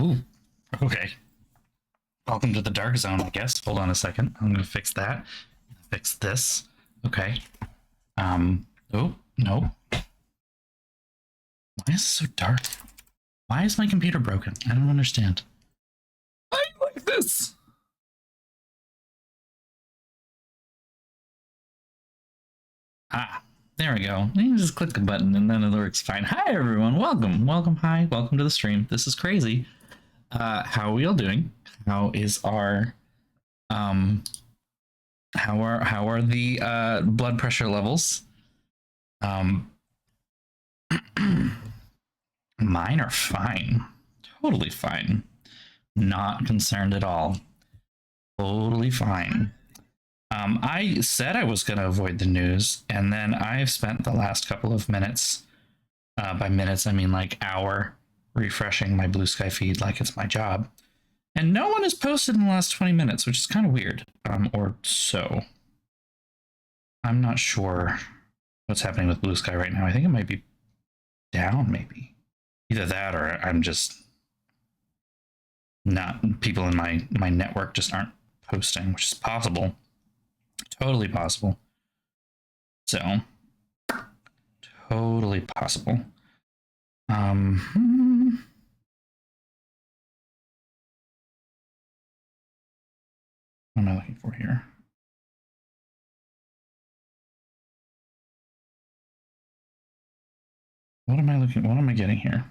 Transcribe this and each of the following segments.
Ooh, okay. Welcome to the dark zone, I guess. Hold on a second. I'm gonna fix that. Fix this. Okay. Oh, no. Why is it so dark? Why is my computer broken? I don't understand. I like this. Ah, there we go. You just click the button and then it works fine. Hi everyone, welcome, hi, welcome to the stream. This is crazy. How are we all doing? How is our how are the blood pressure levels? Mine are fine. Totally fine. Not concerned at all. Totally fine. I said I was going to avoid the news, and then I've spent the last couple of minutes, by minutes I mean like hour, refreshing my Blue Sky feed like it's my job. And no one has posted in the last 20 minutes, which is kind of weird. Or so. I'm not sure what's happening with Blue Sky right now. I think it might be down, maybe. Either that or I'm just not, people in my network just aren't posting, which is possible. Totally possible. So, totally possible. What am I looking for here? What am I getting here?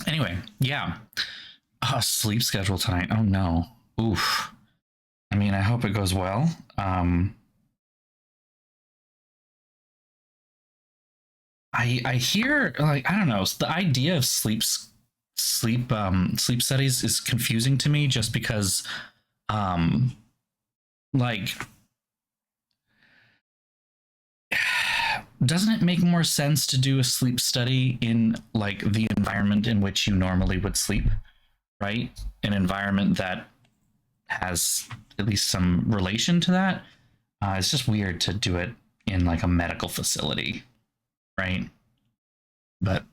Anyway, yeah. Sleep schedule tonight. Oh no. Oof. I mean, I hope it goes well. I hear, like, I don't know, the idea of sleep studies is confusing to me just because like, doesn't it make more sense to do a sleep study in like the environment in which you normally would sleep, right? An environment that has at least some relation to that. It's just weird to do it in like a medical facility, right? But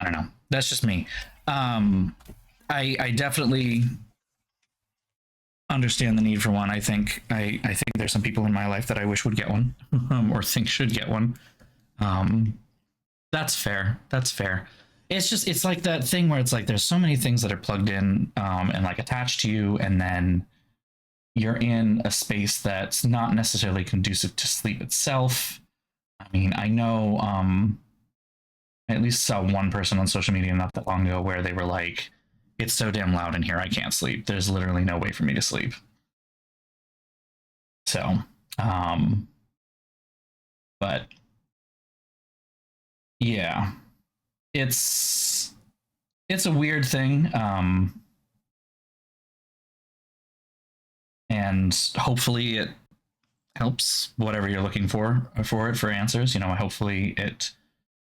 I don't know. That's just me. I definitely understand the need for one. I think there's some people in my life that I wish would get one, or think should get one. That's fair. That's fair. It's like that thing where it's like there's so many things that are plugged in and like attached to you, and then you're in a space that's not necessarily conducive to sleep itself. I mean, I know I at least saw one person on social media not that long ago where they were like, it's so damn loud in here, I can't sleep. There's literally no way for me to sleep. So, but yeah, it's a weird thing. And hopefully it helps whatever you're looking for answers. You know, hopefully it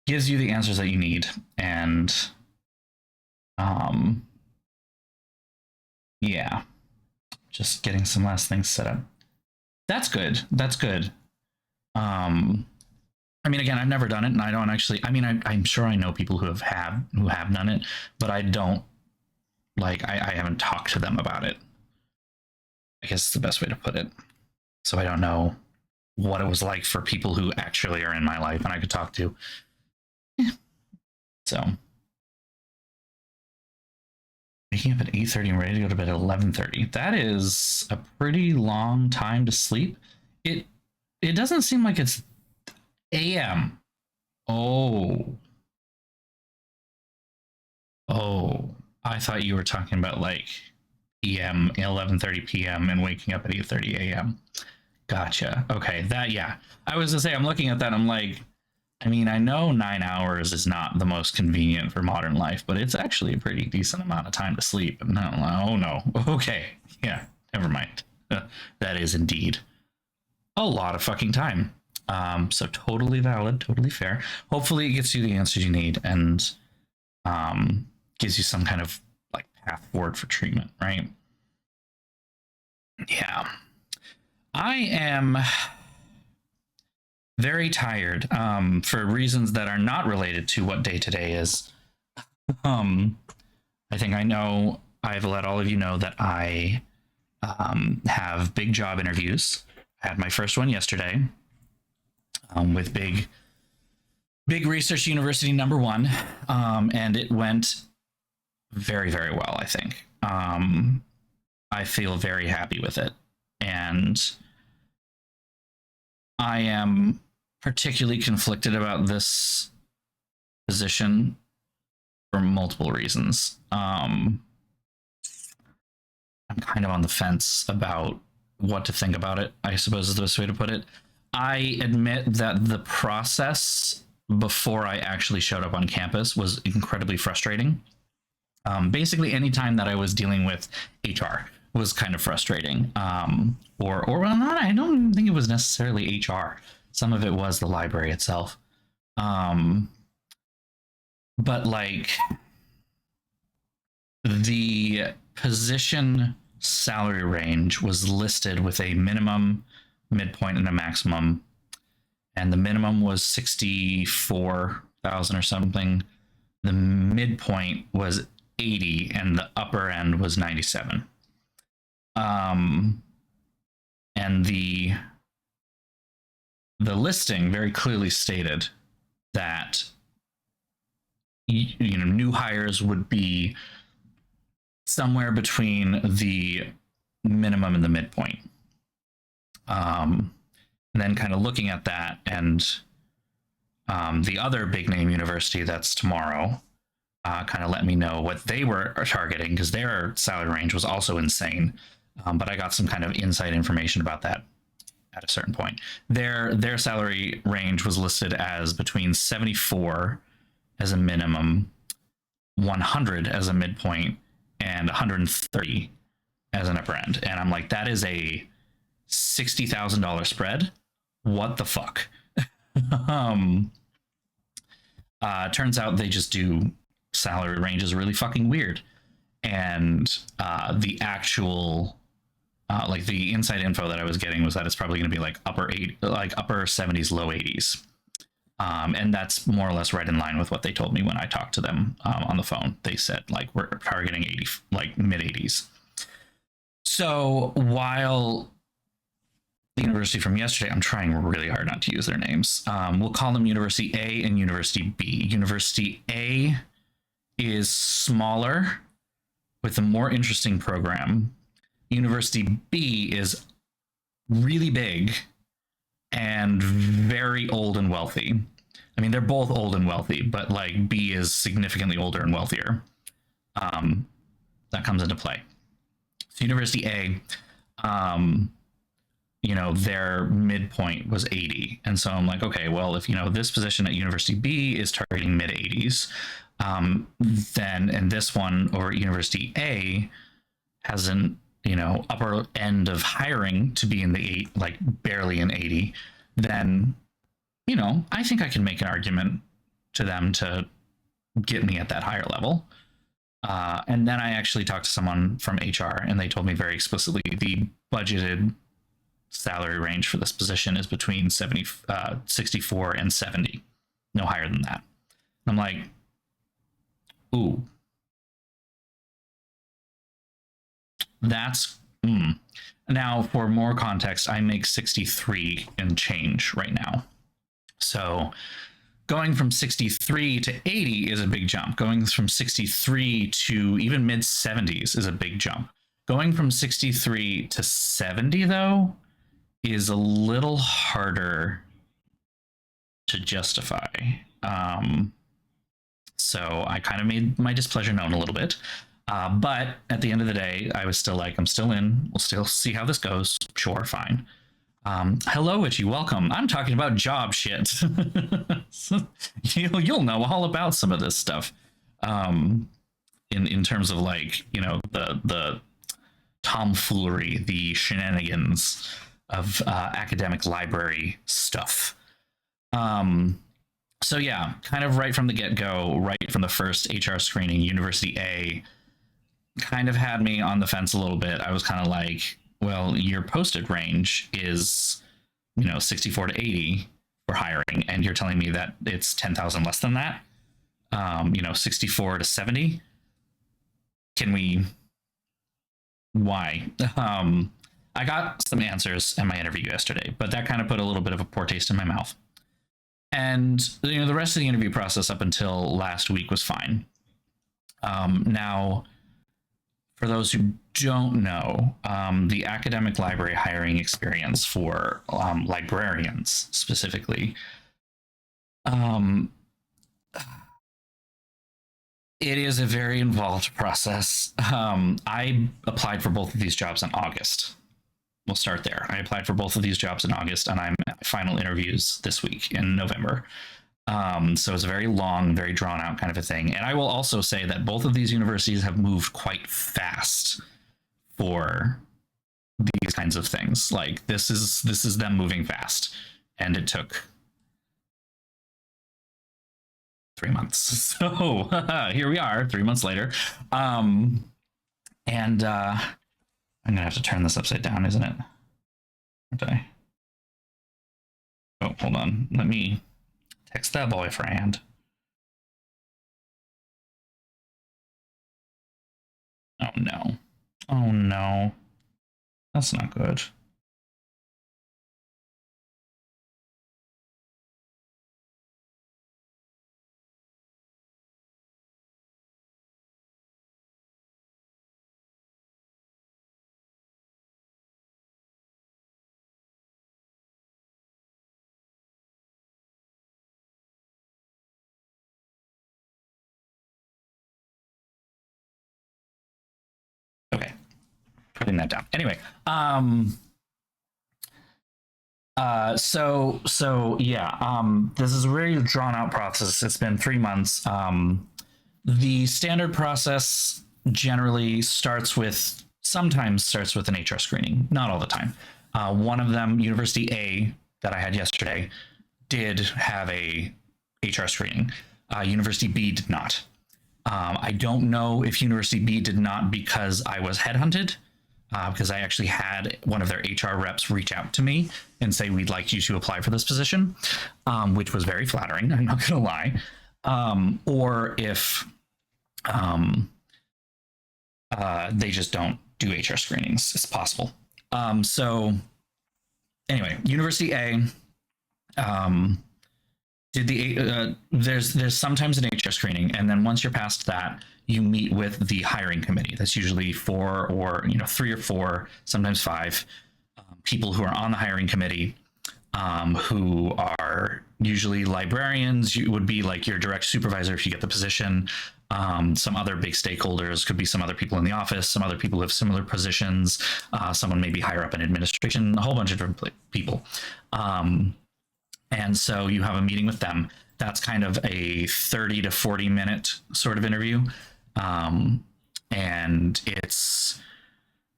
gives you the answers that you need. And yeah, just getting some last things set up. That's good. That's good. I mean, again, I've never done it, and I don't actually. I mean, I'm sure I know people who have done it, but I don't like. I haven't talked to them about it. I guess it's the best way to put it. So I don't know what it was like for people who actually are in my life and I could talk to. So waking up at 8:30 and ready to go to bed at 11:30. That is a pretty long time to sleep. It doesn't seem like it's AM. Oh. Oh. I thought you were talking about like PM, 11:30 PM and waking up at 8:30 AM. Gotcha. Okay. That, yeah. I was gonna say, I'm looking at that. I'm like, I mean, I know 9 hours is not the most convenient for modern life, but it's actually a pretty decent amount of time to sleep. And I'm like, oh no. Okay. Yeah. Never mind. That is indeed a lot of fucking time. So totally valid, totally fair. Hopefully it gets you the answers you need and gives you some kind of like path forward for treatment, right? Yeah. I am very tired, for reasons that are not related to what day today is. Um, I think I know. I've let all of you know that I have big job interviews. I had my first one yesterday, with big research university number one, and it went very, very well. I think I feel very happy with it, and I am particularly conflicted about this position for multiple reasons. I'm kind of on the fence about what to think about it, I suppose is the best way to put it. I admit that the process before I actually showed up on campus was incredibly frustrating. Basically, any time that I was dealing with HR was kind of frustrating. Or well, not. I don't even think it was necessarily HR. Some of it was the library itself. But like the position salary range was listed with a minimum, midpoint, and a maximum, and the minimum was 64,000 or something. The midpoint was 80, and the upper end was 97. And the listing very clearly stated that new hires would be somewhere between the minimum and the midpoint. And then kind of looking at that, and the other big name university that's tomorrow kind of let me know what they were targeting, because their salary range was also insane. But I got some kind of inside information about that at a certain point. Their salary range was listed as between 74 as a minimum, 100 as a midpoint, and 130 as an upper end. And I'm like, that is a $60,000 spread. What the fuck? Turns out they just do salary ranges really fucking weird. And the actual like the inside info that I was getting was that it's probably going to be like upper 70s, low 80s. And that's more or less right in line with what they told me when I talked to them on the phone. They said like we're targeting 80, like mid 80s. So while the university from yesterday, I'm trying really hard not to use their names. We'll call them University A and University B. University A is smaller with a more interesting program. University B is really big and very old and wealthy. I mean, they're both old and wealthy, but like B is significantly older and wealthier. That comes into play. So University A, their midpoint was 80. And so I'm like, okay, well, if, this position at University B is targeting mid 80s, then, and this one or University A has an, upper end of hiring to be in the barely in 80, then, I think I can make an argument to them to get me at that higher level. And then I actually talked to someone from HR, and they told me very explicitly the budgeted salary range for this position is between 64 and 70, no higher than that. I'm like, ooh, that's Now for more context, I make 63 and change right now. So going from 63 to 80 is a big jump. Going from 63 to even mid 70s is a big jump. Going from 63 to 70 though is a little harder to justify. So I kind of made my displeasure known a little bit. But at the end of the day, I was still like, I'm still in. We'll still see how this goes. Sure, fine. Hello, Witchy. Welcome. I'm talking about job shit. You'll know all about some of this stuff. In terms of like, the tomfoolery, the shenanigans of academic library stuff. So yeah, kind of right from the get-go, right from the first HR screening, University A kind of had me on the fence a little bit. I was kind of like, well, your posted range is, 64 to 80 for hiring, and you're telling me that it's 10,000 less than that. 64 to 70. Can we? Why? I got some answers in my interview yesterday, but that kind of put a little bit of a poor taste in my mouth. And the rest of the interview process up until last week was fine. Now, for those who don't know, the academic library hiring experience for librarians specifically, it is a very involved process. I applied for both of these jobs in August. We'll start there. I applied for both of these jobs in August, and I'm at final interviews this week in November. So it's a very long, very drawn out kind of a thing. And I will also say that both of these universities have moved quite fast for these kinds of things. Like this is them moving fast, and it took 3 months. So here we are, 3 months later. I'm gonna have to turn this upside down, isn't it? Aren't I? Oh, hold on. Let me text that boyfriend. Oh no. Oh no. That's not good. Okay. Putting that down. Anyway, so yeah, this is a very drawn out process. It's been 3 months. The standard process generally sometimes starts with an HR screening, not all the time. One of them, University A, that I had yesterday, did have a HR screening. University B did not. I don't know if University B did not because I was headhunted, because I actually had one of their HR reps reach out to me and say, we'd like you to apply for this position, which was very flattering, I'm not going to lie. Or if they just don't do HR screenings, it's possible. So anyway, University A did there's sometimes an HR screening, and then once you're past that, you meet with the hiring committee. That's usually 4 or 3 or 4, sometimes 5 people who are on the hiring committee, who are usually librarians. You would be like your direct supervisor if you get the position. Some other big stakeholders could be some other people in the office, some other people who have similar positions, someone maybe higher up in administration, a whole bunch of different people. And so you have a meeting with them. That's kind of a 30 to 40 minute sort of interview. And it's,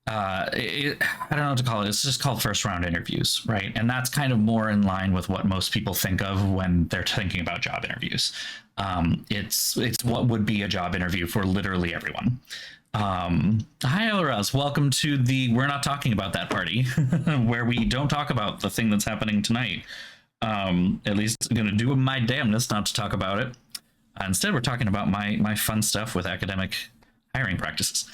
I don't know what to call it. It's just called first round interviews, right? And that's kind of more in line with what most people think of when they're thinking about job interviews. It's what would be a job interview for literally everyone. Hi, LRS. Welcome to the We're Not Talking About That party, where we don't talk about the thing that's happening tonight. At least I'm going to do my damnedest not to talk about it. Instead, we're talking about my fun stuff with academic hiring practices.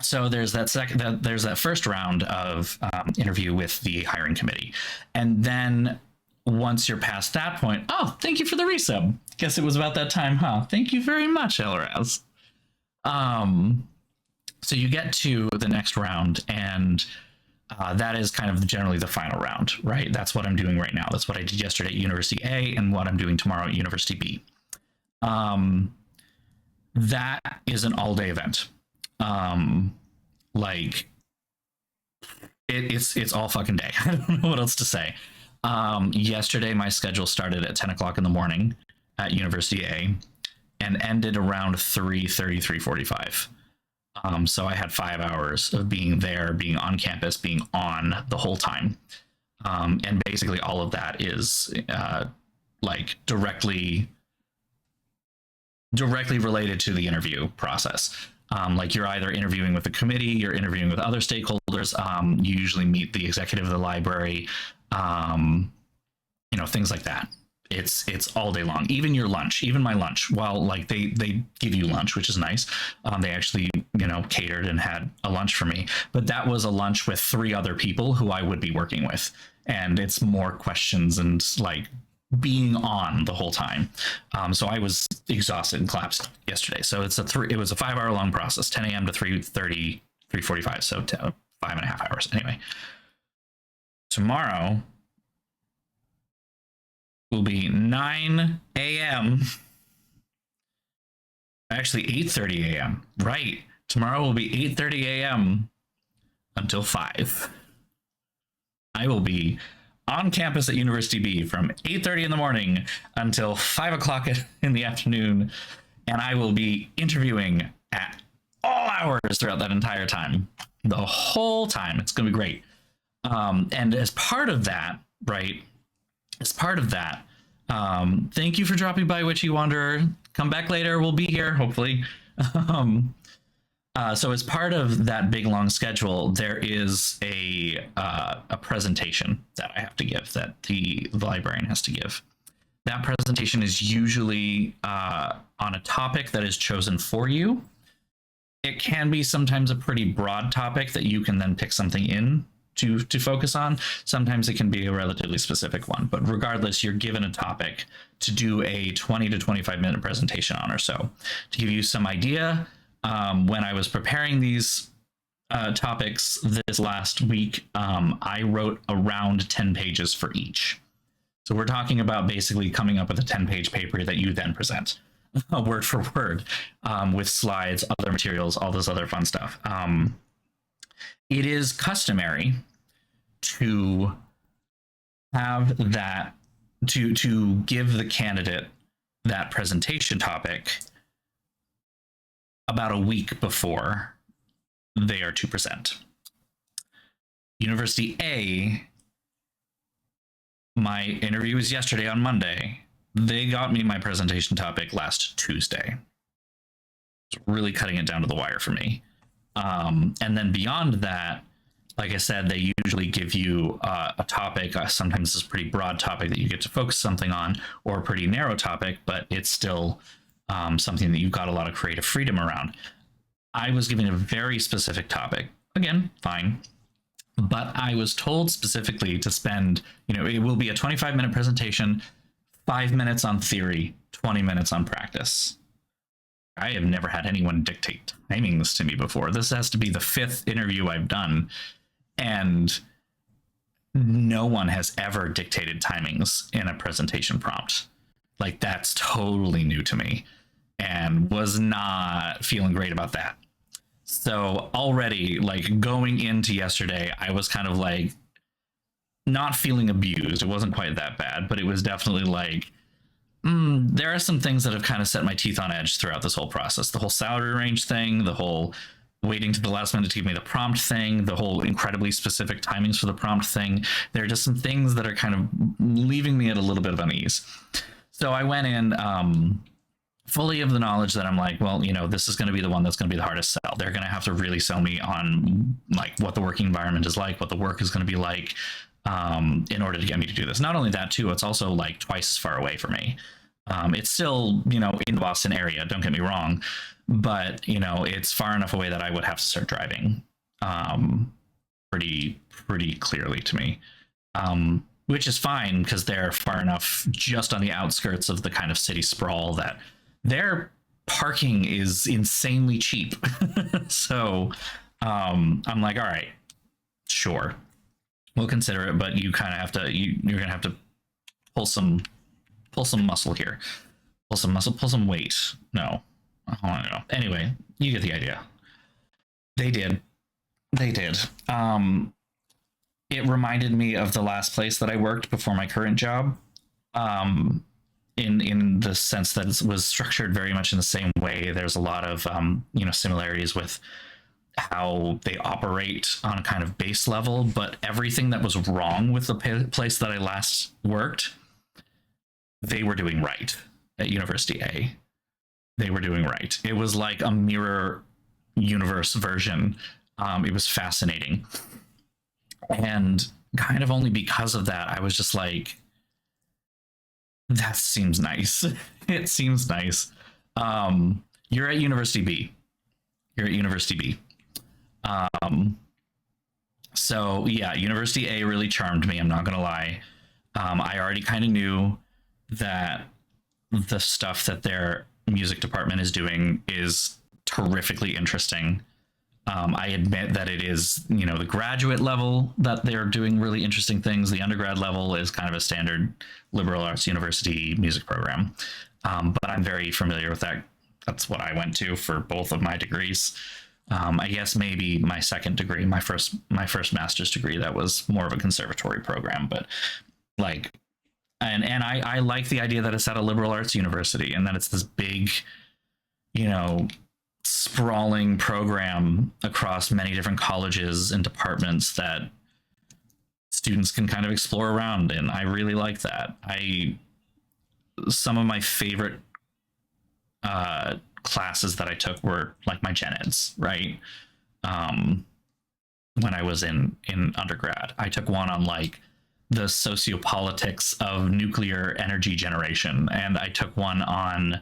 So there's that first round of interview with the hiring committee, and then once you're past that point, oh, thank you for the resub. Guess it was about that time, huh? Thank you very much, Elraz. So you get to the next round, and that is kind of generally the final round, right? That's what I'm doing right now. That's what I did yesterday at University A, and what I'm doing tomorrow at University B. That is an all-day event. Like it's all fucking day. I don't know what else to say. Yesterday my schedule started at 10 o'clock in the morning at University A and ended around 3:30, 3:45. So I had 5 hours of being there, being on campus, being on the whole time. And basically all of that is like directly related to the interview process. Like you're either interviewing with the committee, you're interviewing with other stakeholders. You usually meet the executive of the library. things like that. It's all day long. Even your lunch, even my lunch. While like they give you lunch, which is nice. They actually catered and had a lunch for me, but that was a lunch with 3 other people who I would be working with, and it's more questions and like being on the whole time. So I was exhausted and collapsed yesterday. So it was a 5-hour long process, 10 a.m. to 3:30, 3:45. So 5.5 hours. Anyway, tomorrow will be 9 a.m. Actually, 8:30 a.m. Right. Tomorrow will be 8:30 a.m. until 5. I will be on campus at University B from 8:30 in the morning until 5 o'clock in the afternoon, and I will be interviewing at all hours throughout that entire time, the whole time. It's going to be great. And as part of that, right, thank you for dropping by, Witchy Wanderer. Come back later. We'll be here, hopefully. So as part of that big long schedule, there is a presentation that I have to give, that the librarian has to give. That presentation is usually on a topic that is chosen for you. It can be sometimes a pretty broad topic that you can then pick something in to focus on. Sometimes it can be a relatively specific one, but regardless, you're given a topic to do a 20 to 25 minute presentation on or so. To give you some idea, when I was preparing these topics this last week, I wrote around 10 pages for each. So we're talking about basically coming up with a 10-page paper that you then present word for word, with slides, other materials, all this other fun stuff. It is customary to have that, to give the candidate that presentation topic about a week before they are to present. University A, my interview was yesterday on Monday. They got me my presentation topic last Tuesday. It's really cutting it down to the wire for me. And then beyond that, like I said, they usually give you a topic. Sometimes it's a pretty broad topic that you get to focus something on, or a pretty narrow topic, but it's still something that you've got a lot of creative freedom around. I was given a very specific topic. Again, fine. But I was told specifically to spend, it will be a 25-minute presentation, 5 minutes on theory, 20 minutes on practice. I have never had anyone dictate timings to me before. This has to be the 5th interview I've done, and no one has ever dictated timings in a presentation prompt. Like, that's totally new to me, and was not feeling great about that. So already, like, going into yesterday, I was kind of like not feeling abused. It wasn't quite that bad, but it was definitely like, there are some things that have kind of set my teeth on edge throughout this whole process. The whole salary range thing, the whole waiting to the last minute to give me the prompt thing, the whole incredibly specific timings for the prompt thing. There are just some things that are kind of leaving me at a little bit of unease. So I went in fully of the knowledge that I'm like, well, this is going to be the one that's going to be the hardest sell. They're going to have to really sell me on like what the working environment is like, what the work is going to be like, in order to get me to do this. Not only that too, it's also like twice as far away for me. It's still, in the Boston area, don't get me wrong, but it's far enough away that I would have to start driving, pretty clearly to me. Which is fine because they're far enough just on the outskirts of the kind of city sprawl that their parking is insanely cheap. So I'm like, all right, sure, we'll consider it, but you kind of have to, you're gonna have to pull some muscle here, pull some weight. No, I don't know. Anyway, you get the idea. They did. It reminded me of the last place that I worked before my current job, in the sense that it was structured very much in the same way. There's a lot of similarities with how they operate on a kind of base level, but everything that was wrong with the place that I last worked, they were doing right at University A. They were doing right. It was like a mirror universe version. It was fascinating. And kind of only because of that, I was just like, That seems nice. It seems nice. You're at University B. You're at University B. Um, so yeah, University A really charmed me. I'm not gonna lie. I already kind of knew that the stuff that their music department is doing is terrifically interesting. I admit that it is, the graduate level that they're doing really interesting things. The undergrad level is kind of a standard liberal arts university music program. But I'm very familiar with that. That's what I went to for both of my degrees. I guess maybe my second degree, my first master's degree, that was more of a conservatory program. But like, and I like the idea that it's at a liberal arts university and that it's this big, you know, sprawling program across many different colleges and departments that students can kind of explore around in. I really like that. Some of my favorite classes that I took were like my gen eds, right? When I was in undergrad, I took one on like the sociopolitics of nuclear energy generation, and I took one on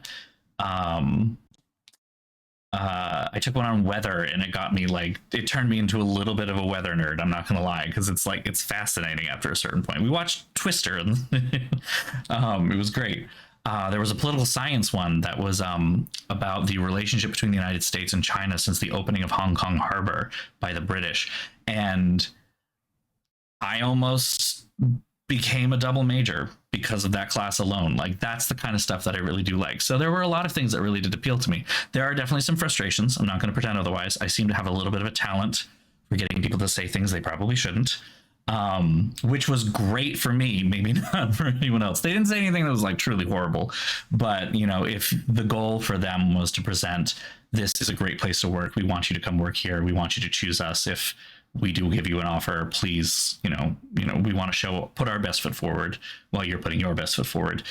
weather, and it turned me into a little bit of a weather nerd. I'm not gonna lie, because it's fascinating after a certain point. We watched Twister, and it was great. There was a political science one that was about the relationship between the United States and China since the opening of Hong Kong Harbor by the British, and I almost became a double major because of that class alone. Like, that's the kind of stuff that I really do like. So there were a lot of things that really did appeal to me. There are definitely some frustrations. I'm not going to pretend otherwise. I seem to have a little bit of a talent for getting people to say things they probably shouldn't, which was great for me, maybe not for anyone else. They didn't say anything that was like truly horrible, but if the goal for them was to present, this is a great place to work, we want you to come work here, we want you to choose us, if we do give you an offer, please, we want to put our best foot forward while you're putting your best foot forward.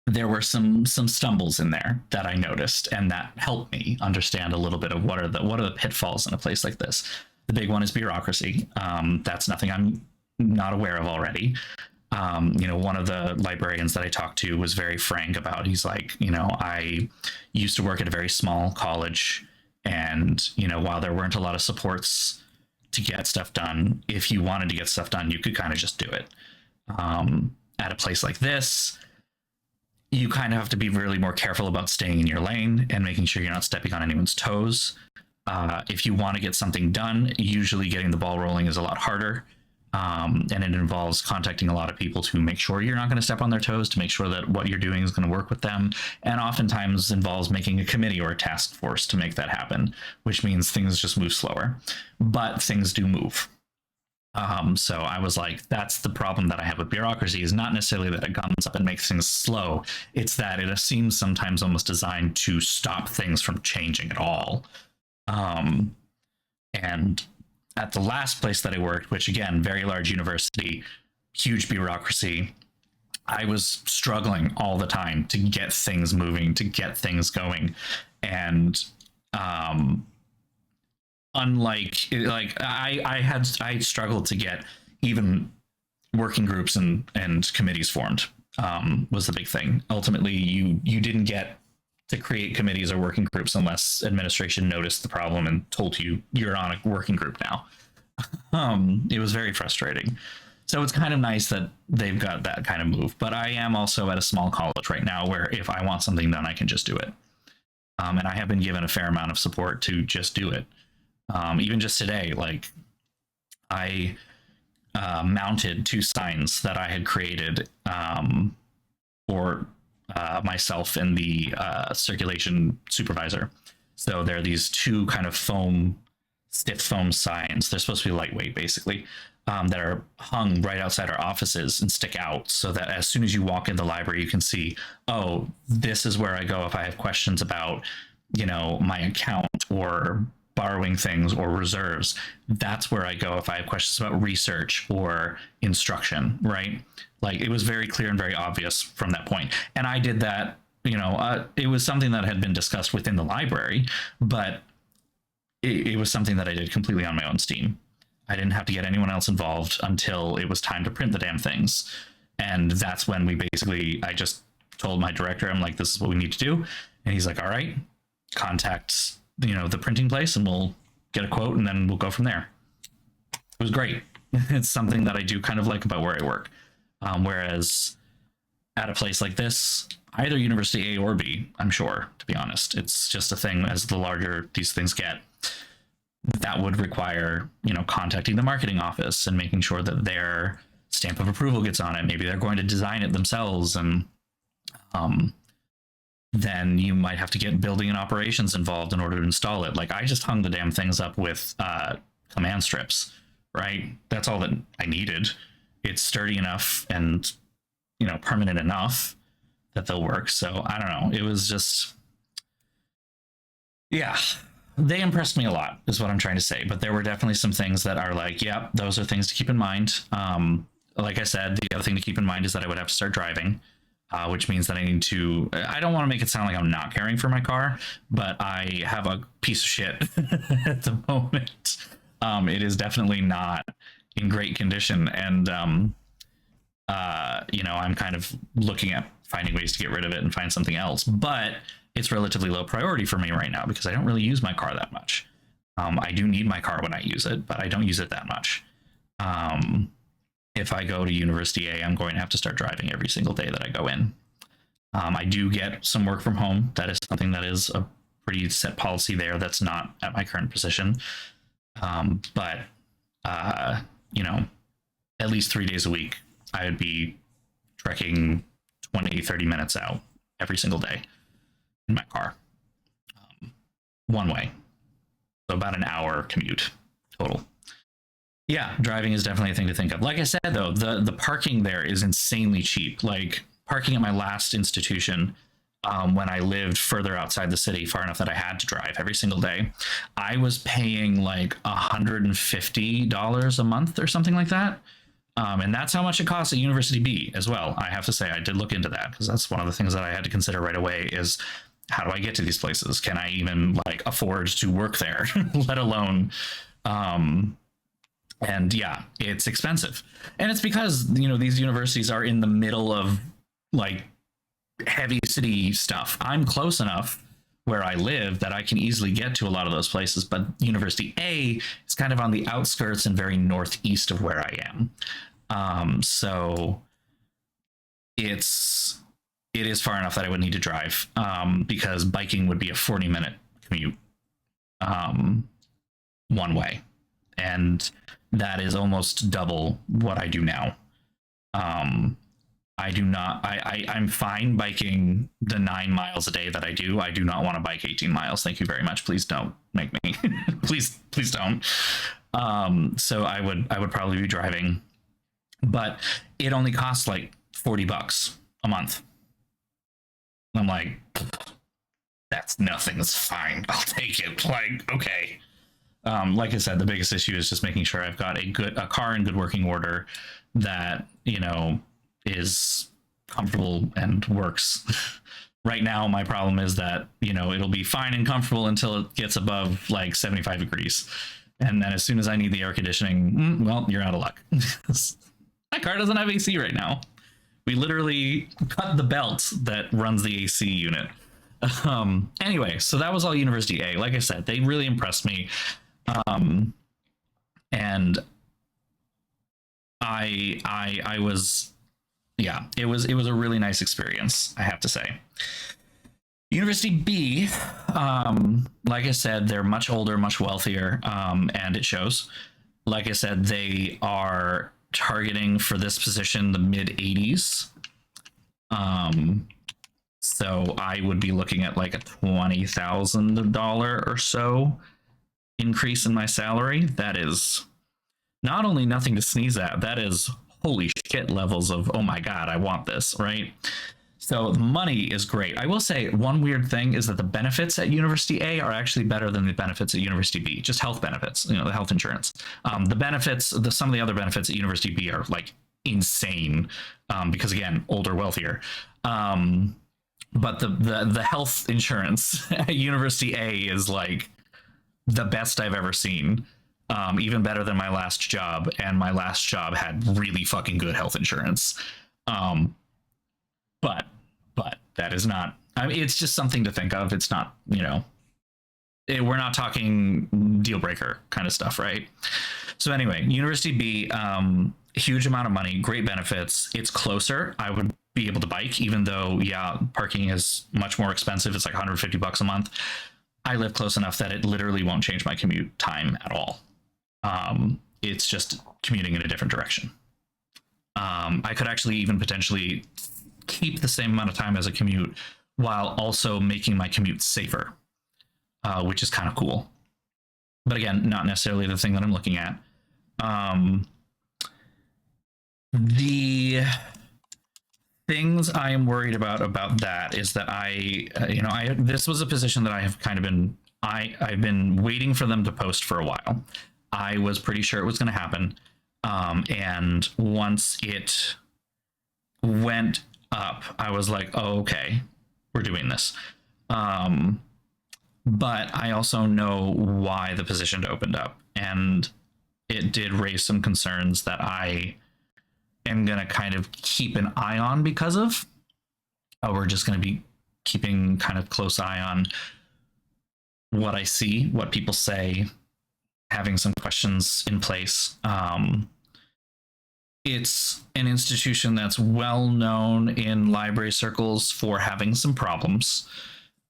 There were some stumbles in there that I noticed, and that helped me understand a little bit of what are the pitfalls in a place like this. The big one is bureaucracy. That's nothing I'm not aware of already. One of the librarians that I talked to was very frank about. He's like, I used to work at a very small college, and while there weren't a lot of supports to get stuff done, if you wanted to get stuff done, you could kind of just do it. At a place like this, you kind of have to be really more careful about staying in your lane and making sure you're not stepping on anyone's toes. If you want to get something done, usually getting the ball rolling is a lot harder. And it involves contacting a lot of people to make sure you're not going to step on their toes, to make sure that what you're doing is going to work with them. And oftentimes involves making a committee or a task force to make that happen, which means things just move slower. But things do move. So I was like, that's the problem that I have with bureaucracy, is not necessarily that it comes up and makes things slow. It's that it seems sometimes almost designed to stop things from changing at all. And at the last place that I worked, which again, very large university, huge bureaucracy, I was struggling all the time to get things moving, to get things going. And I struggled to get even working groups and committees formed, was the big thing. Ultimately, you didn't get to create committees or working groups unless administration noticed the problem and told you you're on a working group now. It was very frustrating. So it's kind of nice that they've got that kind of move. But I am also at a small college right now where if I want something done, I can just do it. And I have been given a fair amount of support to just do it. Even just today, like, I mounted 2 signs that I had created for myself and the circulation supervisor. So there are these 2 kind of stiff foam signs. They're supposed to be lightweight, basically, that are hung right outside our offices and stick out, so that as soon as you walk in the library, you can see, oh, this is where I go if I have questions about, my account or borrowing things or reserves. That's where I go if I have questions about research or instruction, right? Like, it was very clear and very obvious from that point. And I did that, it was something that had been discussed within the library, but it was something that I did completely on my own steam. I didn't have to get anyone else involved until it was time to print the damn things. And that's when I just told my director, I'm like, this is what we need to do. And he's like, all right, contact, the printing place and we'll get a quote and then we'll go from there. It was great. It's something that I do kind of like about where I work. Whereas at a place like this, either University A or B, I'm sure, to be honest, it's just a thing as the larger these things get, that would require, contacting the marketing office and making sure that their stamp of approval gets on it. Maybe they're going to design it themselves, and then you might have to get building and operations involved in order to install it. Like, I just hung the damn things up with command strips, right? That's all that I needed. It's sturdy enough and, permanent enough that they'll work. So I don't know. It was just, yeah, they impressed me a lot is what I'm trying to say. But there were definitely some things that are like, yeah, those are things to keep in mind. Like I said, the other thing to keep in mind is that I would have to start driving, which means that I don't want to make it sound like I'm not caring for my car, but I have a piece of shit at the moment. It is definitely not in great condition. And, I'm kind of looking at finding ways to get rid of it and find something else, but it's relatively low priority for me right now because I don't really use my car that much. I do need my car when I use it, but I don't use it that much. If I go to University A, I'm going to have to start driving every single day that I go in. I do get some work from home. That is something that is a pretty set policy there. That's not at my current position. But at least 3 days a week, I would be trekking 20, 30 minutes out every single day in my car, one way. So about an hour commute total. Yeah, driving is definitely a thing to think of. Like I said, though, the parking there is insanely cheap. Like, parking at my last institution, when I lived further outside the city, far enough that I had to drive every single day, I was paying like $150 a month or something like that. And that's how much it costs at University B as well. I have to say, I did look into that because that's one of the things that I had to consider right away is, how do I get to these places? Can I even afford to work there, let alone, and yeah, it's expensive. And it's because, these universities are in the middle of heavy city stuff. I'm close enough where I live that I can easily get to a lot of those places, but University A is kind of on the outskirts and very northeast of where I am. So it is far enough that I would need to drive, because biking would be a 40-minute commute, one way. And that is almost double what I do now. I'm fine biking the 9 miles a day that I do. I do not want to bike 18 miles. Thank you very much. Please don't make me. please don't. So I would probably be driving, but it only costs like $40 a month. I'm like, that's nothing. That's fine. I'll take it. Okay. Like I said, the biggest issue is just making sure I've got a car in good working order that, is comfortable and works. Right now, my problem is that, it'll be fine and comfortable until it gets above 75 degrees. And then as soon as I need the air conditioning, well, you're out of luck. My car doesn't have AC right now. We literally cut the belt that runs the AC unit. Anyway, so that was all University A. Like I said, they really impressed me. And I was, yeah, it was a really nice experience, I have to say. University B, like I said, they're much older, much wealthier, and it shows. Like I said, they are targeting for this position the mid 80s. So I would be looking at a $20,000 or so increase in my salary. That is not only nothing to sneeze at, that is holy shit levels of, oh my God, I want this, right? So the money is great. I will say one weird thing is that the benefits at University A are actually better than the benefits at University B, just health benefits, the health insurance. The benefits, some of the other benefits at University B are insane, because again, older, wealthier. But the health insurance at University A is the best I've ever seen. Even better than my last job, and my last job had really fucking good health insurance. Um, but that is not. I mean, it's just something to think of. It's not, we're not talking deal breaker kind of stuff, right? So anyway, University B, huge amount of money, great benefits. It's closer. I would be able to bike, even though, yeah, parking is much more expensive. It's like $150 a month. I live close enough that it literally won't change my commute time at all. It's just commuting in a different direction. I could actually even potentially keep the same amount of time as a commute while also making my commute safer, which is kind of cool. But again, not necessarily the thing that I'm looking at. The things I am worried about that is that this was a position that I have kind of been I've been waiting for them to post for a while. I was pretty sure it was going to happen, and once it went up, I was like, oh, okay, we're doing this. But I also know why the position opened up, and it did raise some concerns that I am going to kind of keep an eye on because of. We're just going to be keeping kind of close eye on what I see, what people say, having some questions in place. It's an institution that's well known in library circles for having some problems.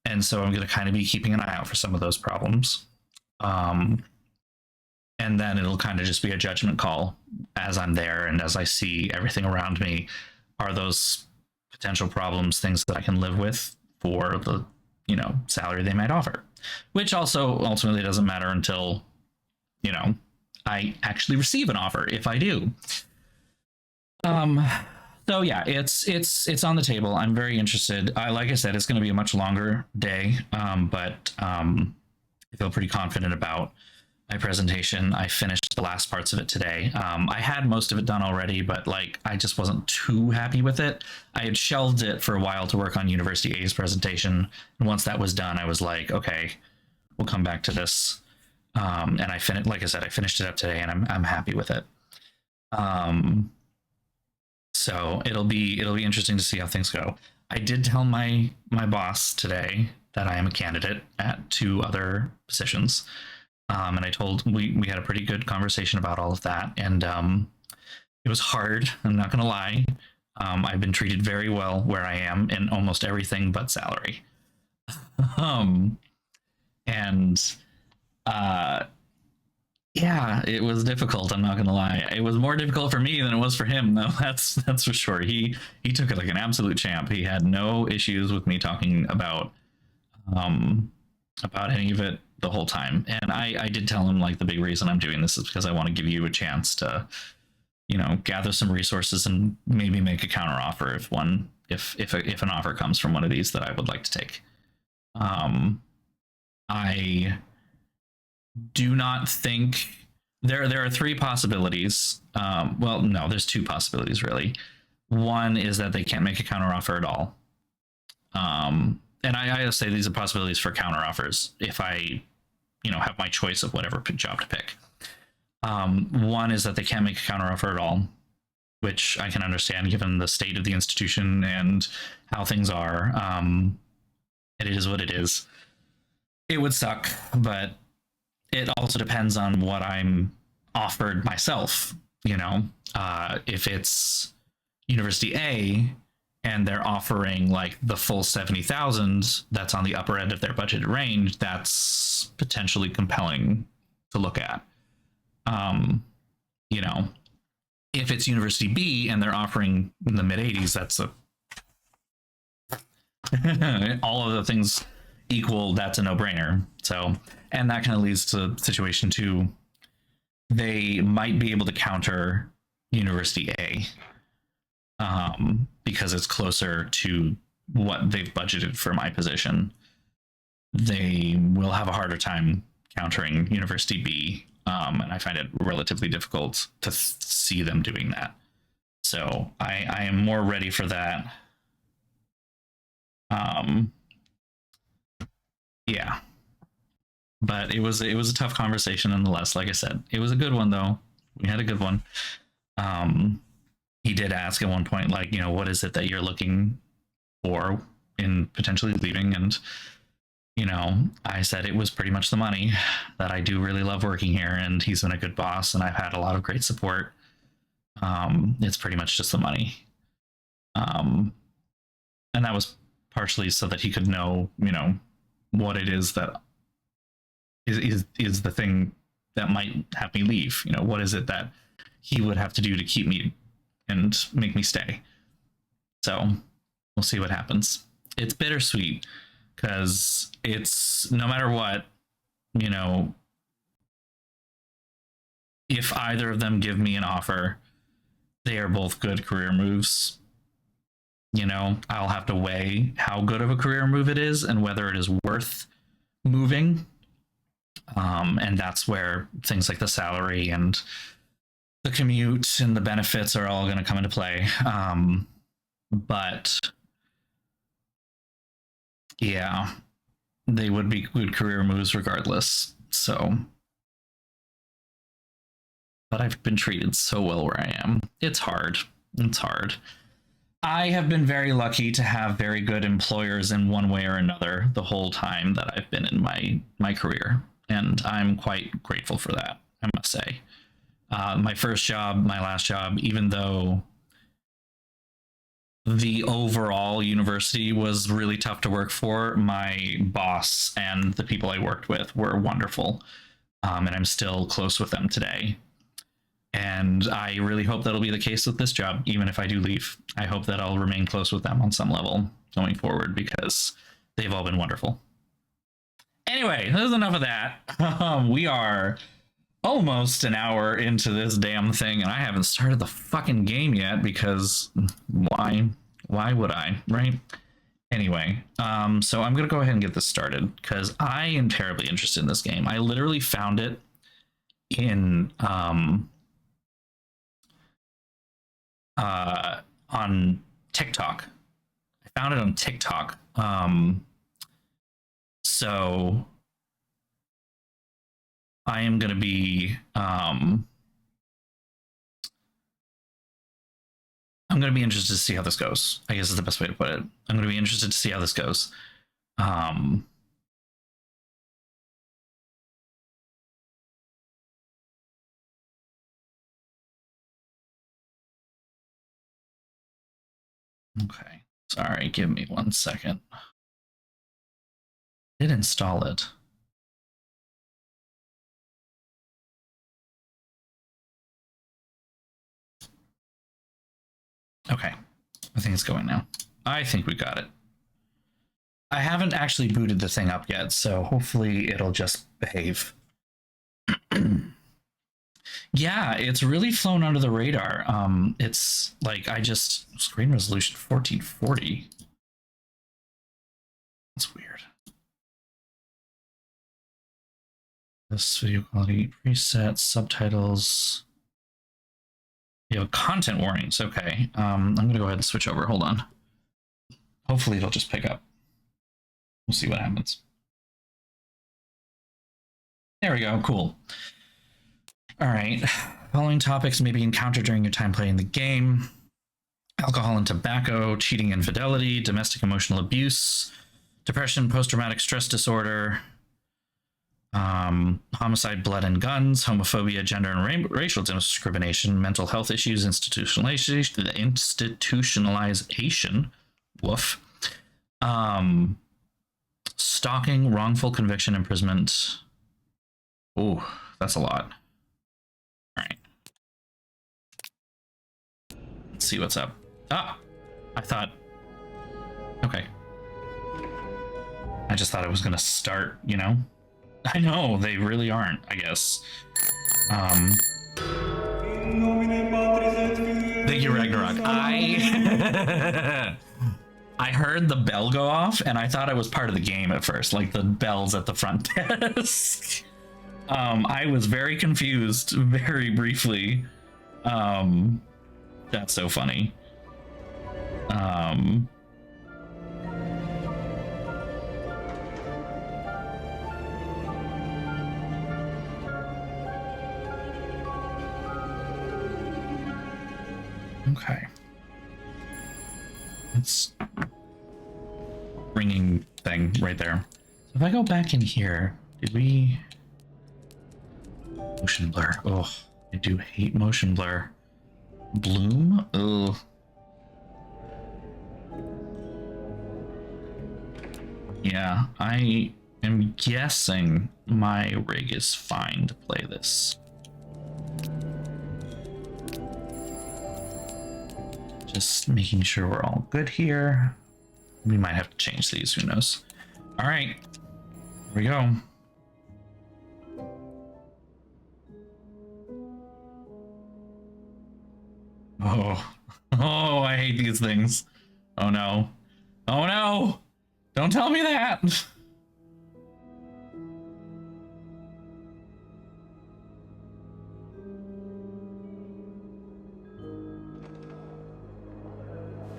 And so I'm going to kind of be keeping an eye out for some of those problems. And then it'll kind of just be a judgment call as I'm there and as I see everything around me. Are those potential problems things that I can live with for the, salary they might offer? Which also ultimately doesn't matter until, I actually receive an offer, if I do. So yeah, it's on the table. I'm very interested. Like I said, it's going to be a much longer day, but I feel pretty confident about my presentation. I finished the last parts of it today. I had most of it done already, but I just wasn't too happy with it. I had shelved it for a while to work on University A's presentation, and once that was done, I was like, okay, we'll come back to this. And I finished, like I said, I finished it up today, and I'm happy with it. So it'll be interesting to see how things go. I did tell my boss today that I am a candidate at 2 other positions. And I told we had a pretty good conversation about all of that, and it was hard. I'm not gonna lie. I've been treated very well where I am in almost everything but salary. And yeah, it was difficult. I'm not gonna lie. It was more difficult for me than it was for him, though. That's for sure. He took it like an absolute champ. He had no issues with me talking about any of it the whole time. And I did tell him the big reason I'm doing this is because I want to give you a chance to, gather some resources and maybe make a counter offer if an offer comes from one of these that I would like to take. I do not think there are 3 possibilities. Well, no, there's 2 possibilities really. One is that they can't make a counter offer at all. And I say these are possibilities for counter offers if I, have my choice of whatever job to pick. One is that they can't make a counter offer at all, which I can understand given the state of the institution and how things are. It is what it is. It would suck, but it also depends on what I'm offered myself. If it's University A and they're offering the full 70,000, that's on the upper end of their budgeted range, that's potentially compelling to look at. If it's University B and they're offering in the mid 80s, that's all of the things equal, that's a no-brainer. So, and that kind of leads to the situation too. They might be able to counter University A because it's closer to what they've budgeted for my position. They will have a harder time countering University B, and I find it relatively difficult to see them doing that. So I am more ready for that. Yeah, but it was a tough conversation nonetheless. Like I said, it was a good one though. We had a good one. he did ask at one point, like, you know, what is it that you're looking for in potentially leaving? And, you know, I said it was pretty much the money, that I do really love working here, and he's been a good boss, and I've had a lot of great support. It's pretty much just the money. And that was partially so that he could know, you know, what it is that is the thing that might have me leave. You know, what is it that he would have to do to keep me and make me stay? So we'll see what happens. It's bittersweet because it's, no matter what, you know, if either of them give me an offer, they are both good career moves. You know, I'll have to weigh how good of a career move it is and whether it is worth moving. And that's where things like the salary and the commute and the benefits are all going to come into play. But yeah, they would be good career moves regardless. So, but I've been treated so well where I am. It's hard. It's hard. I have been very lucky to have very good employers in one way or another the whole time that I've been in my career, and I'm quite grateful for that, I must say. My first job, my last job, even though the overall university was really tough to work for, my boss and the people I worked with were wonderful, and I'm still close with them today. And I really hope that'll be the case with this job, even if I do leave. I hope that I'll remain close with them on some level going forward, because they've all been wonderful. Anyway, there's enough of that. We are almost an hour into this damn thing, and I haven't started the fucking game yet, because why would I, right? Anyway, so I'm gonna go ahead and get this started, because I am terribly interested in this game. I literally found it in on TikTok. I found it on TikTok. So I am going to be I'm going to be interested to see how this goes. I guess is the best way to put it. I'm going to be interested to see how this goes. Okay. Sorry, give me 1 second. I did install it. Okay. I think it's going now. I think we got it. I haven't actually booted the thing up yet, so hopefully it'll just behave. Yeah, it's really flown under the radar. It's like screen resolution 1440. That's weird. This video quality presets, subtitles. You have content warnings. Okay. I'm gonna go ahead and switch over. Hold on. Hopefully it'll just pick up. We'll see what happens. There we go. Cool. All right. Following topics may be encountered during your time playing the game: alcohol and tobacco, cheating, infidelity, domestic emotional abuse, depression, post-traumatic stress disorder, homicide, blood and guns, homophobia, gender and racial discrimination, mental health issues, institutionalization, woof, stalking, wrongful conviction, imprisonment. Oh, that's a lot. All right. Let's see what's up. Ah, I thought, okay. I just thought it was going to start, you know? I know, they really aren't, I guess. Thank you, Ragnarok. I heard the bell go off, and I thought I was part of the game at first, like the bells at the front desk. I was very confused very briefly. That's so funny. Okay. It's ringing thing right there. So if I go back in here, did we... Motion blur. Oh, I do hate motion blur. Bloom? Ugh. Yeah, I am guessing my rig is fine to play this. Just making sure we're all good here. We might have to change these, who knows. All right, here we go. Oh, I hate these things. Oh no. Oh no! Don't tell me that!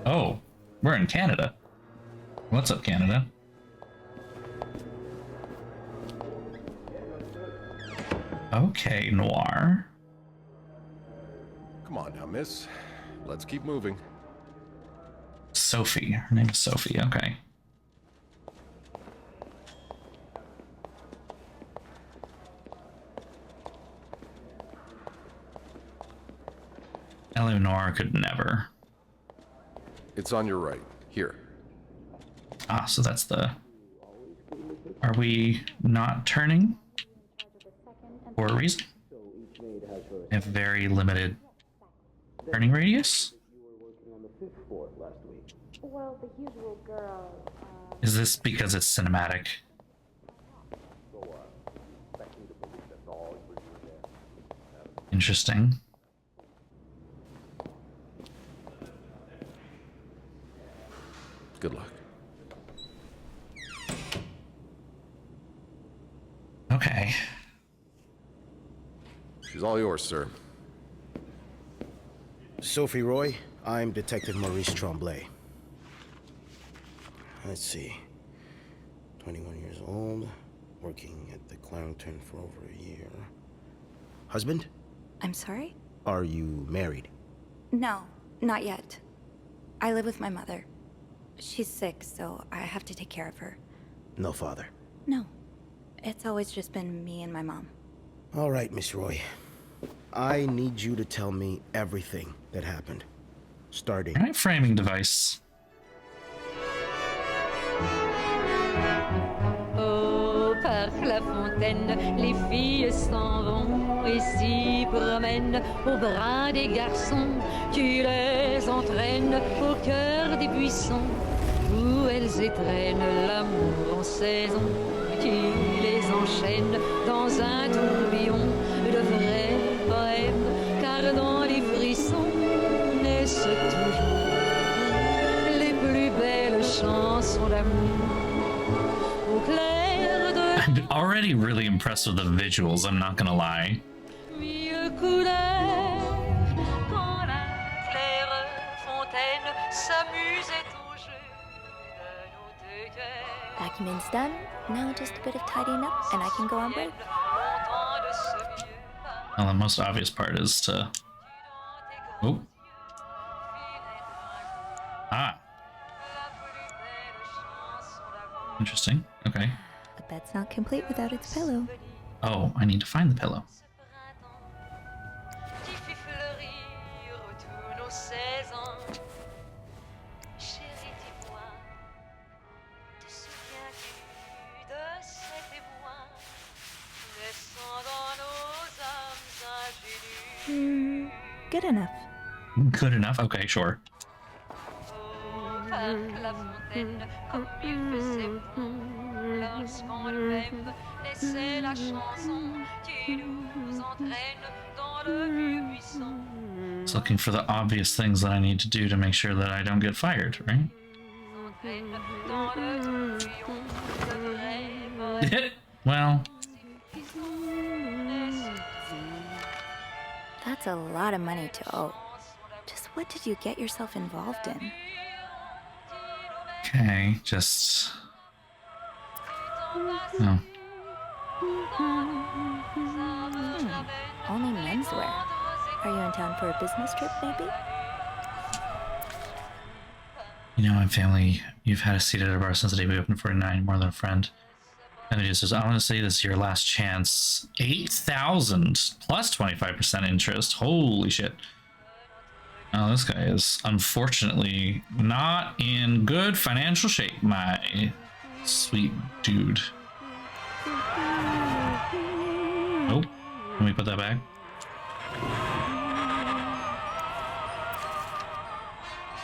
Oh, we're in Canada. What's up, Canada? Okay, Noir. Come on now, miss. Let's keep moving. Sophie. Her name is Sophie. Okay. Eleanor could never. It's on your right. Here. Ah, so that's the... Are we not turning? For a reason? I have very limited turning radius? Well, the usual girl. Is this because it's cinematic? Interesting. Good luck. Okay. She's all yours, sir. Sophie Roy, I'm Detective Maurice Tremblay. Let's see. 21 years old, working at the Clarendon for over a year. Husband? I'm sorry? Are you married? No, not yet. I live with my mother. She's sick, so I have to take care of her. No father? No. It's always just been me and my mom. All right, Miss Roy. I need you to tell me everything that happened. Starting... Right, framing device. Oh, par la fontaine, les filles s'en vont et s'y promènent au bras des garçons. Tu les entraînes au cœur des buissons où elles étrennent l'amour en saison. Tu les enchaînes dans un tourbillon de vrais poèmes, car dans les frissons naissent toujours les plus belles chansons d'amour. Au clair de I'm already really impressed with the visuals, I'm not gonna lie. mille couleurs, quand la claire fontaine s'amusait au jeu de nos deux cœurs. Document's done. Now just a bit of tidying up, and I can go on break. Longtemps de ce vieux Well, the most obvious part is to... Oh. Ah. Interesting. Okay. The bed's not complete without its pillow. Oh, I need to find the pillow. qui fit fleurir tous nos 16 ans. Chérie, dis-moi, te souviens-tu de cet émoi naissant dans nos âmes ingénues? Good enough. Good enough? Okay, sure. Au parc la fontaine, comme il faisait beau, lorsqu'en nous-mêmes naissait la chanson, tu nous entraînes dans le vieux buisson. It's looking for the obvious things that I need to do to make sure that I don't get fired, right? Dans le tourbillon de vrais poèmes. Well, That's a lot of money to owe. Just what did you get yourself involved in? okay, just... Oh. Only menswear. Are you in town for a business trip, maybe? You know, I'm family. You've had a seat at our bar since the day we opened 49, more than a friend. And it just says, I want to say this is your last chance. 8,000 plus 25% interest. Holy shit. Oh, this guy is unfortunately not in good financial shape, my sweet dude. Oh, let me put that back.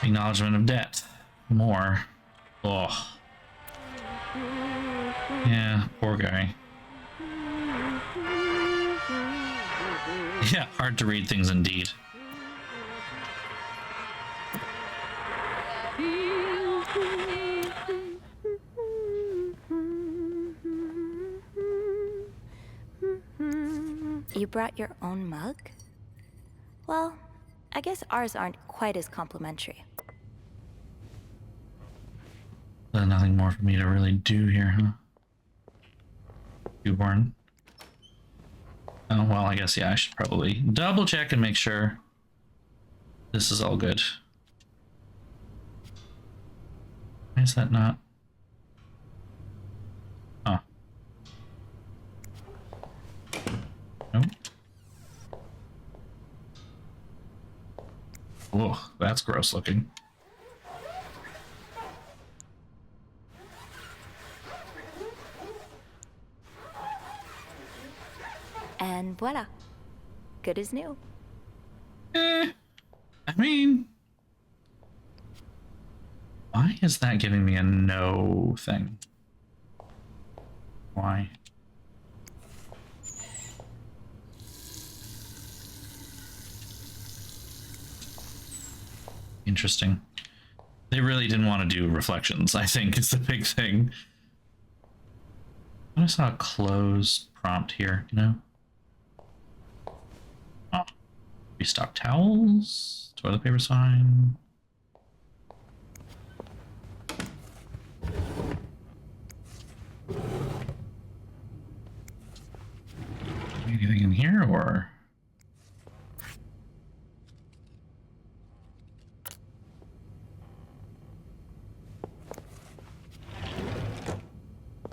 Acknowledgement of debt. More. Oh. Yeah, poor guy. Yeah, hard to read things indeed. You brought your own mug? Well, I guess ours aren't quite as complimentary. There's nothing more for me to really do here, huh? Newborn. Oh, well, I guess, yeah, I should probably double check and make sure this is all good. Why is that not? Oh. Nope. Oh, that's gross looking. And voila. Good as new. I mean, why is that giving me a no thing? Why? Interesting. They really didn't want to do reflections, I think, is the big thing. I saw a close prompt here, you know? Oh. Restock towels. Toilet paper's fine. Anything in here, or?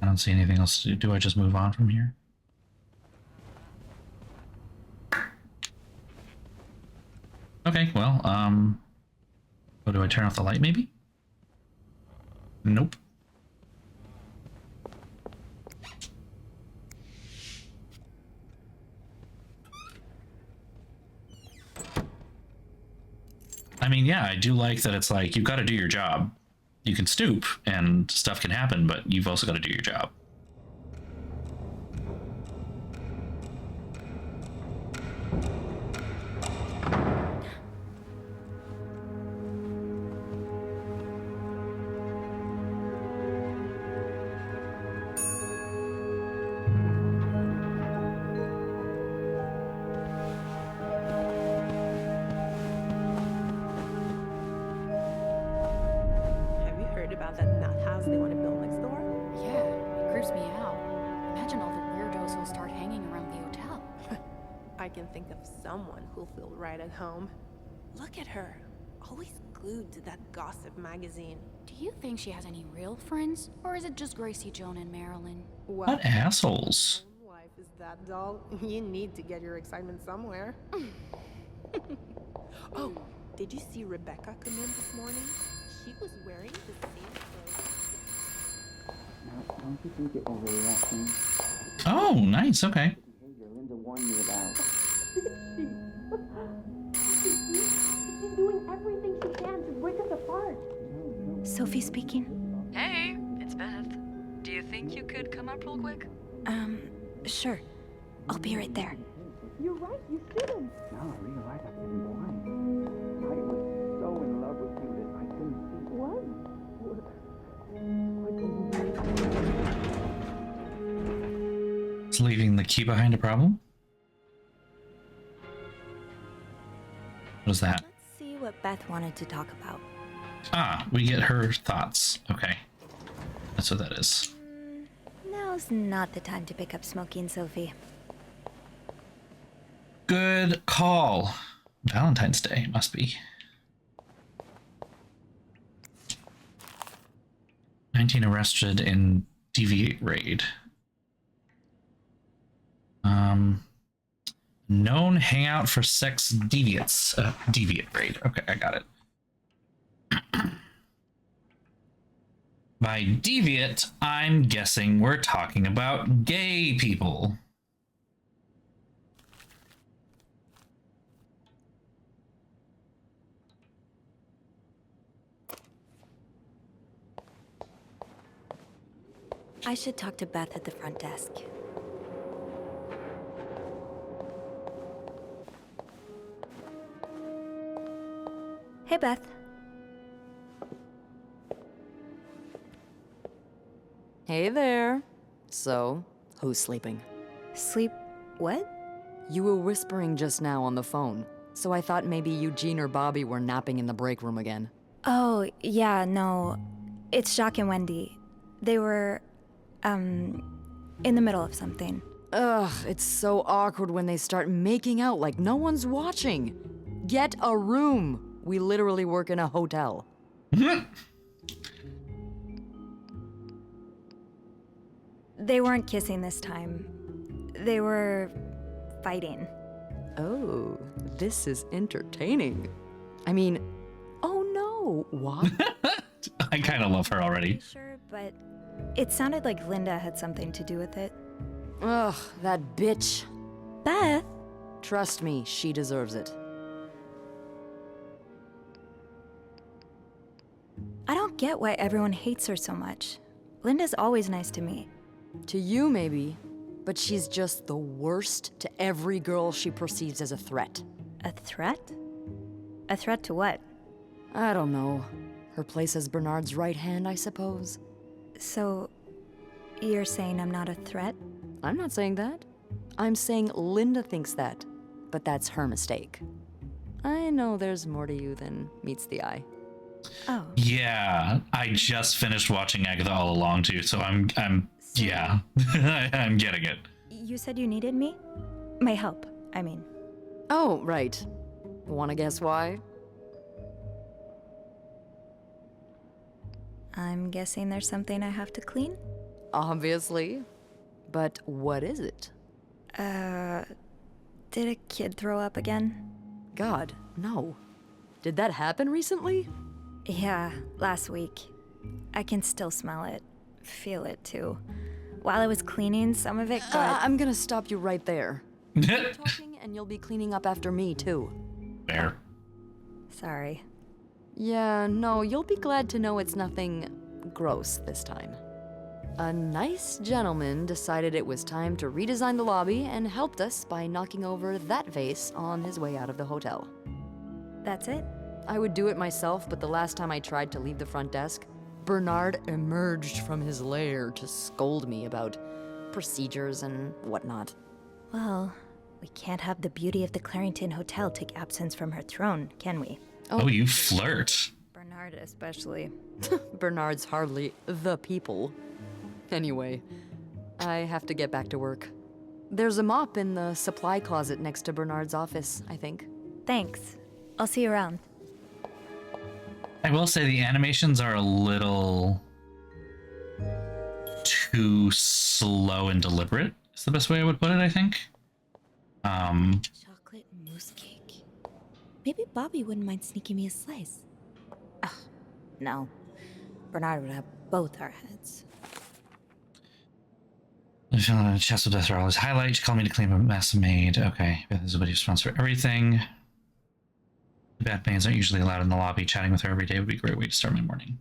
I don't see anything else to do. Do I just move on from here? Okay, well, oh, do I turn off the light maybe? Nope. I mean, yeah, I do like that it's like, you've got to do your job. You can stoop and stuff can happen, but you've also got to do your job. Have you heard about that nut house they want to build next door? Yeah, it creeps me out. Imagine all the weirdos who'll start hanging around the hotel. I can think of someone who'll feel right at home. Look at her, always glued to that gossip magazine. Do you think she has any real friends? Or is it just Gracie, Joan, and Marilyn? Well, What assholes? own life is that dull. You need to get your excitement somewhere. Oh, did you see Rebecca come in this morning? She was wearing the same clothes. Now, don't you think you're overreacting? Oh, nice, okay. Behavior Linda warned me about. She's doing everything she can to break us apart. Sophie speaking. Hey, it's Beth. Do you think you could come up real quick? Sure. I'll be right there. You're right, you shouldn't. Now I realize I've been blind. I was so in love with you that I couldn't see. What? Is leaving the key behind a problem? What is that? Let's see what Beth wanted to talk about. Ah, we get her thoughts. Okay. That's what that is. Now's not the time to pick up smoking, Sophie. Good call. Valentine's Day must be. 19 arrested in deviate raid. Known hangout for sex deviates. Deviate raid. Okay, I got it. By deviate, I'm guessing we're talking about gay people. I should talk to Beth at the front desk. Hey, Beth. Hey there. So, who's sleeping? Sleep what? You were whispering just now on the phone, so I thought maybe Eugene or Bobby were napping in the break room again. Oh, yeah, no. It's Jacques and Wendy. They were, in the middle of something. Ugh, it's so awkward when they start making out like no one's watching. Get a room. We literally work in a hotel. They weren't kissing this time. They were fighting. Oh, this is entertaining. I mean, oh no, what? I kind of love her already. Sure, but it sounded like Linda had something to do with it. Ugh, that bitch. Beth? Trust me, she deserves it. I don't get why everyone hates her so much. Linda's always nice to me. To you, maybe, but she's just the worst to every girl she perceives as a threat. A threat? A threat to what? I don't know. Her place as Bernard's right hand, I suppose. So, you're saying I'm not a threat? I'm not saying that. I'm saying Linda thinks that, but that's her mistake. I know there's more to you than meets the eye. Oh. Yeah, I just finished watching Agatha All Along too, so I'm yeah, I'm getting it. You said you needed me? My help, I mean. Oh, right. Wanna guess why? I'm guessing there's something I have to clean? Obviously. But what is it? Did a kid throw up again? God, no. Did that happen recently? Yeah, last week. I can still smell it. Feel it, too. While I was cleaning, some of it got... I'm gonna stop you right there. Keep talking and you'll be cleaning up after me, too. Fair. Sorry. Yeah, no, you'll be glad to know it's nothing gross this time. A nice gentleman decided it was time to redesign the lobby and helped us by knocking over that vase on his way out of the hotel. That's it? I would do it myself, but the last time I tried to leave the front desk, Bernard emerged from his lair to scold me about procedures and whatnot. Well, we can't have the beauty of the Clarington Hotel take absence from her throne, can we? Oh, you flirt. Bernard especially. Bernard's hardly the people. Anyway, I have to get back to work. There's a mop in the supply closet next to Bernard's office, I think. Thanks. I'll see you around. I will say the animations are a little too slow and deliberate, is the best way I would put it, I think. Chocolate mousse cake. Maybe Bobby wouldn't mind sneaking me a slice. Ugh, no. Bernard would have both our heads. I feel a chest of death are always highlight. She called me to clean up a mess I made. Okay, Beth is somebody responsible for everything. The bad maids aren't usually allowed in the lobby. Chatting with her every day would be a great way to start my morning.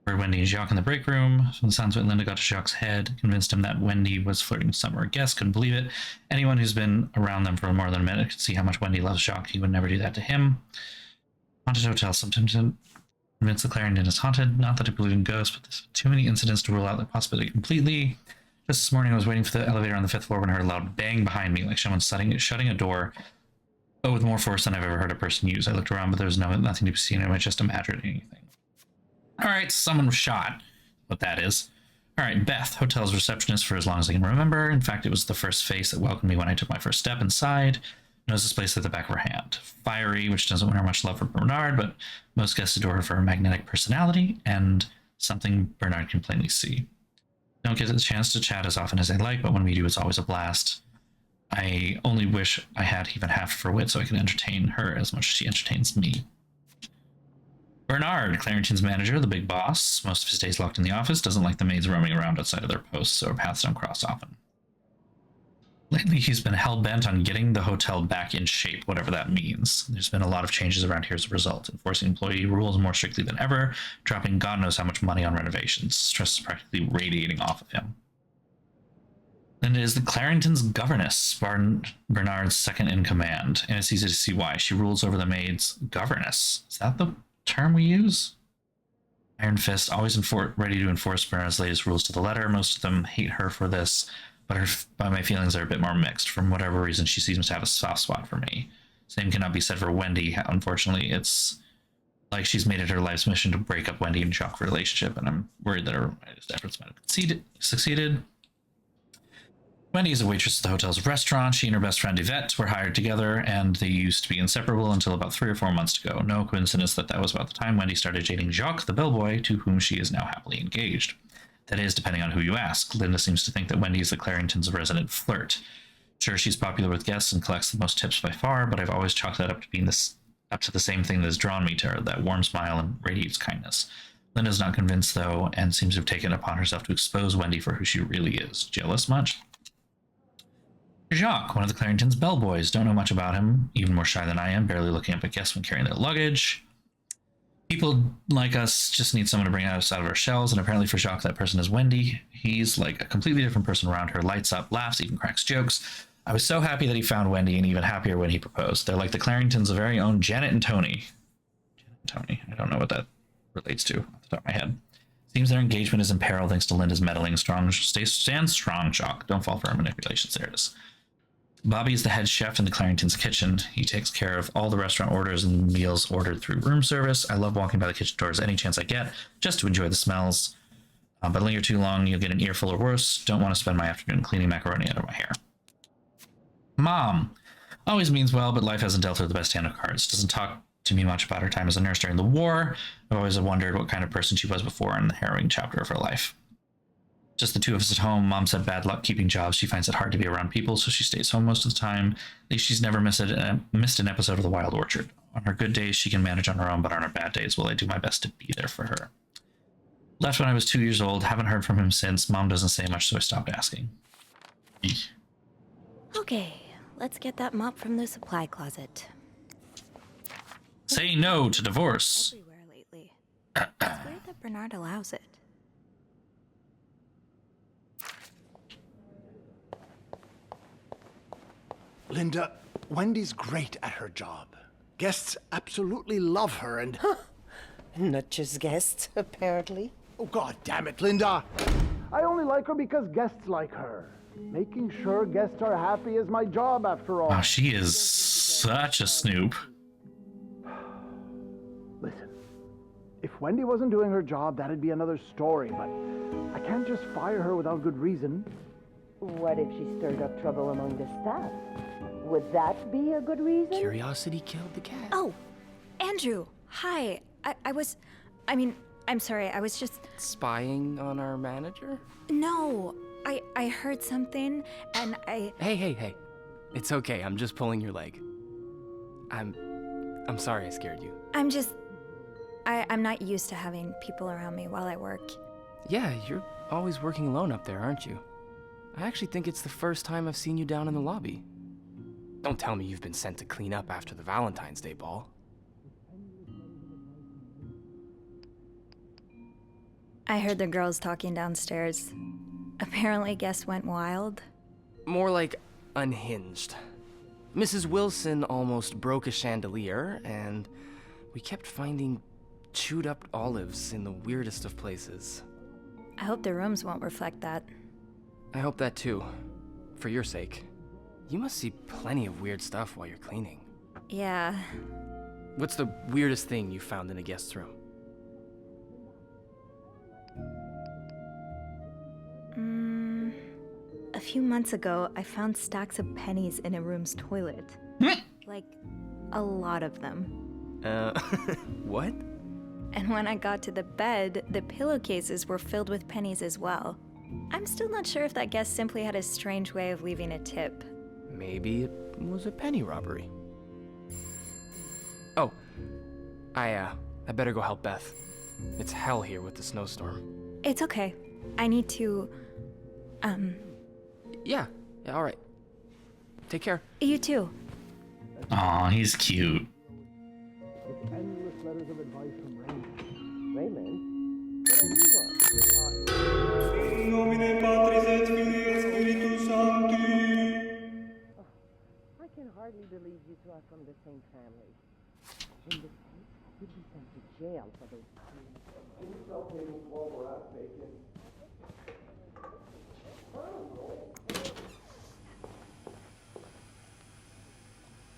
Heard Wendy and Jacques in the break room. From the sounds of it, Linda got to Jacques' head, convinced him that Wendy was flirting with some of her guests. Couldn't believe it. Anyone who's been around them for more than a minute could see how much Wendy loves Jacques. He would never do that to him. Haunted hotel. Sometimes convinced the Clarendon is haunted. Not that I believe in ghosts, but there's too many incidents to rule out the possibility completely. Just this morning, I was waiting for the elevator on the 5th floor when I heard a loud bang behind me, like someone shutting a door, but with more force than I've ever heard a person use. I looked around, but there was nothing to be seen. I just imagined anything. All right, someone was shot. What that is. All right, Beth, hotel's receptionist for as long as I can remember. In fact, it was the first face that welcomed me when I took my first step inside. Knows this place at the back of her hand. Fiery, which doesn't win her much love for Bernard, but most guests adore her for her magnetic personality, and something Bernard can plainly see. Don't get a chance to chat as often as I like, but when we do, it's always a blast. I only wish I had even half of her wit so I could entertain her as much as she entertains me. Bernard, Clarington's manager, the big boss, most of his days locked in the office, doesn't like the maids roaming around outside of their posts, so our paths don't cross often. Lately, he's been hell-bent on getting the hotel back in shape, whatever that means. There's been a lot of changes around here as a result, enforcing employee rules more strictly than ever, dropping God knows how much money on renovations. Stress is practically radiating off of him. Then it is the Clarington's governess, Bernard's second in command, and it's easy to see why. She rules over the maids. Governess? Is that the term we use? Iron Fist, always ready to enforce Bernard's latest rules to the letter. Most of them hate her for this, but my feelings are a bit more mixed. For whatever reason, she seems to have a soft spot for me. Same cannot be said for Wendy. Unfortunately, it's like she's made it her life's mission to break up Wendy and Jacques' relationship, and I'm worried that her efforts might have succeeded. Wendy is a waitress at the hotel's restaurant. She and her best friend Yvette were hired together, and they used to be inseparable until about 3 or 4 months ago. No coincidence that was about the time Wendy started dating Jacques, the bellboy, to whom she is now happily engaged. That is, depending on who you ask. Linda seems to think that Wendy is the Claringtons' resident flirt. Sure, she's popular with guests and collects the most tips by far, but I've always chalked that up to being up to the same thing that has drawn me to her, that warm smile and radiates kindness. Linda's not convinced, though, and seems to have taken it upon herself to expose Wendy for who she really is. Jealous much? Jacques, one of the Claringtons' bellboys. Don't know much about him, even more shy than I am, barely looking up at guests when carrying their luggage. People like us just need someone to bring us out of our shells, and apparently for Jacques, that person is Wendy. He's like a completely different person around her, lights up, laughs, even cracks jokes. I was so happy that he found Wendy, and even happier when he proposed. They're like the Claringtons' very own Janet and Tony. I don't know what that relates to off the top of my head. Seems their engagement is in peril thanks to Linda's meddling. Stand strong, Jacques. Don't fall for her manipulations. There it is. Bobby is the head chef in the Claringtons' kitchen. He takes care of all the restaurant orders and meals ordered through room service. I love walking by the kitchen doors any chance I get, just to enjoy the smells. But linger too long, you'll get an earful or worse. Don't want to spend my afternoon cleaning macaroni out of my hair. Mom. Always means well, but life hasn't dealt her the best hand of cards. Doesn't talk to me much about her time as a nurse during the war. I've always wondered what kind of person she was before in the harrowing chapter of her life. Just the two of us at home. Mom said bad luck keeping jobs. She finds it hard to be around people, so she stays home most of the time. At least she's never missed an episode of The Wild Orchard. On her good days, she can manage on her own, but on her bad days, well, I do my best to be there for her. Left when I was 2 years old. Haven't heard from him since. Mom doesn't say much, so I stopped asking. Eek. Okay, let's get that mop from the supply closet. Say no to divorce. Everywhere lately. It's weird that Bernard allows it. Linda, Wendy's great at her job. Guests absolutely love her and... Not just guests, apparently. Oh, God damn it, Linda! I only like her because guests like her. Making sure guests are happy is my job, after all. Oh, she is such a snoop. Listen, if Wendy wasn't doing her job, that'd be another story, but I can't just fire her without good reason. What if she stirred up trouble among the staff? Would that be a good reason? Curiosity killed the cat. Oh, Andrew, hi. I'm sorry, I was just... Spying on our manager? No, I heard something, and I... Hey. It's okay, I'm just pulling your leg. I'm sorry I scared you. I'm not used to having people around me while I work. Yeah, you're always working alone up there, aren't you? I actually think it's the first time I've seen you down in the lobby. Don't tell me you've been sent to clean up after the Valentine's Day ball. I heard the girls talking downstairs. Apparently guests went wild. More like unhinged. Mrs. Wilson almost broke a chandelier, and we kept finding chewed up olives in the weirdest of places. I hope the rooms won't reflect that. I hope that too. For your sake. You must see plenty of weird stuff while you're cleaning. Yeah. What's the weirdest thing you found in a guest's room? A few months ago, I found stacks of pennies in a room's toilet. Like, a lot of them. What? And when I got to the bed, the pillowcases were filled with pennies as well. I'm still not sure if that guest simply had a strange way of leaving a tip. Maybe it was a penny robbery. Oh, I better go help Beth. It's hell here with the snowstorm. It's okay. I need to, Yeah, all right. Take care. You too. Aw, he's cute. Endless letters of advice from Raymond. Raymond? What do you want? In nomine Patris et Filii et Spiritus Sancti. I can hardly believe you two are from the same family. In this case, you'd be sent to jail for those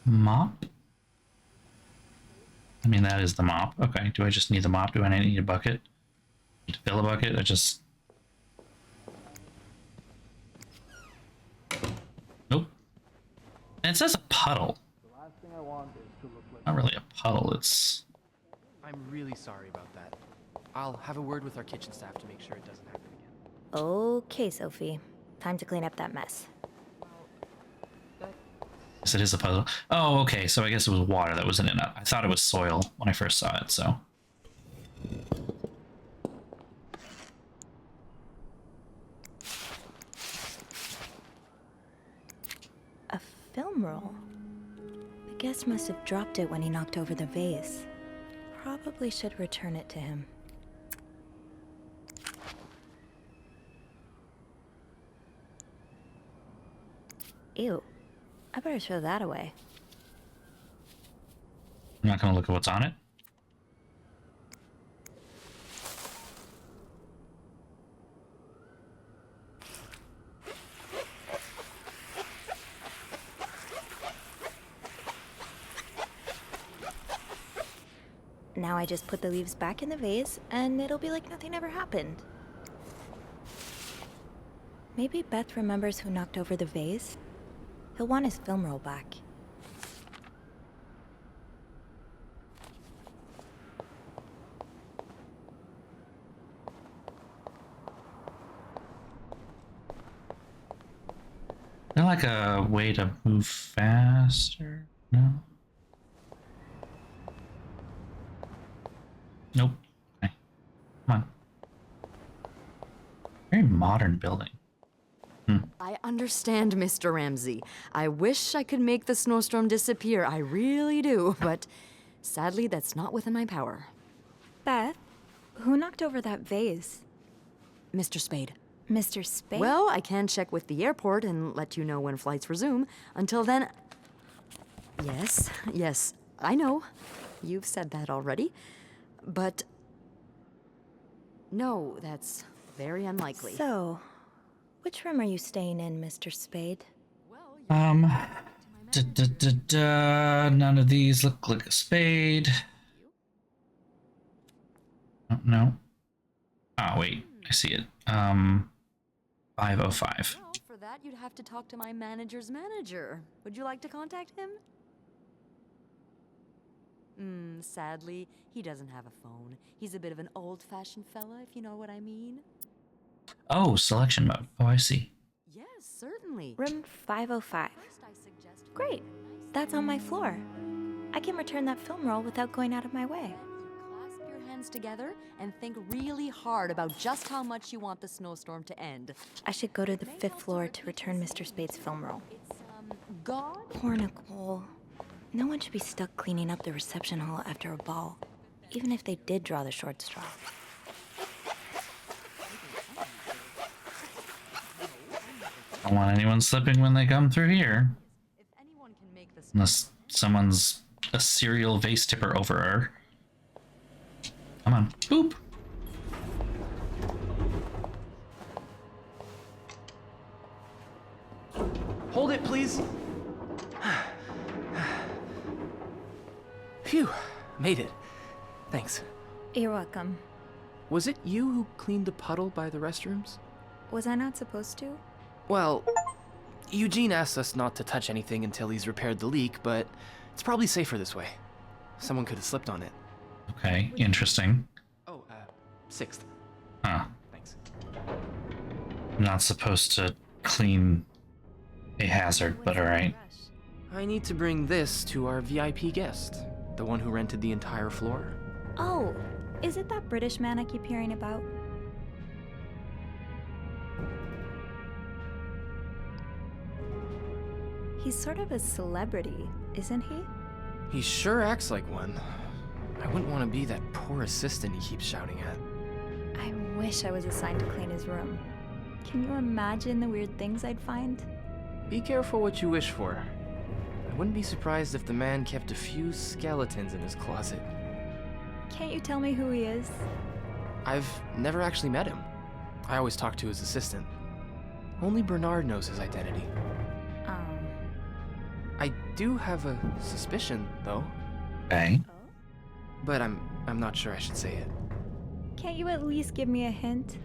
Mop? I mean, that is the mop. Okay, do I just need the mop? Do I need a bucket? To fill a bucket? I just... Nope. And it says a puddle. The last thing I want is to look like... Not really a puddle, it's... I'm really sorry about that. I'll have a word with our kitchen staff to make sure it doesn't happen again. Okay, Sophie. Time to clean up that mess. Yes, it is a puddle. Oh, okay, so I guess it was water that was in it. I thought it was soil when I first saw it, so... A film roll? The guest must have dropped it when he knocked over the vase. Probably should return it to him. Ew. I better throw that away. I'm not gonna look at what's on it. Now I just put the leaves back in the vase, and it'll be like nothing ever happened. Maybe Beth remembers who knocked over the vase. He'll want his film roll back. Is there like a way to move faster? No? Nope. Okay. Come on. Very modern building. I understand, Mr. Ramsey. I wish I could make the snowstorm disappear. I really do, but sadly, that's not within my power. Beth, who knocked over that vase? Mr. Spade. Mr. Spade? Well, I can check with the airport and let you know when flights resume. Until then... Yes, I know. You've said that already. But... no, that's very unlikely. So, which room are you staying in, Mr. Spade? None of these look like a spade. Oh, no. Oh, wait. I see it. 505. Well, for that, you'd have to talk to my manager's manager. Would you like to contact him? Sadly, he doesn't have a phone. He's a bit of an old-fashioned fella, if you know what I mean. Oh, selection mode. Oh, I see. Yes, certainly. Room 505. Great. That's on my floor. I can return that film roll without going out of my way. Clasp your hands together and think really hard about just how much you want the snowstorm to end. I should go to the 5th floor to return Mr. Spade's film roll. It's, God? Poor Nicole. No one should be stuck cleaning up the reception hall after a ball, even if they did draw the short straw. I don't want anyone slipping when they come through here. Unless someone's a serial vase tipper over her. Come on. Boop. Hold it, please. Phew, made it. Thanks. You're welcome. Was it you who cleaned the puddle by the restrooms? Was I not supposed to? Well, Eugene asked us not to touch anything until he's repaired the leak, but it's probably safer this way. Someone could have slipped on it. Okay, interesting. Oh, 6th. Huh. Thanks. I'm not supposed to clean a hazard, but alright. I need to bring this to our VIP guest, the one who rented the entire floor. Oh, is it that British man I keep hearing about? He's sort of a celebrity, isn't he? He sure acts like one. I wouldn't want to be that poor assistant he keeps shouting at. I wish I was assigned to clean his room. Can you imagine the weird things I'd find? Be careful what you wish for. I wouldn't be surprised if the man kept a few skeletons in his closet. Can't you tell me who he is? I've never actually met him. I always talk to his assistant. Only Bernard knows his identity. I do have a suspicion, though. Okay. But I'm not sure I should say it. Can't you at least give me a hint?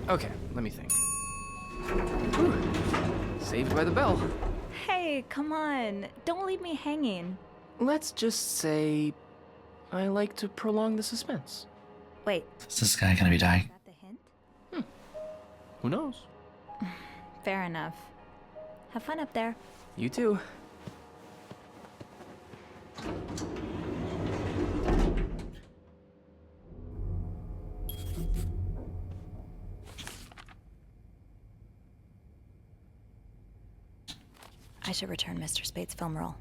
Okay, let me think. Whew. Saved by the bell. Hey, come on. Don't leave me hanging. Let's just say I like to prolong the suspense. Wait. Is this guy gonna be dying? Is that the hint? Who knows? Fair enough. Have fun up there. You too. I should return Mr. Spade's film roll.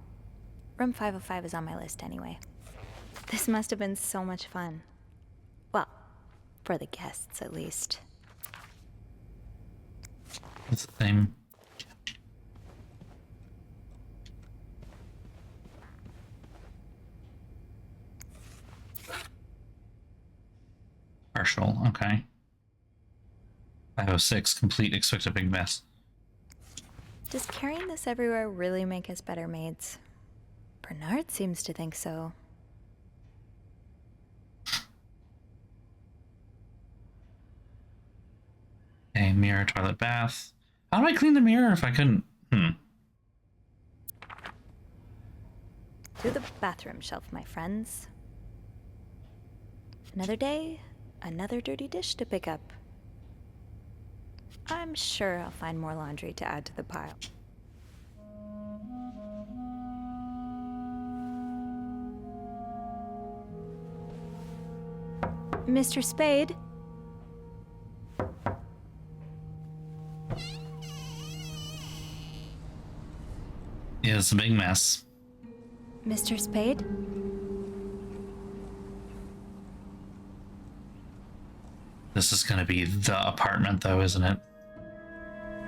Room 505 is on my list anyway. This must have been so much fun. Well, for the guests at least. It's the same. Partial, okay. 506, complete, expect a big mess. Does carrying this everywhere really make us better maids? Bernard seems to think so. Okay, mirror, toilet, bath. How do I clean the mirror if I couldn't? To the bathroom shelf, my friends. Another day, another dirty dish to pick up. I'm sure I'll find more laundry to add to the pile. Mr. Spade? Yeah, it's a big mess. Mr. Spade? This is gonna be the apartment though, isn't it?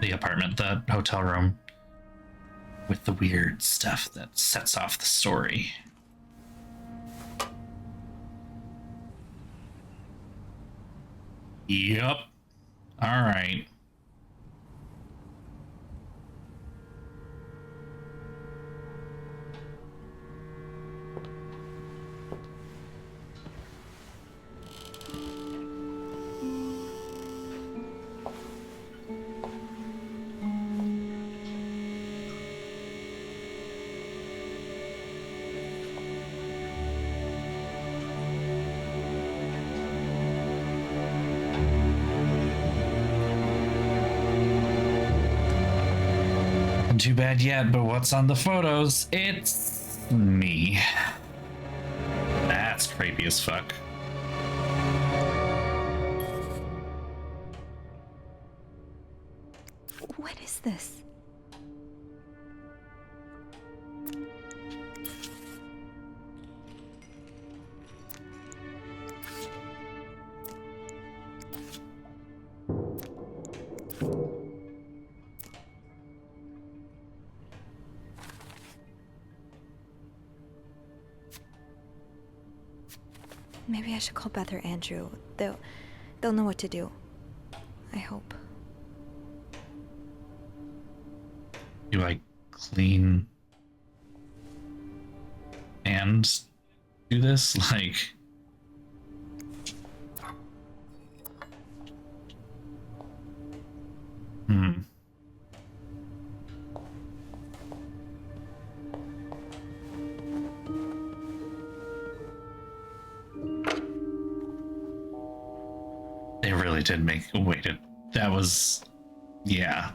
The apartment, the hotel room. With the weird stuff that sets off the story. Yep. Alright. Too bad yet, but what's on the photos? It's me. That's creepy as fuck. What is this? Maybe I should call Beth or Andrew. They'll know what to do. I hope. Do I clean and do this? Like, really did make waited. That was, yeah.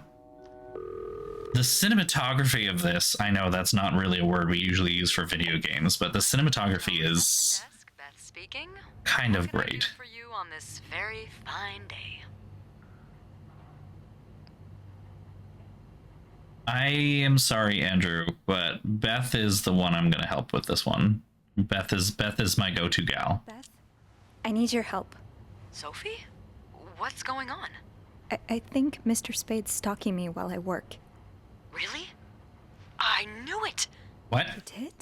The cinematography of this, I know that's not really a word we usually use for video games, but the cinematography is Beth speaking. kind of great. For you on this very fine day. I am sorry, Andrew, but Beth is the one I'm going to help with this one. Beth is my go-to gal. Beth, I need your help. Sophie? What's going on? I think Mr. Spade's stalking me while I work. Really? I knew it! What? You did?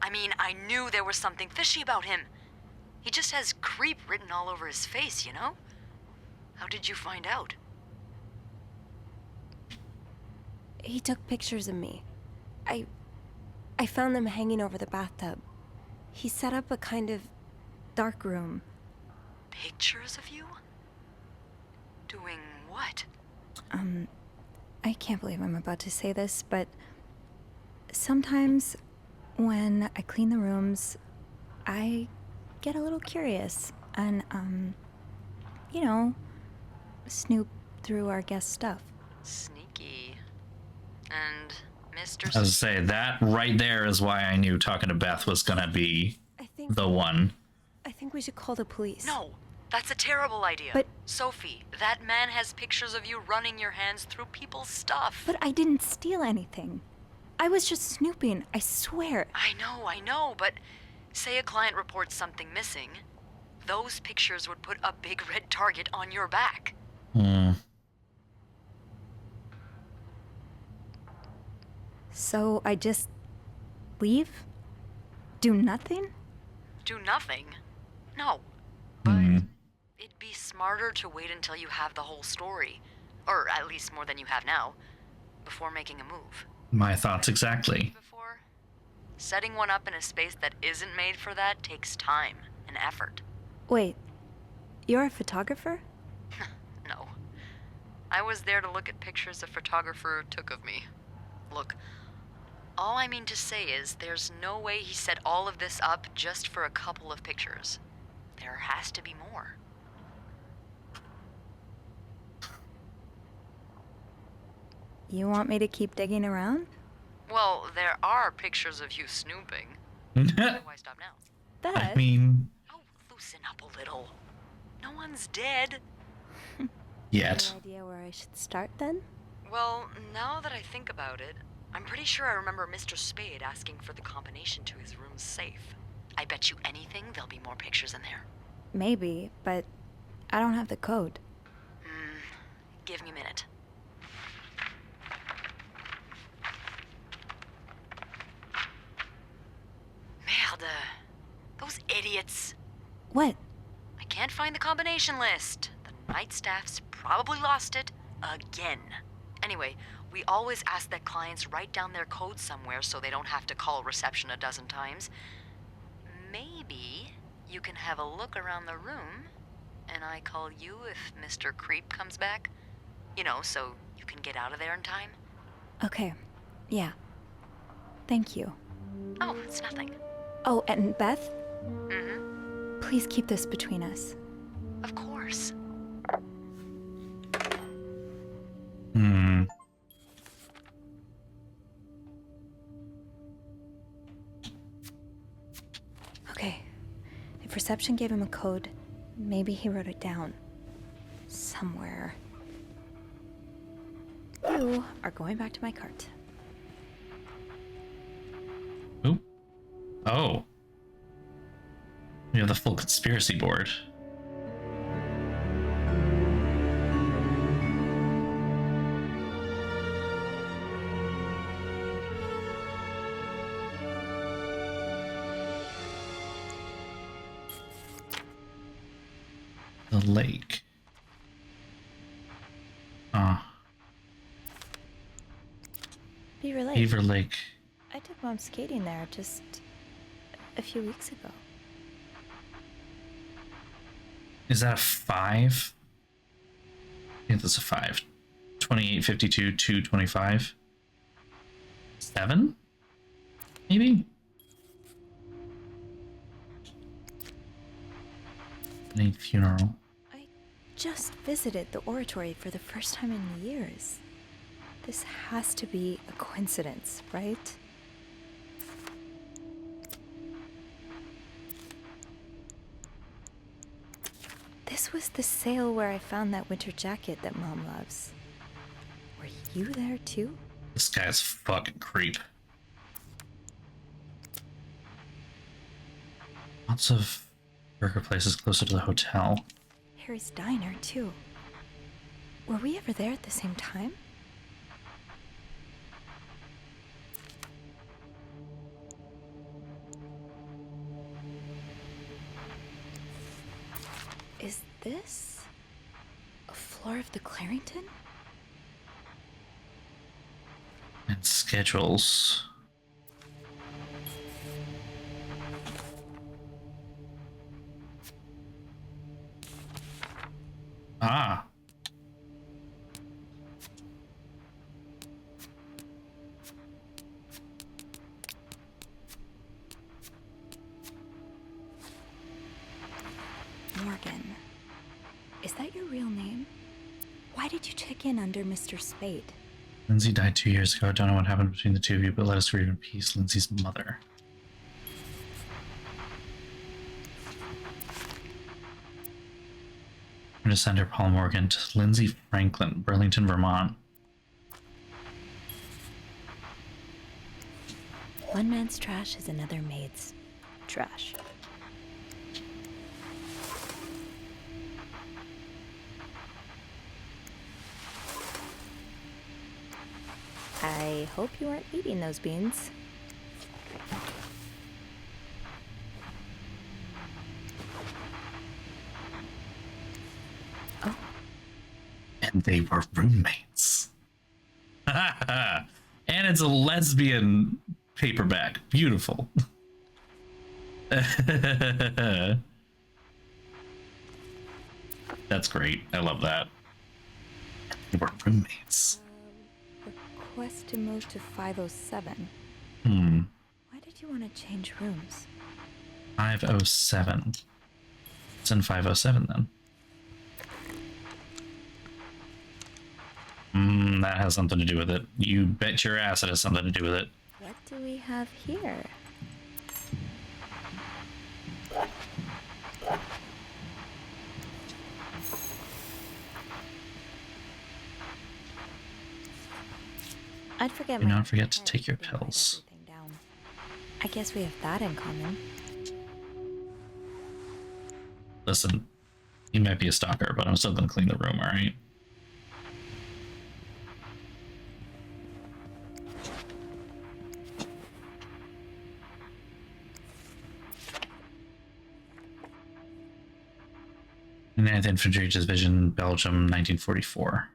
I mean, I knew there was something fishy about him. He just has creep written all over his face, you know? How did you find out? He took pictures of me. I found them hanging over the bathtub. He set up a kind of dark room. Pictures of you? Doing what? I can't believe I'm about to say this, but sometimes when I clean the rooms, I get a little curious and, you know, snoop through our guest stuff. Sneaky. And Mr. I was to say, that right there is why I knew talking to Beth was gonna be the one. I think we should call the police. No, that's a terrible idea. But Sophie, that man has pictures of you running your hands through people's stuff. But I didn't steal anything. I was just snooping, I swear. I know, but say a client reports something missing, those pictures would put a big red target on your back. So I just leave? Do nothing? Do nothing? No. But it'd be smarter to wait until you have the whole story. Or at least more than you have now. Before making a move. My thoughts exactly. Setting one up in a space that isn't made for that takes time and effort. Wait, you're a photographer? No. I was there to look at pictures a photographer took of me. Look, all I mean to say is there's no way he set all of this up just for a couple of pictures. There has to be more. You want me to keep digging around? Well, there are pictures of you snooping. Why stop now? That? I mean... Oh, loosen up a little. No one's dead. Yet. Any idea where I should start then? Well, now that I think about it, I'm pretty sure I remember Mr. Spade asking for the combination to his room's safe. I bet you anything there'll be more pictures in there. Maybe, but I don't have the code. Give me a minute. Merde. Those idiots. What? I can't find the combination list. The night staff's probably lost it again. Anyway, we always ask that clients write down their code somewhere so they don't have to call reception a dozen times. Maybe you can have a look around the room, and I call you if Mr. Creep comes back. You know, so you can get out of there in time. Okay, yeah. Thank you. Oh, it's nothing. Oh, and Beth? Mm-hmm. Please keep this between us. Of course. Okay. If reception gave him a code, maybe he wrote it down. Somewhere. You are going back to my cart. Ooh. Oh. We have the full conspiracy board. The lake. Beaver Lake. Beaver Lake. I took Mom skating there just a few weeks ago. Is that a 5? I think that's a 5. 28, 52, 225. 7? Maybe? Any funeral. I just visited the oratory for the first time in years. This has to be a coincidence, right? This was the sale where I found that winter jacket that Mom loves. Were you there too? This guy's fucking creep. Lots of burger places closer to the hotel. Harry's diner too. Were we ever there at the same time? Is this a floor of the Clarington? And schedules. Ah. Morgan. Is that your real name? Why did you check in under Mr. Spade? Lindsay died 2 years ago. I don't know what happened between the two of you, but let us grieve in peace. Lindsay's mother. I'm going to send her Paul Morgan to Lindsay Franklin, Burlington, Vermont. One man's trash is another maid's trash. I hope you aren't eating those beans. Oh. And they were roommates. And it's a lesbian paperback. Beautiful. That's great. I love that. They were roommates. Request to move to 507. Why did you want to change rooms? 507. It's in 507 then. That has something to do with it. You bet your ass it has something to do with it. What do we have here? I'd forget Do not forget to take your pills. I guess we have that in common. Listen, you might be a stalker, but I'm still gonna clean the room, alright? Ninth Infantry Division, Belgium, 1944.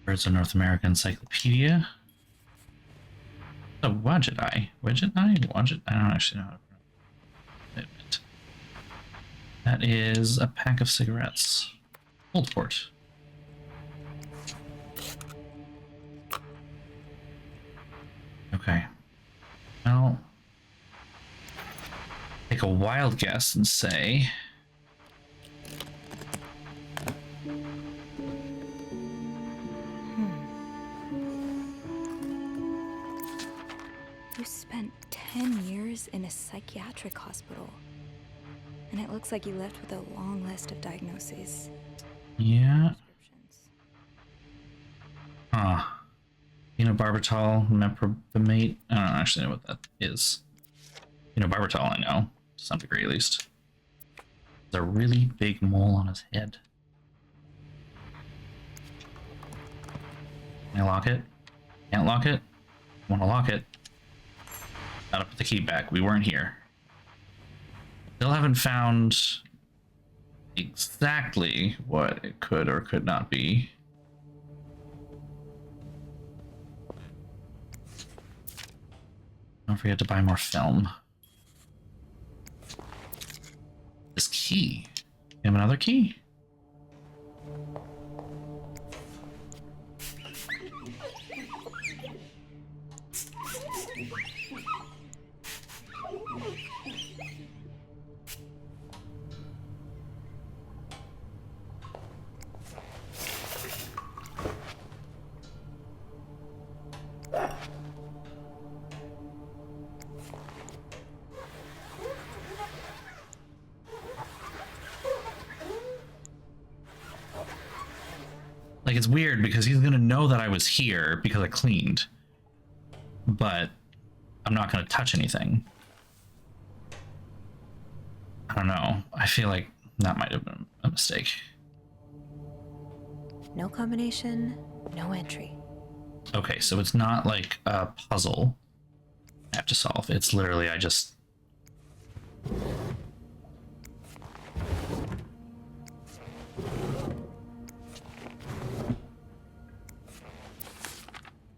Birds of North America Encyclopedia. Oh, Wadget Eye. Widget Eye? Wadget? I don't actually know how to pronounce it. That is a pack of cigarettes. Old Port. Okay. Well, take a wild guess and say You spent 10 years in a psychiatric hospital. And it looks like you left with a long list of diagnoses. yeah. Huh. Phenobarbital, meprobamate. I don't actually know what that is. Phenobarbital, I know, to some degree at least. There's a really big mole on his head. Can I lock it? Can't lock it? Want to lock it? Gotta put the key back. We weren't here. Still haven't found exactly what it could or could not be. Don't forget to buy more film. This key. You have another key? Like, it's weird because he's gonna know that I was here because I cleaned. But I'm not gonna touch anything. I don't know. I feel like that might have been a mistake. No combination, no entry. Okay, so it's not like a puzzle I have to solve. It's literally, I just...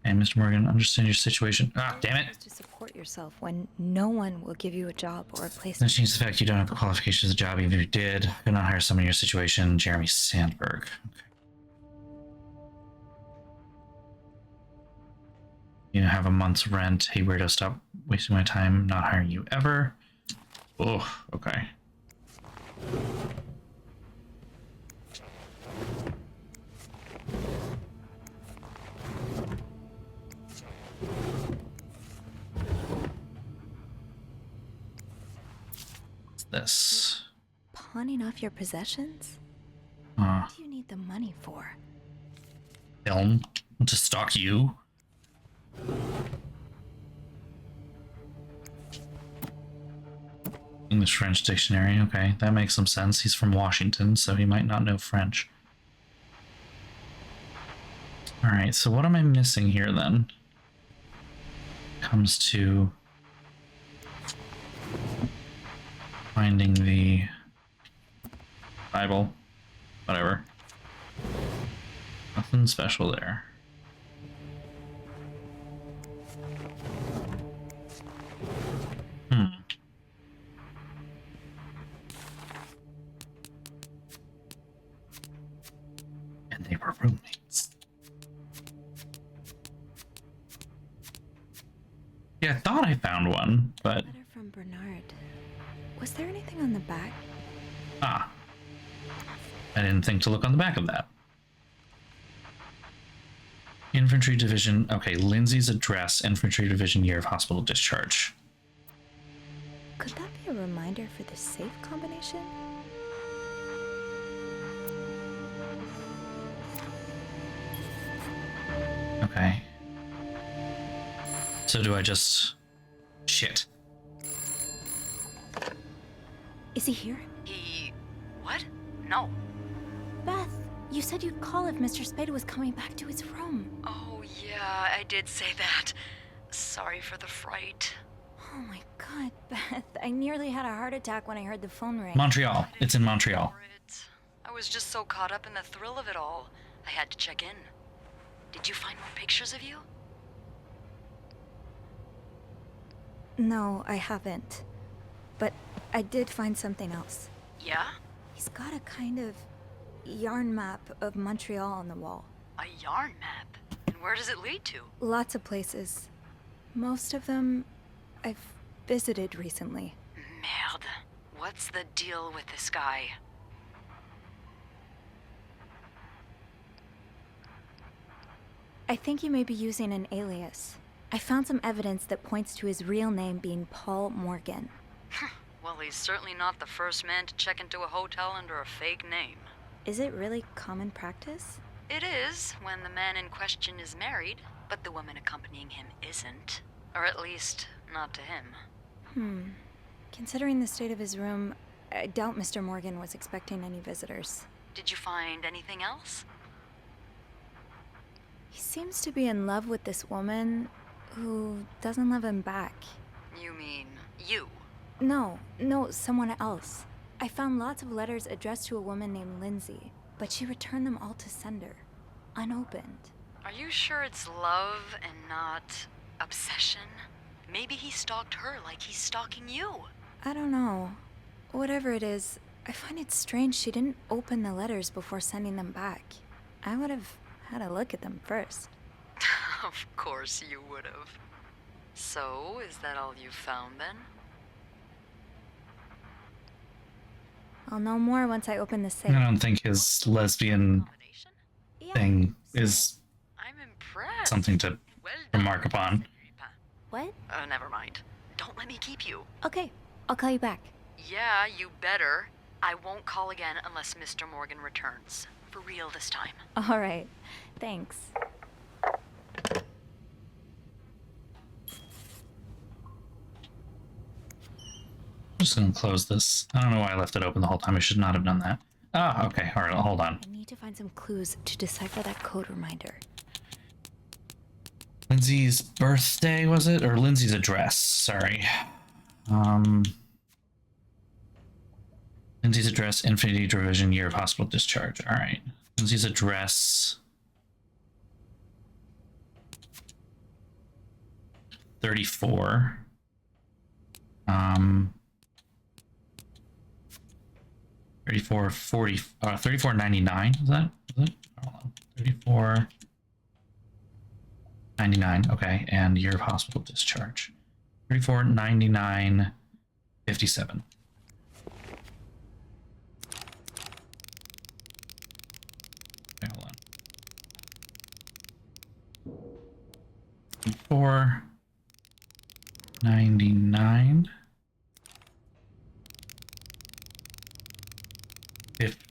Hey, Mr. Morgan, understand your situation. Ah, damn it! To support yourself when no one will give you a job or a place. That changes the fact you don't have the qualifications of the job, even if you did. Could not hire someone in your situation. Jeremy Sandberg. Okay. You have a month's rent. Hey, weirdo, stop wasting my time. Not hiring you ever. Oh, okay. What's this? Pawning off your possessions? Uh, What do you need the money for? Film to stalk you? English French dictionary. Okay, that makes some sense. He's from Washington, so he might not know French. All right, so what am I missing here then? Comes to finding the Bible. Whatever. Nothing special there. And they were roommates. Yeah, I thought I found one, but... Letter from Bernard. Was there anything on the back? Ah. I didn't think to look on the back of that. Infantry Division. Okay, Lindsay's address, Infantry Division, year of hospital discharge. Could that be a reminder for the safe combination? Okay. So do I just... Shit. Is he here? He... what? No. Beth, you said you'd call if Mr. Spade was coming back to his room. Oh, yeah, I did say that. Sorry for the fright. Oh my god, Beth. I nearly had a heart attack when I heard the phone ring. Montreal. It's in Montreal. I was just so caught up in the thrill of it all. I had to check in. Did you find more pictures of you? No, I haven't. But I did find something else. Yeah? He's got a kind of yarn map of Montreal on the wall. A yarn map? And where does it lead to? Lots of places. Most of them I've visited recently. Merde. What's the deal with this guy? I think he may be using an alias. I found some evidence that points to his real name being Paul Morgan. Well, he's certainly not the first man to check into a hotel under a fake name. Is it really common practice? It is, when the man in question is married, but the woman accompanying him isn't. Or at least, not to him. Considering the state of his room, I doubt Mr. Morgan was expecting any visitors. Did you find anything else? He seems to be in love with this woman who doesn't love him back. You mean you? No, someone else. I found lots of letters addressed to a woman named Lindsay, but she returned them all to sender, unopened. Are you sure it's love and not obsession? Maybe he stalked her like he's stalking you. I don't know. Whatever it is, I find it strange she didn't open the letters before sending them back. I would have had a look at them first. Of course you would have. So, is that all you found then? I'll know more once I open the safe. I don't think his lesbian thing is something to remark upon. What? Never mind. Don't let me keep you. Okay, I'll call you back. Yeah, you better. I won't call again unless Mr. Morgan returns. For real this time. All right. Thanks. I'm just gonna close this. I don't know why I left it open the whole time. I should not have done that. Ah, okay. All right, hold on. I need to find some clues to decipher that code reminder. Lindsay's birthday, was it? Or Lindsay's address, sorry. Lindsay's address, Infinity Division, year of hospital discharge. All right. Lindsay's address. 34. 3499, is that? Hold on. 3499, okay, and year of hospital discharge. 349957. Okay, hold on. 3499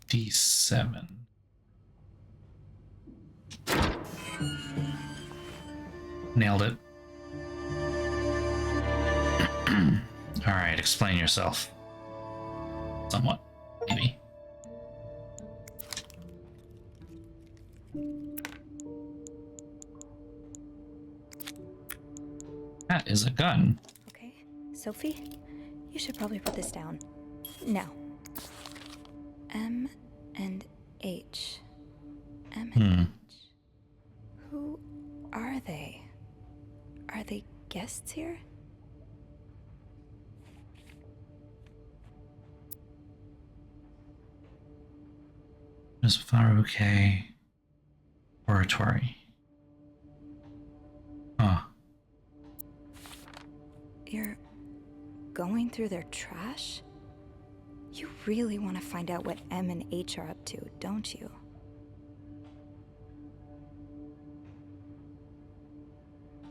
57. Nailed it. All right, explain yourself. Somewhat, maybe. That is a gun. Okay, Sophie, you should probably put this down. Now. M and H. M and H. Who are they? Are they guests here? Miss Flower Bouquet Oratory. Huh. You're going through their trash? You really want to find out what M and H are up to, don't you?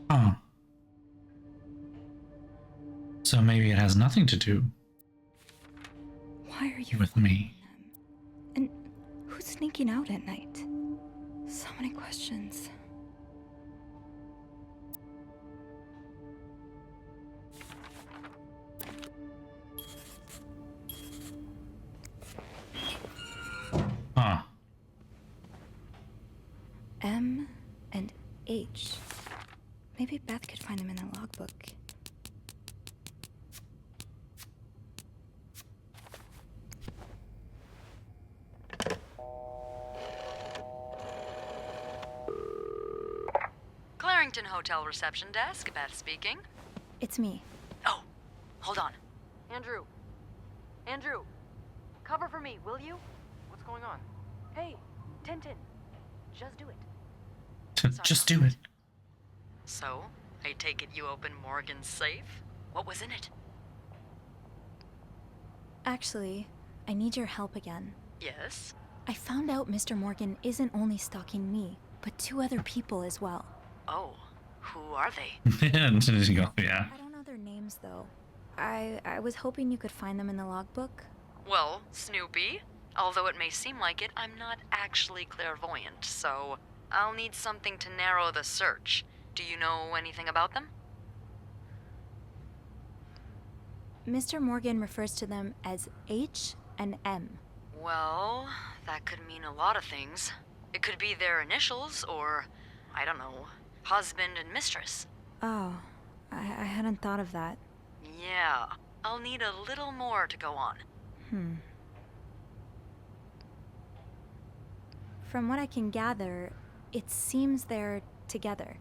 Oh. So maybe it has nothing to do Why are you with me. And who's sneaking out at night? So many questions. Huh. M and H. Maybe Beth could find them in the logbook. Clarington Hotel reception desk, Beth speaking. It's me. Oh, hold on. Andrew. Andrew. Cover for me, will you? What's going on? Hey, Tintin. Just do it. Just do it. So, I take it you opened Morgan's safe? What was in it? Actually, I need your help again. Yes? I found out Mr. Morgan isn't only stalking me, but 2 other people as well. Oh, who are they? Yeah. I don't know their names, though. I was hoping you could find them in the logbook. Well, Snoopy. Although it may seem like it, I'm not actually clairvoyant, so I'll need something to narrow the search. Do you know anything about them? Mr. Morgan refers to them as H and M. Well, that could mean a lot of things. It could be their initials, or, I don't know, husband and mistress. Oh, I hadn't thought of that. Yeah, I'll need a little more to go on. From what I can gather, it seems they're together.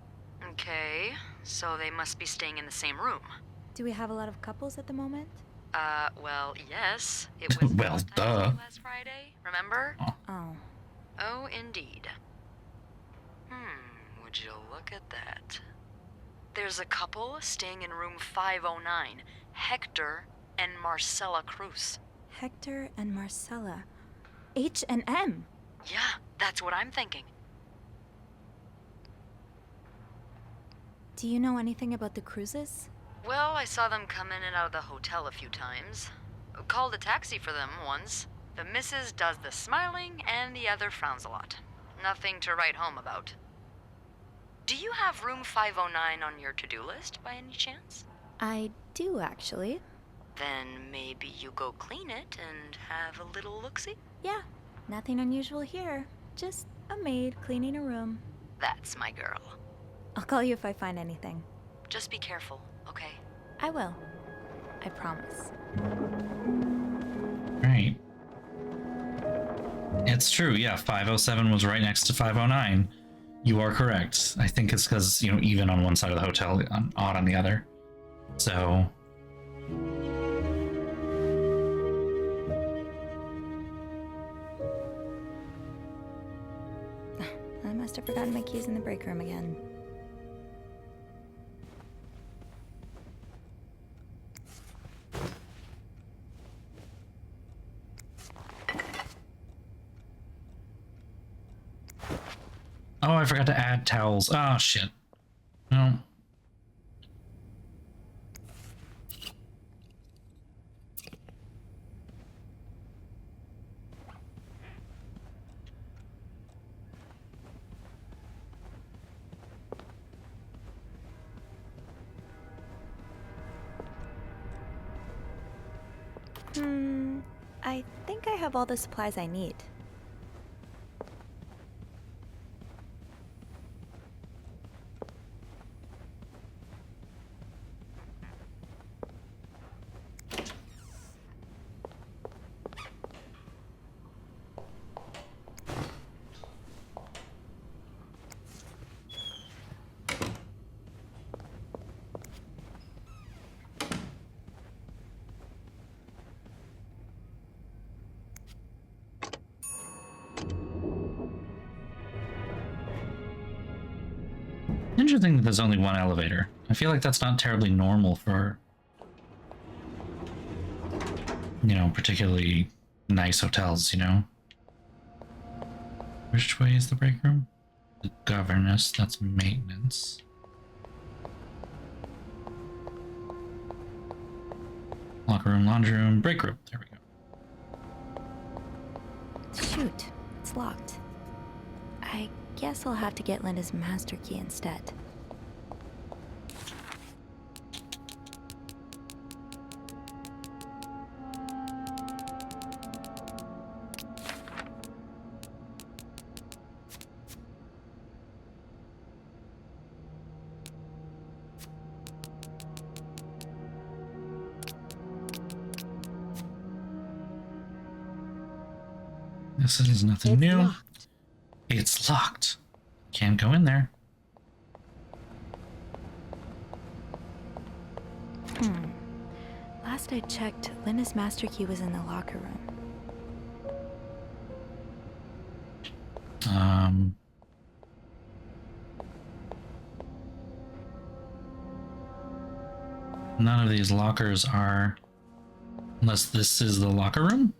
Okay, so they must be staying in the same room. Do we have a lot of couples at the moment? Well, yes. It was well, duh. last Friday, remember? Oh. Oh, indeed. Would you look at that? There's a couple staying in room 509, Hector and Marcella Cruz. Hector and Marcella. H and M. Yeah, that's what I'm thinking. Do you know anything about the cruises? Well, I saw them come in and out of the hotel a few times. Called a taxi for them once. The missus does the smiling and the other frowns a lot. Nothing to write home about. Do you have room 509 on your to-do list by any chance? I do, actually. Then maybe you go clean it and have a little look-see? Yeah, nothing unusual here. Just a maid cleaning a room. That's my girl. I'll call you if I find anything. Just be careful, okay? I will. I promise. Right. It's true, yeah. 507 was right next to 509. You are correct. I think it's because, you know, even on one side of the hotel, odd on the other. So. I must have forgotten my keys in the break room again. Oh, I forgot to add towels. Oh, shit. No. I think I have all the supplies I need. Interesting that there's only one elevator. I feel like that's not terribly normal for, you know, particularly nice hotels, you know? Which way is the break room? The governess, that's maintenance. Locker room, laundry room, break room. There we go. Shoot, it's locked. I guess I'll have to get Linda's master key instead. This is nothing new. Locked. It's locked. Can't go in there. Last I checked, Linda's master key was in the locker room. None of these lockers are, unless this is the locker room.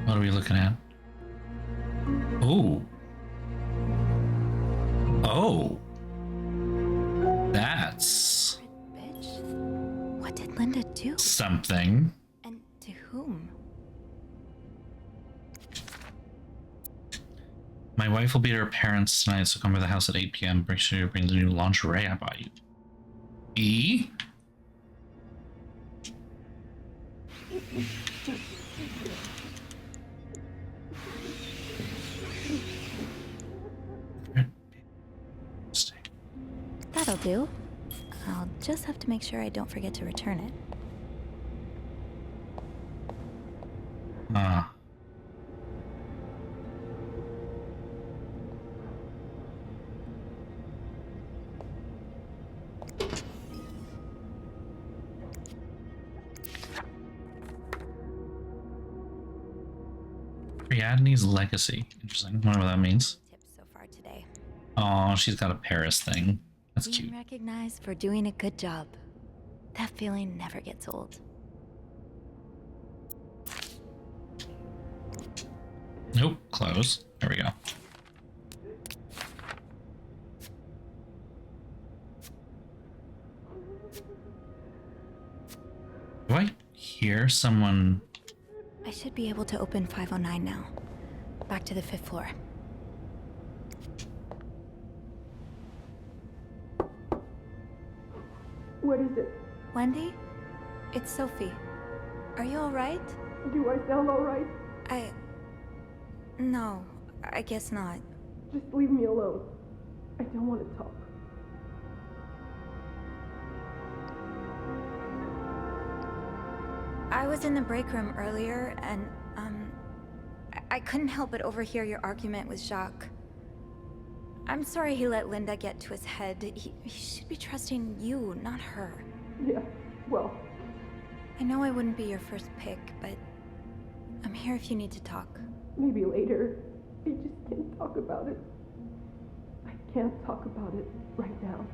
What are we looking at? Oh. Oh. That's... Bitch. What did Linda do? something. And to whom? My wife will be at her parents tonight, so come to the house at 8 p.m. Make sure you bring the new lingerie I bought you. E? That'll do. I'll just have to make sure I don't forget to return it. Ariadne's legacy. Interesting. Whatever that means. Tips so far today. Oh, she's got a Paris thing. That's Being cute. recognized for doing a good job. That feeling never gets old. Nope. Close. There we go. Do I hear someone? I should be able to open 509 now. Back to the 5th floor. What is it? Wendy? It's Sophie. Are you alright? Do I sound alright? No, I guess not. Just leave me alone. I don't want to talk. I was in the break room earlier, and, I couldn't help but overhear your argument with Jacques. I'm sorry he let Linda get to his head. He should be trusting you, not her. Yeah, well... I know I wouldn't be your first pick, but I'm here if you need to talk. Maybe later. I just can't talk about it. I can't talk about it right now.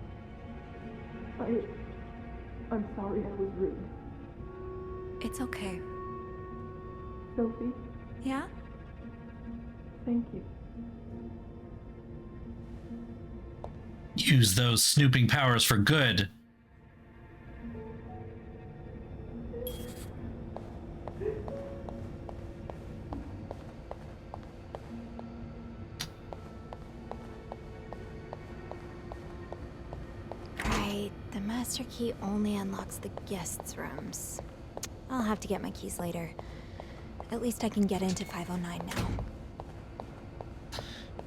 I'm sorry I was rude. It's okay. Sophie? Yeah? Thank you. Use those snooping powers for good. Right, the master key only unlocks the guests' rooms. I'll have to get my keys later. At least I can get into 509 now.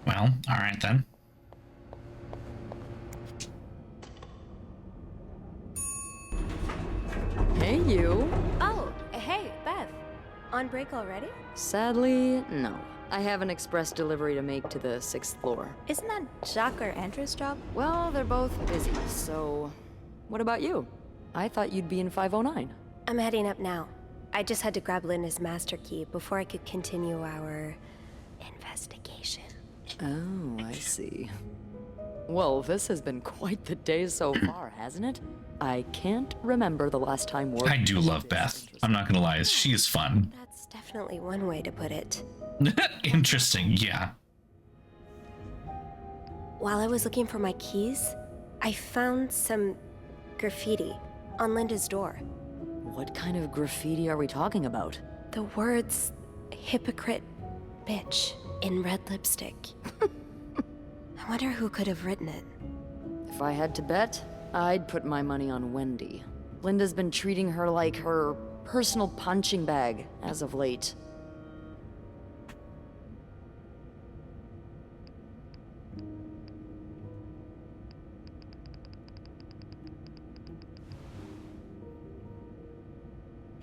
Well, all right then. Hey, you. Oh, hey, Bev. On break already? Sadly, no. I have an express delivery to make to the 6th floor. Isn't that Jacques or Andrew's job? Well, they're both busy, so... What about you? I thought you'd be in 509. I'm heading up now. I just had to grab Linda's master key before I could continue our investigation. Oh, I see. Well, this has been quite the day so far, hasn't it? I can't remember the last time work. I do love Beth. I'm not gonna lie, she is fun. That's definitely one way to put it. Interesting, yeah. While I was looking for my keys, I found some graffiti on Linda's door. What kind of graffiti are we talking about? The words, hypocrite, bitch, in red lipstick. I wonder who could have written it. If I had to bet, I'd put my money on Wendy. Linda's been treating her like her personal punching bag as of late.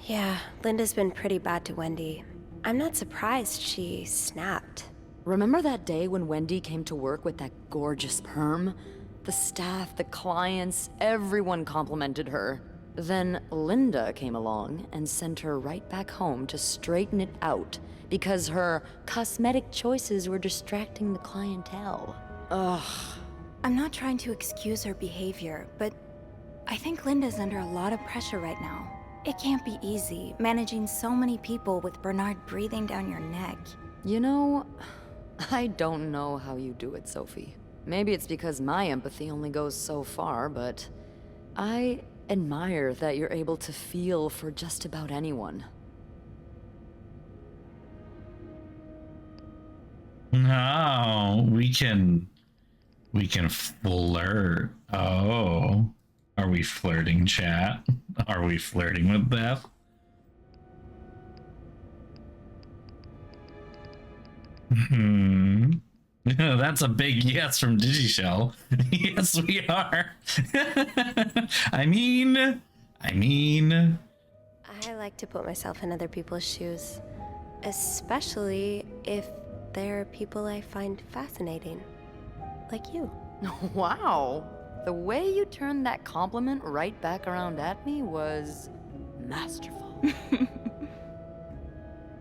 Yeah, Linda's been pretty bad to Wendy. I'm not surprised she snapped. Remember that day when Wendy came to work with that gorgeous perm? The staff, the clients, everyone complimented her. Then Linda came along and sent her right back home to straighten it out because her cosmetic choices were distracting the clientele. Ugh. I'm not trying to excuse her behavior, but I think Linda's under a lot of pressure right now. It can't be easy, managing so many people with Bernard breathing down your neck. You know, I don't know how you do it, Sophie. Maybe it's because my empathy only goes so far, but I admire that you're able to feel for just about anyone. No, we can flirt. Oh, are we flirting, chat? Are we flirting with Beth? That's a big yes from Digishell. Yes, we are. I mean. I like to put myself in other people's shoes, especially if they're people I find fascinating, like you. Wow. The way you turned that compliment right back around at me was masterful.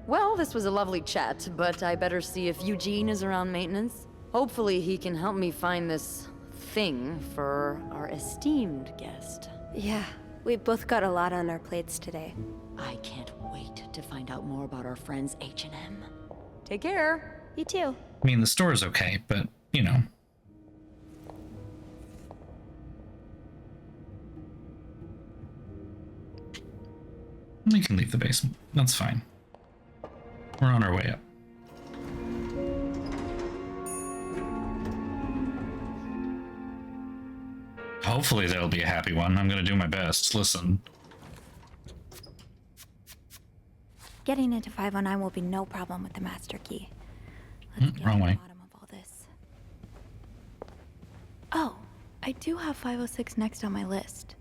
Well, this was a lovely chat, but I better see if Eugene is around maintenance. Hopefully he can help me find this thing for our esteemed guest. Yeah, we've both got a lot on our plates today. I can't wait to find out more about our friends H&M. Take care. You too. I mean, the store's okay, but, you know. We can leave the basement. That's fine. We're on our way up. Hopefully there'll be a happy one. I'm gonna do my best. Listen. Getting into 509 will be no problem with the master key. Let's get wrong to way. the bottom of all this. Oh, I do have 506 next on my list.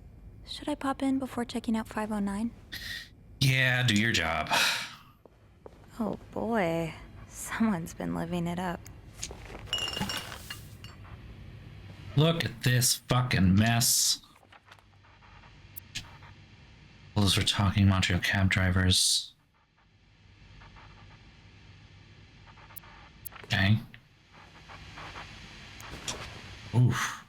Should I pop in before checking out 509? Yeah, do your job. Oh boy, someone's been living it up. Look at this fucking mess. All those were talking Montreal cab drivers. Okay. Oof.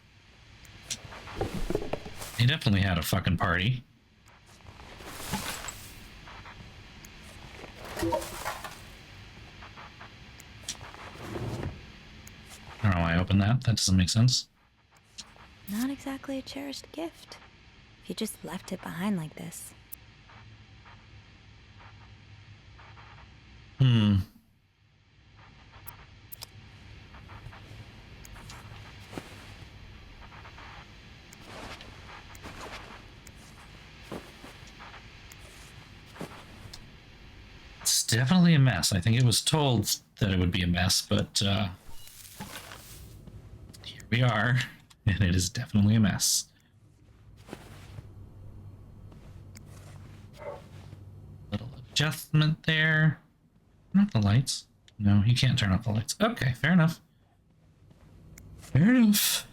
He definitely had a fucking party. I don't know why I opened that. That doesn't make sense. Not exactly a cherished gift. If you just left it behind like this. It's definitely a mess. I think it was told that it would be a mess, but here we are, and it is definitely a mess. Little adjustment there. Turn off the lights. No, he can't turn off the lights. Okay, fair enough. Fair enough.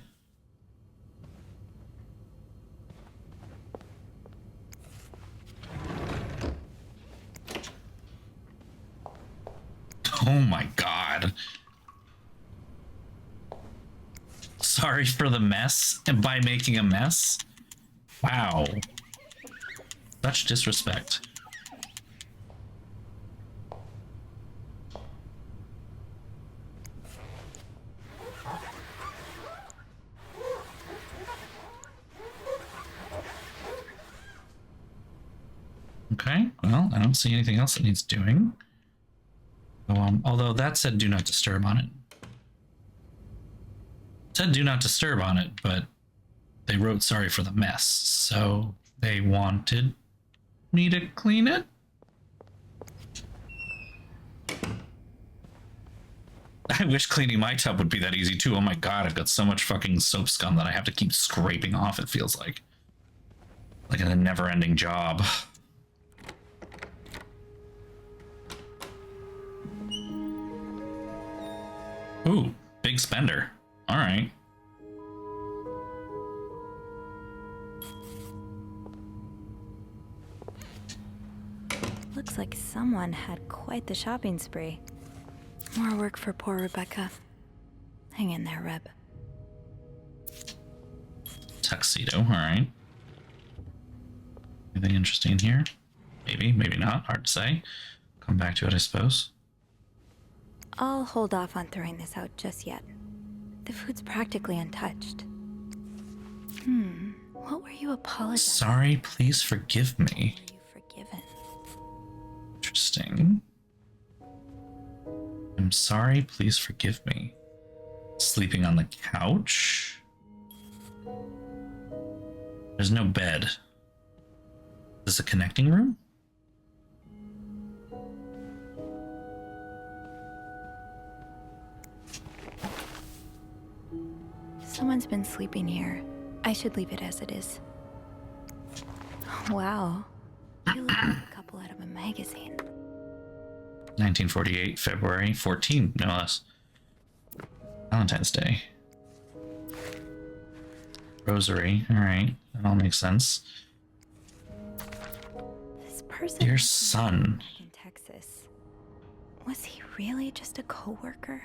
Oh my god. Sorry for the mess and by making a mess. Wow. Such disrespect. Okay, well, I don't see anything else that needs doing. Although that said do not disturb on it. It said do not disturb on it, but they wrote sorry for the mess, so they wanted me to clean it? I wish cleaning my tub would be that easy too. Oh my god, I've got so much fucking soap scum that I have to keep scraping off, it feels like. Like a never-ending job. Ooh, big spender. All right. Looks like someone had quite the shopping spree. More work for poor Rebecca. Hang in there, Reb. Tuxedo, all right. Anything interesting here? Maybe, maybe not. Hard to say. Come back to it, I suppose. I'll hold off on throwing this out just yet. The food's practically untouched. What were you apologizing? Sorry, please forgive me. Were you forgiven? Interesting. I'm sorry, please forgive me. Sleeping on the couch? There's no bed. Is this a connecting room? Someone's been sleeping here. I should leave it as it is. Wow. You look like a couple out of a magazine. 1948, February 14, no less. Valentine's Day. Rosary, alright. That all makes sense. This person Dear son. back in Texas. Was he really just a co-worker?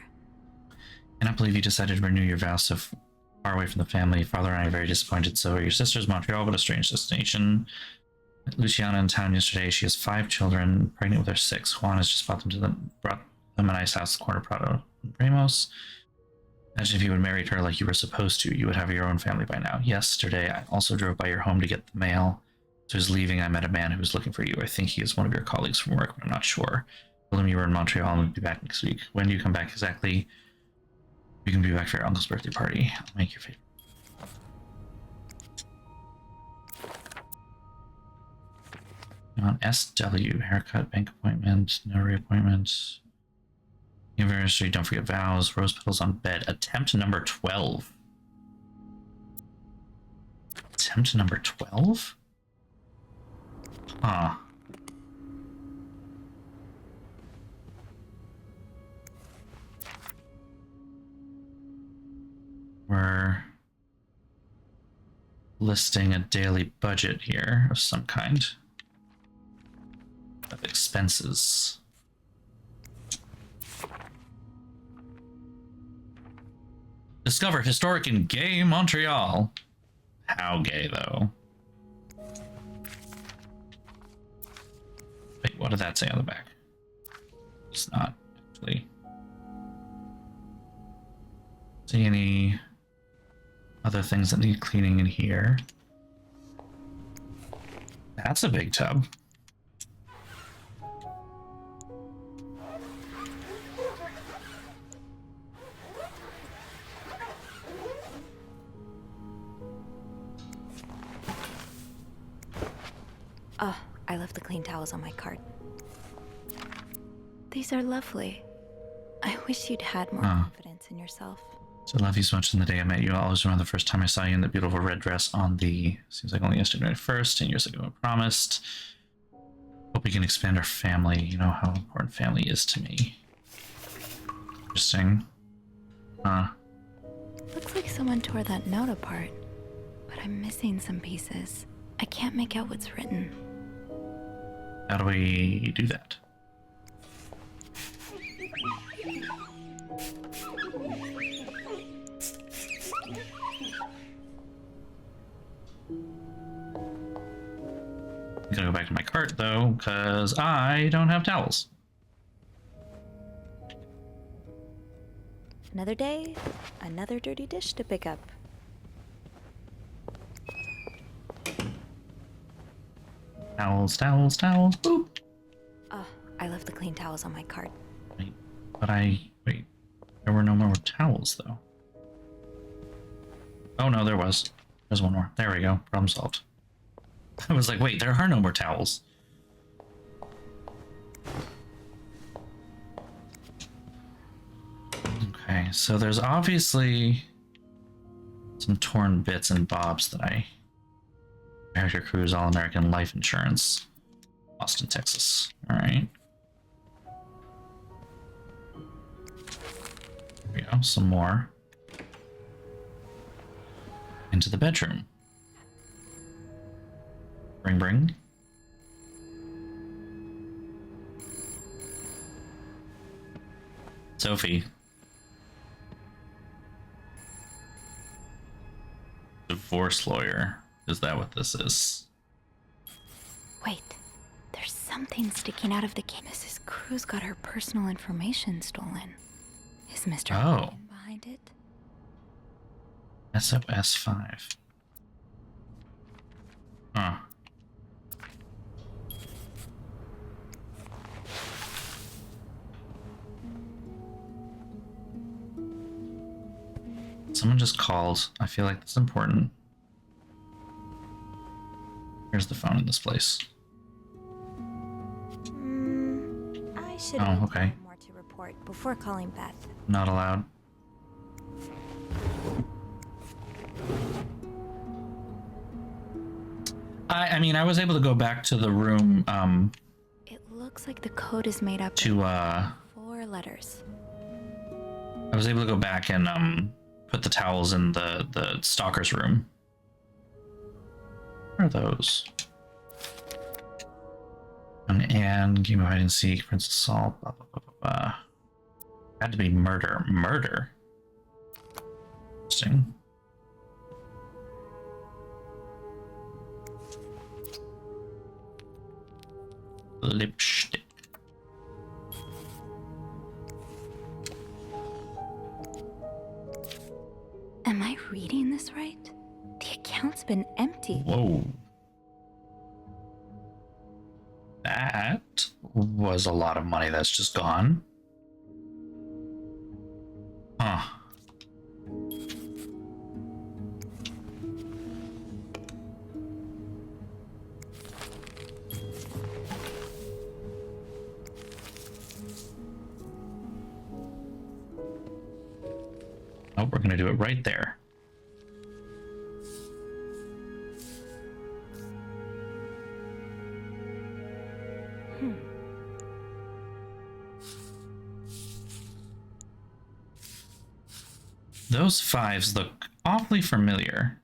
I cannot believe you decided to renew your vows so far away from the family. Father and I are very disappointed. So are your sisters. Montreal, but a strange destination. Met Luciana in town yesterday. She has 5 children, pregnant with her 6th. Juan has just brought them a nice house, corner Prado and Ramos. Imagine if you had married her like you were supposed to. You would have your own family by now. Yesterday, I also drove by your home to get the mail. So he's leaving. I met a man who was looking for you. I think he is one of your colleagues from work, but I'm not sure. Told him you were in Montreal and would be back next week. When do you come back exactly? You can be back for your uncle's birthday party. I'll make your favorite. On SW, haircut, bank appointment, notary appointment. Anniversary, don't forget vows, rose petals on bed. Attempt number 12. Attempt number 12? Huh. We're listing a daily budget here of some kind. Of expenses. Discover historic and gay Montreal. How gay, though? Wait, what did that say on the back? It's not actually. See any other things that need cleaning in here? That's a big tub. Oh, I left the clean towels on my cart. These are lovely. I wish you'd had more confidence in yourself. So I love you so much. In the day I met you, I always remember the first time I saw you in the beautiful red dress on the, seems like only yesterday 1st, 10 years ago I promised. Hope we can expand our family. You know how important family is to me. Interesting. Huh. Looks like someone tore that note apart, but I'm missing some pieces. I can't make out what's written. How do we do that? I'm gonna go back to my cart though, because I don't have towels. Another day, another dirty dish to pick up. Towels, towels, towels, boop. Oh, I left the clean towels on my cart. Wait, but wait, there were no more towels though. Oh no, there was. There's one more. There we go, problem solved. I was like, wait, there are no more towels. Okay, so there's obviously some torn bits and bobs that I... Character Cruise All-American Life Insurance. Austin, Texas. Alright. There we go, some more. Into the bedroom. Bring, bring. Sophie. Divorce lawyer. Is that what this is? Wait, there's something sticking out of the case. Mrs. Cruz got her personal information stolen. Is Mr. Oh. behind it? SOS 5. Huh. Someone just called. I feel like that's important. Here's the phone in this place. I should Oh, okay. more to report before calling Beth. Not allowed. I mean, I was able to go back to the room, It looks like the code is made up to, of 4 letters. I was able to go back and, put the towels in the stalker's room. What are those? And game of hide and seek, Princess Salt, blah, blah, blah, blah, blah. Had to be murder. Murder? Interesting. Lipstick. Am I reading this right? The account's been empty. Whoa. That was a lot of money that's just gone. Huh. Oh, we're gonna do it right there. Those fives look awfully familiar,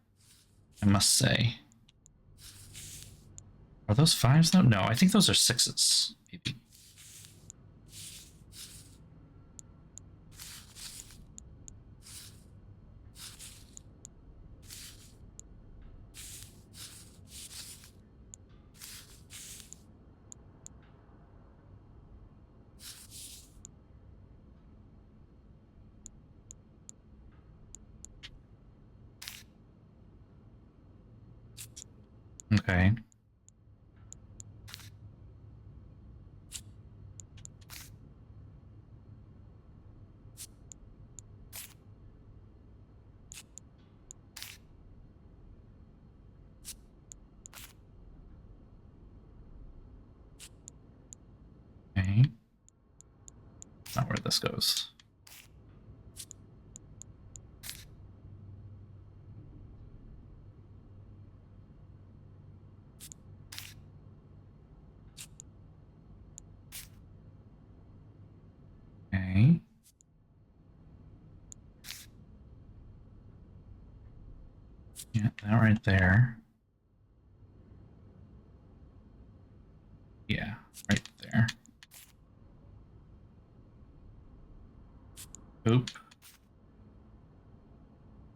I must say. Are those fives though? No, I think those are sixes, maybe. Okay. Okay. Not where this goes. Okay. Yeah, that right there. Yeah, right there. Oop.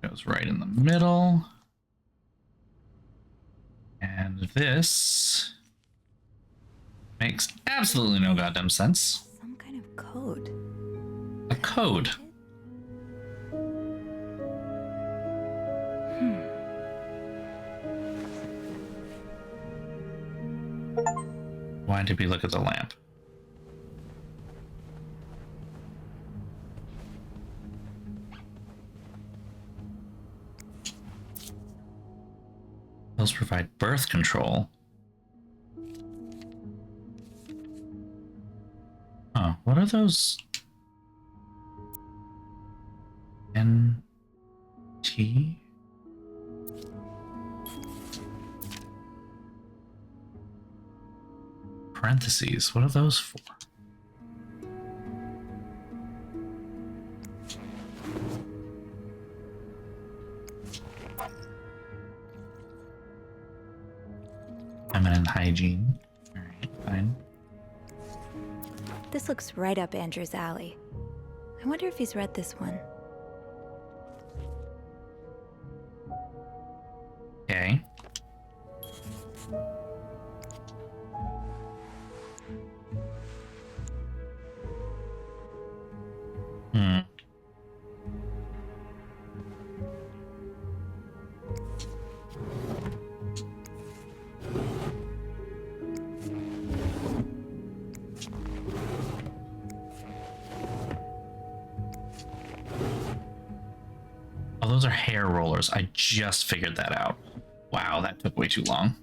Goes right in the middle. And this makes absolutely no goddamn sense. Some kind of code. A code. Why did we look at the lamp? Those provide birth control. Huh, what are those? NT? Parentheses, what are those for? Feminine hygiene. Alright, fine. This looks right up Andrew's alley. I wonder if he's read this one. Okay. Oh, those are hair rollers. I just figured that out. Wow, that took way too long.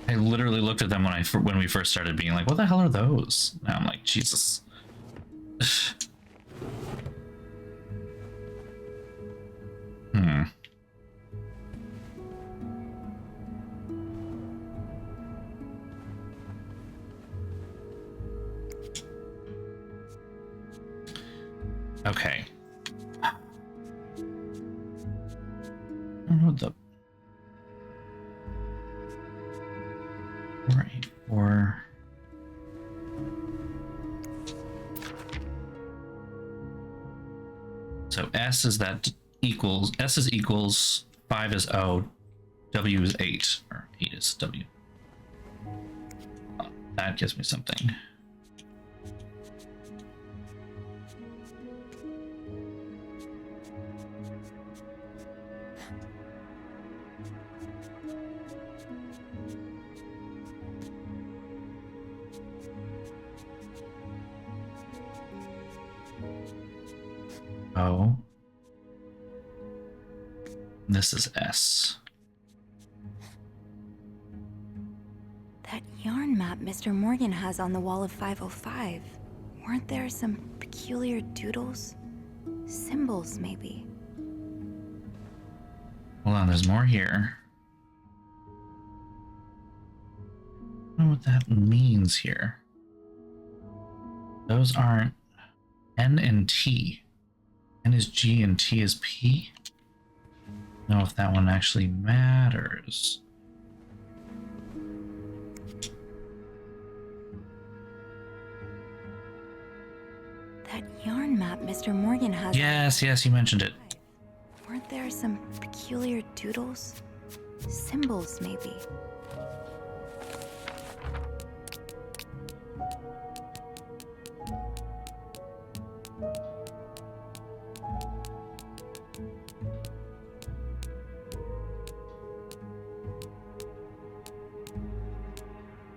I literally looked at them when we first started being like, what the hell are those? Now I'm like, Jesus. Okay. I don't know what the 484. So S is equals, 5 is O, W is 8, or 8 is W. That gives me something. O. This is S. That yarn map Mr. Morgan has on the wall of 505. Weren't there some peculiar doodles? Symbols, maybe. Hold on, there's more here. I don't know what that means here. Those aren't N and T. N is G and T is P. I don't know if that one actually matters. That yarn map Mr. Morgan has. Yes, yes, you mentioned it. Weren't there some peculiar doodles? Symbols, maybe.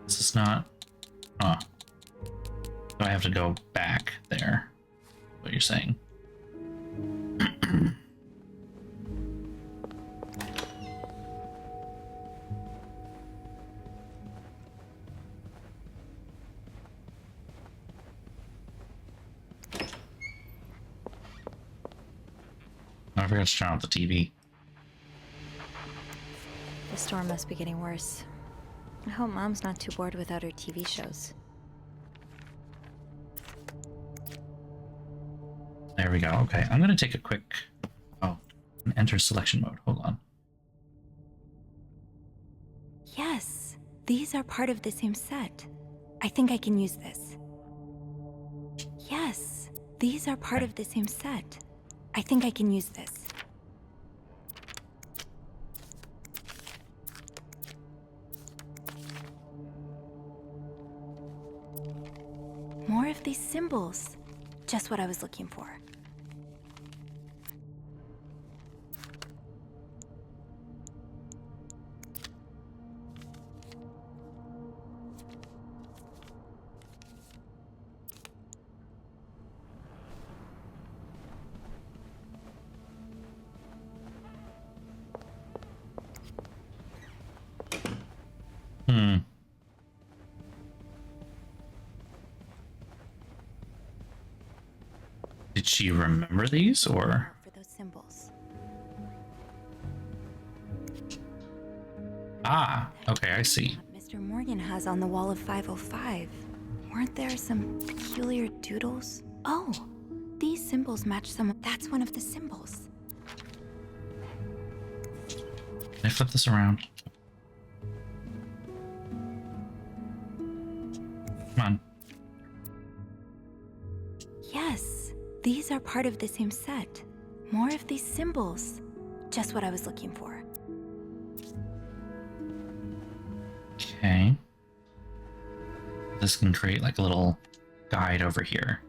This is not. Oh. So I have to go back there. What you're saying? I forgot to turn off the TV. The storm must be getting worse. I hope Mom's not too bored without her TV shows. There we go. Okay, I'm gonna take a quick. Oh, enter selection mode. Hold on. Yes, these are part of the same set. I think I can use this. Yes, these are part of the same set. I think I can use this. More of these symbols. Just what I was looking for. Did she remember these, or? For those symbols. Ah, okay, I see. Mr. Morgan has on the wall of 505. Weren't there some peculiar doodles? Oh, these symbols match some. That's one of the symbols. Can I flip this around? Come on. Yes, these are part of the same set. More of these symbols. Just what I was looking for. Okay. This can create like a little guide over here.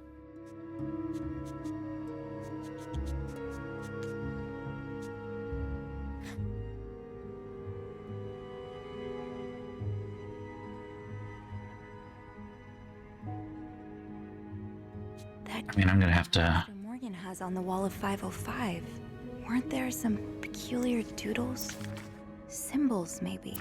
I mean, I'm gonna have to. Mr. Morgan has on the wall of 505. Weren't there some peculiar doodles? Symbols, maybe.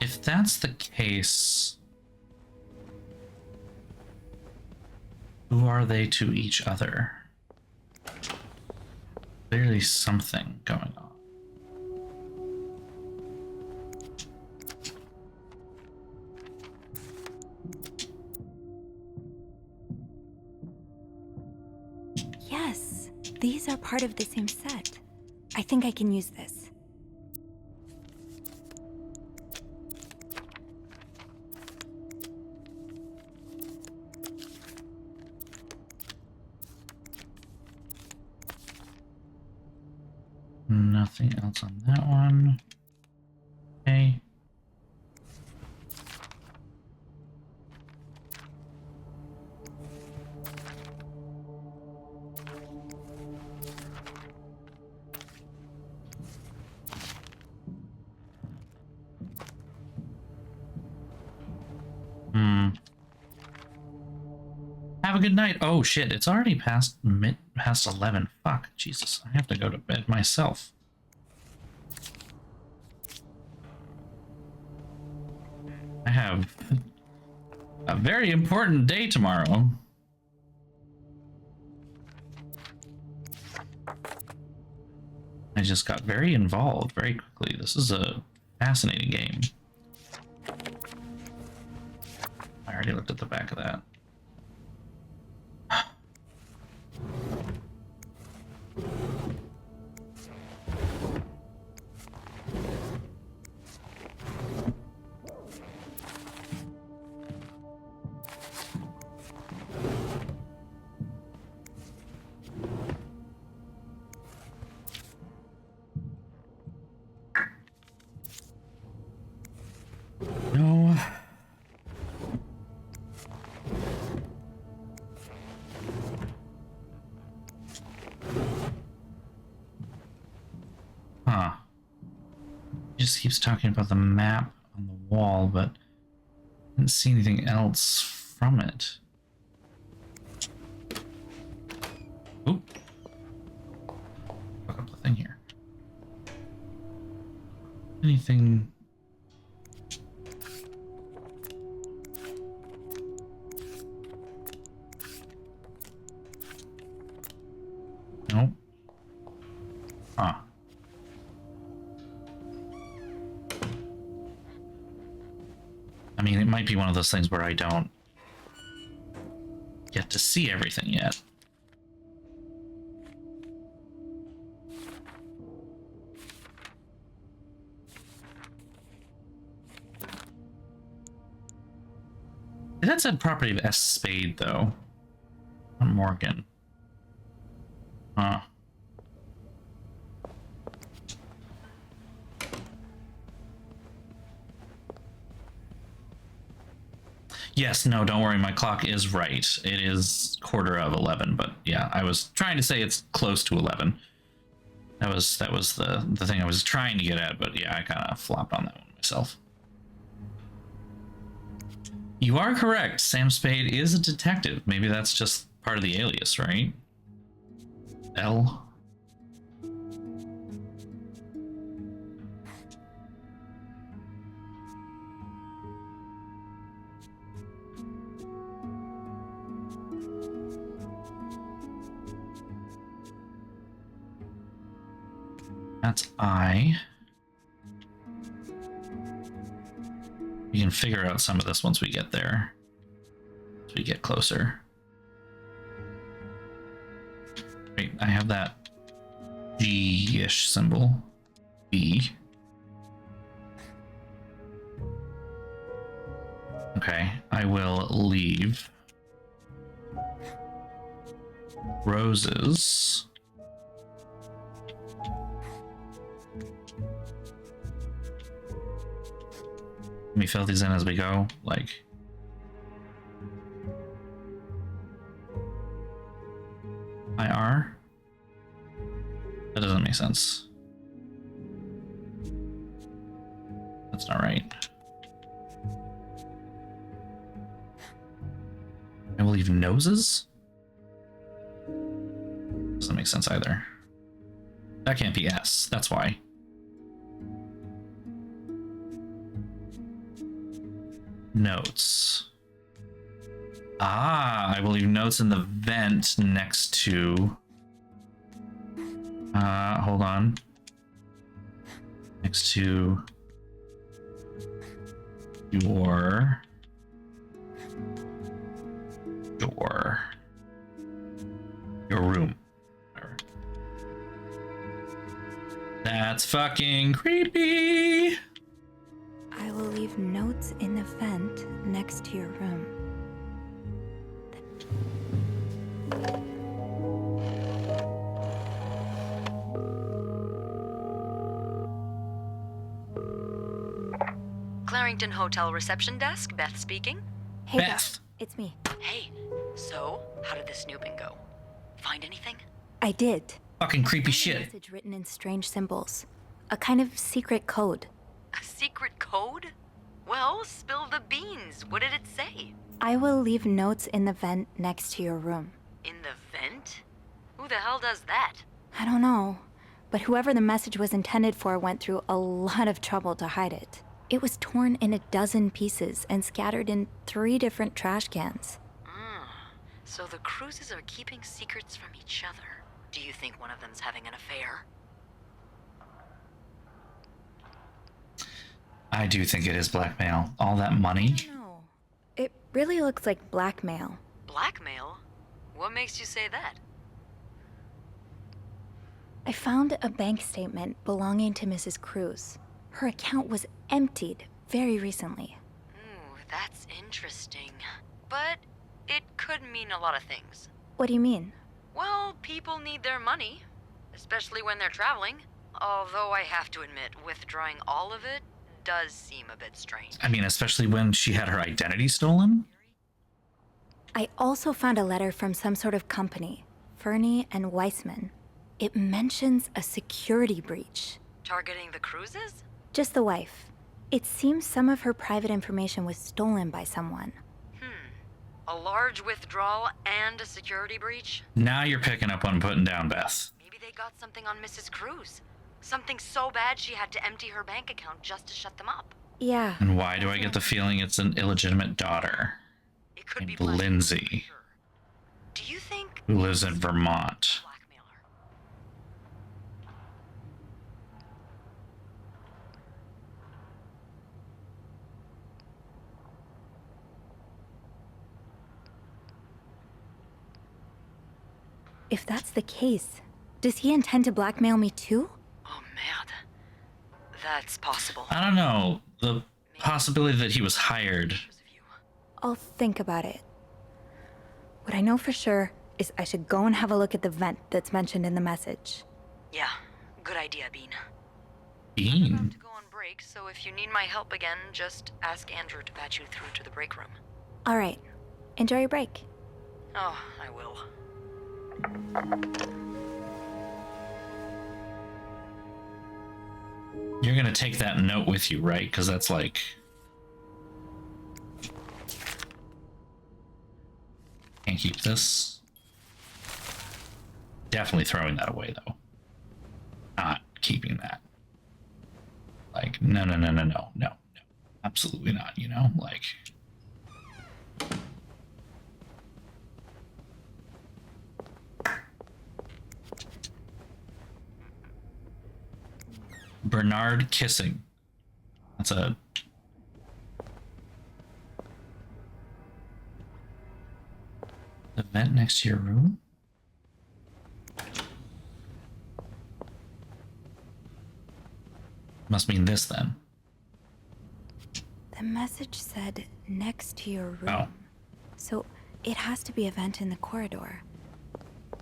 If that's the case, who are they to each other? Clearly something going on. Yes, these are part of the same set. I think I can use this. Nothing else on that one. Okay. Have a good night. Oh shit, it's already past 11. Fuck, Jesus, I have to go to bed myself. I have a very important day tomorrow. I just got very involved very quickly. This is a fascinating game. I already looked at the back of that. No. Huh. He just keeps talking about the map on the wall, but I didn't see anything else from it. Oop. Fuck up the thing here. Anything? Nope. Huh. I mean, it might be one of those things where I don't get to see everything yet. That said property of S. Spade, though. On Morgan. Huh. Yes, no, don't worry, my clock is right. It is 11:15, but yeah, I was trying to say it's close to 11. That was the thing I was trying to get at, but yeah, I kind of flopped on that one myself. You are correct. Sam Spade is a detective. Maybe that's just part of the alias, right? L. That's I. We can figure out some of this once we get there. As we get closer. Wait, I have that G-ish symbol. B. Okay, I will leave roses. Let me fill these in as we go, like. IR? That doesn't make sense. That's not right. I will leave noses? Doesn't make sense either. That can't be S, that's why. Notes. Ah, I will leave notes in the vent next to... hold on. Next to... your... door. Your room. Whatever. That's fucking creepy! I will leave notes in the vent next to your room. Clarington Hotel reception desk, Beth speaking. Hey, Beth. It's me. Hey, so how did the snooping go? Find anything? I did. Fucking creepy A shit. message written in strange symbols. A kind of secret code. A secret code? Well, spill the beans. What did it say? I will leave notes in the vent next to your room. In the vent? Who the hell does that? I don't know, but whoever the message was intended for went through a lot of trouble to hide it. It was torn in 12 pieces and scattered in 3 different trash cans. So the cruises are keeping secrets from each other. Do you think one of them's having an affair? I do think it is blackmail. All that money? No, it really looks like blackmail. Blackmail? What makes you say that? I found a bank statement belonging to Mrs. Cruz. Her account was emptied very recently. Ooh, that's interesting. But it could mean a lot of things. What do you mean? Well, people need their money, especially when they're traveling. Although I have to admit, withdrawing all of it does seem a bit strange. I mean, especially when she had her identity stolen? I also found a letter from some sort of company, Fernie and Weissman. It mentions a security breach. Targeting the cruises? Just the wife. It seems some of her private information was stolen by someone. A large withdrawal and a security breach? Now you're picking up what I'm putting down, Beth. Maybe they got something on Mrs. Cruz. Something so bad she had to empty her bank account just to shut them up. Yeah. And why do I get the feeling it's an illegitimate daughter? It could be Lindsay. Do you think who lives in Vermont? If that's the case, does he intend to blackmail me too? Oh, merde. That's possible. I don't know. The possibility that he was hired. I'll think about it. What I know for sure is I should go and have a look at the vent that's mentioned in the message. Yeah, good idea, Bean. Bean? I'm about to go on break, so if you need my help again, just ask Andrew to patch you through to the break room. All right. Enjoy your break. Oh, I will. You're gonna take that note with you, right? Because that's like... Can't keep this. Definitely throwing that away, though. Not keeping that. Like, no. Absolutely not, you know? Like... Bernard kissing. That's a... The vent next to your room? Must mean this then. The message said next to your room. Oh. So it has to be a vent in the corridor.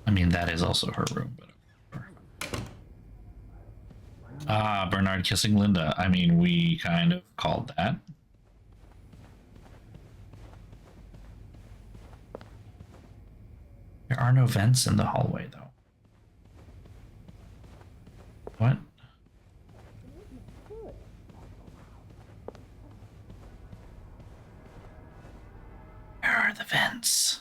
I mean, that is also her room, but... Ah, Bernard kissing Linda. I mean, we kind of called that. There are no vents in the hallway, though. What? Where are the vents?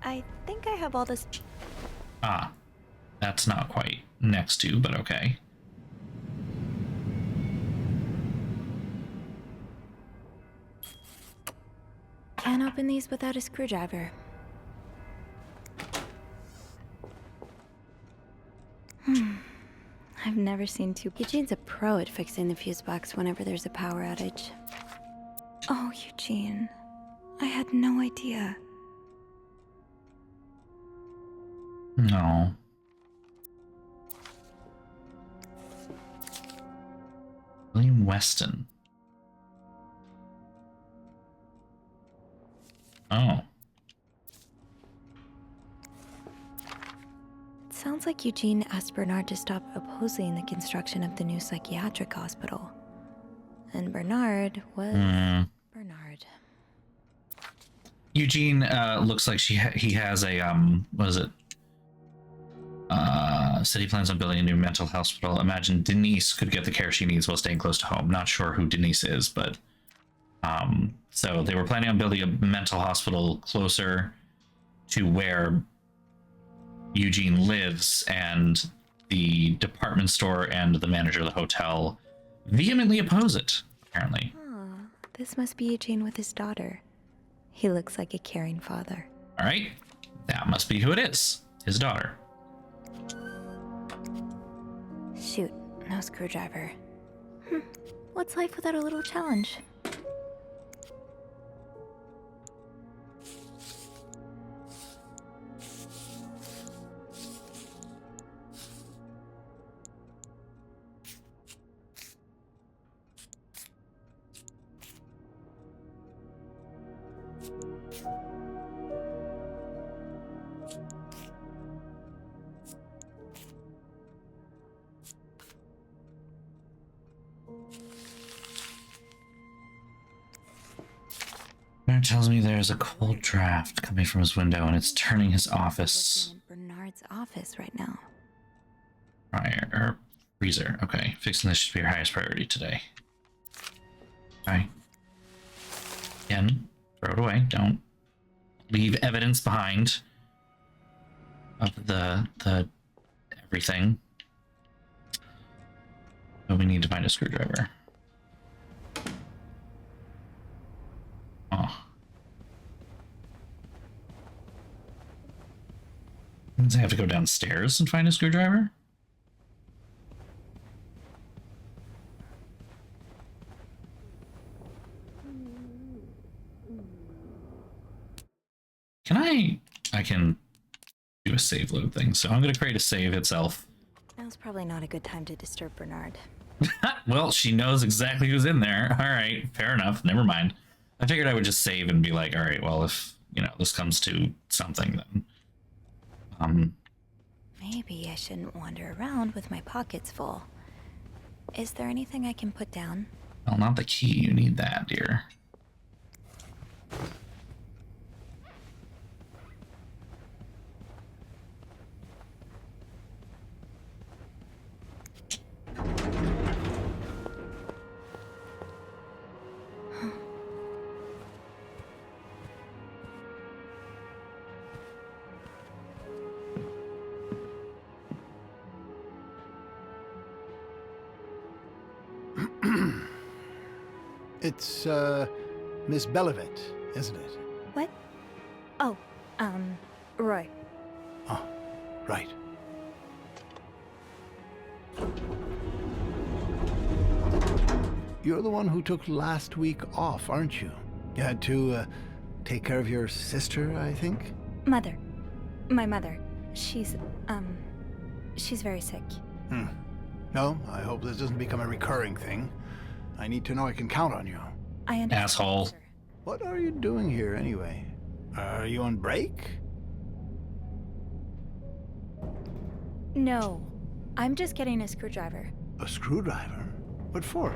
I think I have all this. Ah, that's not quite next to, but okay. Can't open these without a screwdriver. I've never seen two. Eugene's a pro at fixing the fuse box whenever there's a power outage. Oh, Eugene. I had no idea. No. William Weston. Oh. It sounds like Eugene asked Bernard to stop opposing the construction of the new psychiatric hospital. And Bernard was... Bernard. Eugene looks like he has a, what is it? City plans on building a new mental hospital. Imagine Denise could get the care she needs while staying close to home. Not sure who Denise is, but So they were planning on building a mental hospital closer to where Eugene lives, and the department store and the manager of the hotel vehemently oppose it, apparently. Oh, this must be Eugene with his daughter. He looks like a caring father. All right, that must be who it is. His daughter. Shoot, no screwdriver. What's life without a little challenge? Bernard tells me there's a cold draft coming from his window and it's turning his office. Bernard's office right now. Or freezer. Okay, fixing this should be your highest priority today. Alright. Again, throw it away. Don't leave evidence behind of the everything. But we need to find a screwdriver. Oh. Means I have to go downstairs and find a screwdriver? I can do a save load thing, so I'm going to create a save itself. Now's probably not a good time to disturb Bernard. Well, she knows exactly who's in there. All right, fair enough. Never mind. I figured I would just save and be like, all right, well, if, this comes to something, then... Maybe I shouldn't wander around with my pockets full. Is there anything I can put down? Well, not the key. You need that, dear. It's, Miss Belivet, isn't it? What? Oh, Roy. Oh, right. You're the one who took last week off, aren't you? You had to, take care of your sister, I think? Mother. My mother. She's very sick. No, I hope this doesn't become a recurring thing. I need to know I can count on you. I understand. Asshole. What are you doing here, anyway? Are you on break? No. I'm just getting a screwdriver. A screwdriver? What for?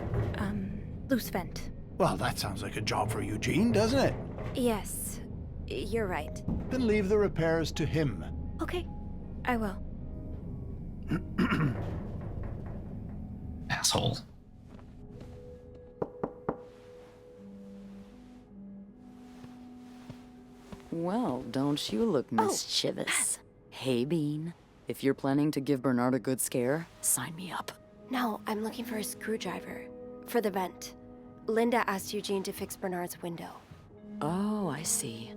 Loose vent. Well, that sounds like a job for Eugene, doesn't it? Yes. You're right. Then leave the repairs to him. Okay. I will. Asshole. Well, don't you look mischievous. Hey, Bean. If you're planning to give Bernard a good scare, sign me up. No, I'm looking for a screwdriver. For the vent. Linda asked Eugene to fix Bernard's window. Oh, I see.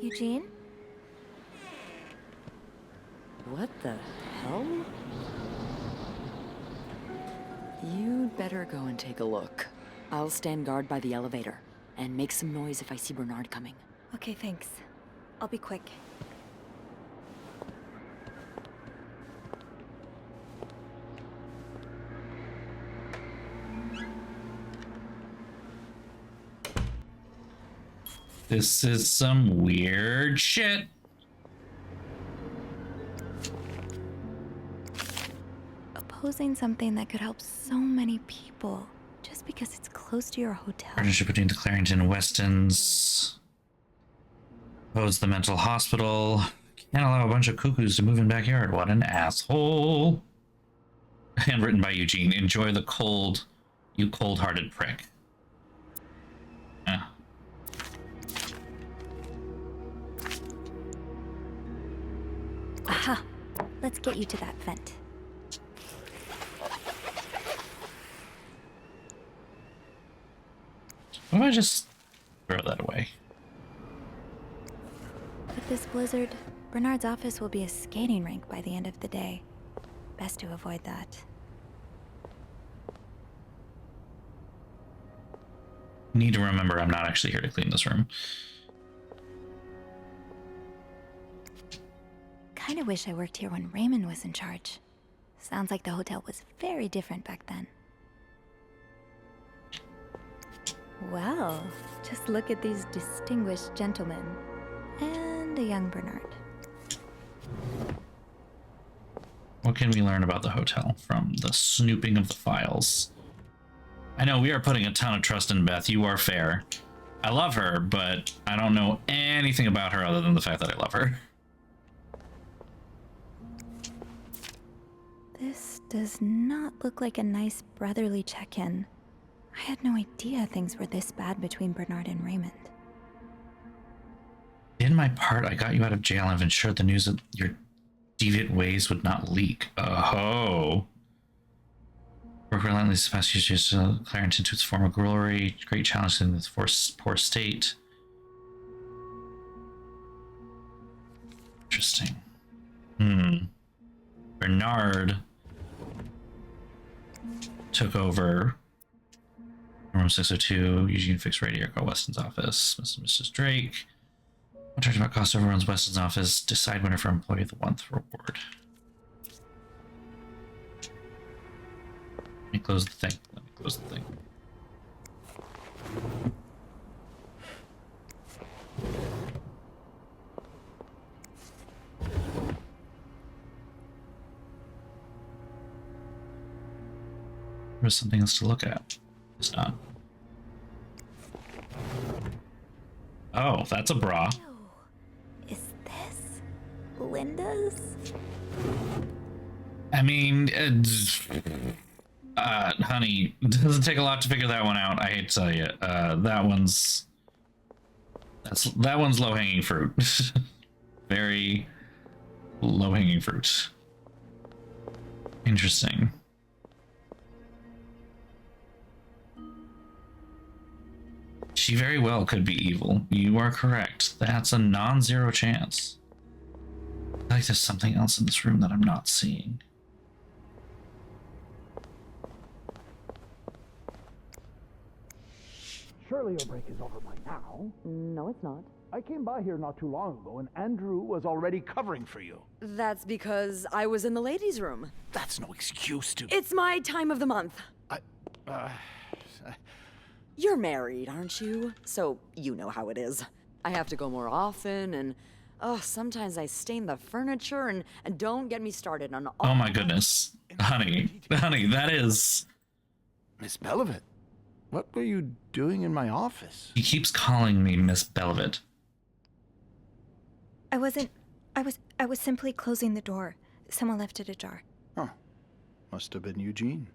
Eugene? What the hell? You'd better go and take a look. I'll stand guard by the elevator, and make some noise if I see Bernard coming. Okay, thanks. I'll be quick. This is some weird shit. Opposing something that could help so many people just because it's close to your hotel. Partnership between the Clarendon and Westons. Oppose the mental hospital. Can't allow a bunch of cuckoos to move in backyard. What an asshole. And written by Eugene. Enjoy the cold You cold-hearted prick. Yeah. Aha! Let's get you to that vent. Why don't I just throw that away? With this blizzard, Bernard's office will be a skating rink by the end of the day. Best to avoid that. Need to remember I'm not actually here to clean this room. Kinda wish I worked here when Raymond was in charge. Sounds like the hotel was very different back then. Well, just look at these distinguished gentlemen. And a young Bernard. What can we learn about the hotel from the snooping of the files? I know we are putting a ton of trust in Beth. You are fair. I love her, but I don't know anything about her other than the fact that I love her. This does not look like a nice brotherly check-in. I had no idea things were this bad between Bernard and Raymond. In my part, I got you out of jail and have ensured the news of your deviant ways would not leak. Oh. Work relentlessly the past years to Clarence into its former glory. Great challenge in this poor state. Interesting. Bernard took over room 602. Eugene fixed radio. Call Weston's office. Mrs. Drake. I'm charged about cost overruns Weston's office. Decide winner for employee of the month reward. Let me close the thing. Let me close the thing. There's something else to look at. It's not. Oh, that's a bra. Is this Linda's? I mean, honey, it doesn't take a lot to figure that one out. I hate to tell you, that one's low-hanging fruit. Very low-hanging fruit. Interesting. She very well could be evil. You are correct. That's a non-zero chance. I feel like there's something else in this room that I'm not seeing. Surely your break is over by now. No, it's not. I came by here not too long ago, and Andrew was already covering for you. That's because I was in the ladies' room. That's no excuse to... It's my time of the month. You're married, aren't you? So you know how it is. I have to go more often, and sometimes I stain the furniture, and don't get me started on all... Oh my goodness. Honey, that is... Miss Belivet, what were you doing in my office? He keeps calling me Miss Belivet. I was simply closing the door. Someone left it ajar. Huh. Must have been Eugene.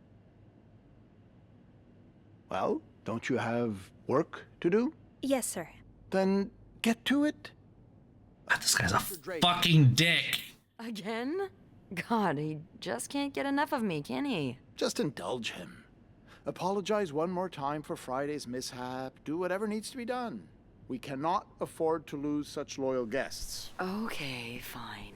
Well, don't you have work to do? Yes, sir. Then get to it. This guy's a fucking dick. Again? God, he just can't get enough of me, can he? Just indulge him. Apologize one more time for Friday's mishap. Do whatever needs to be done. We cannot afford to lose such loyal guests. Okay, fine.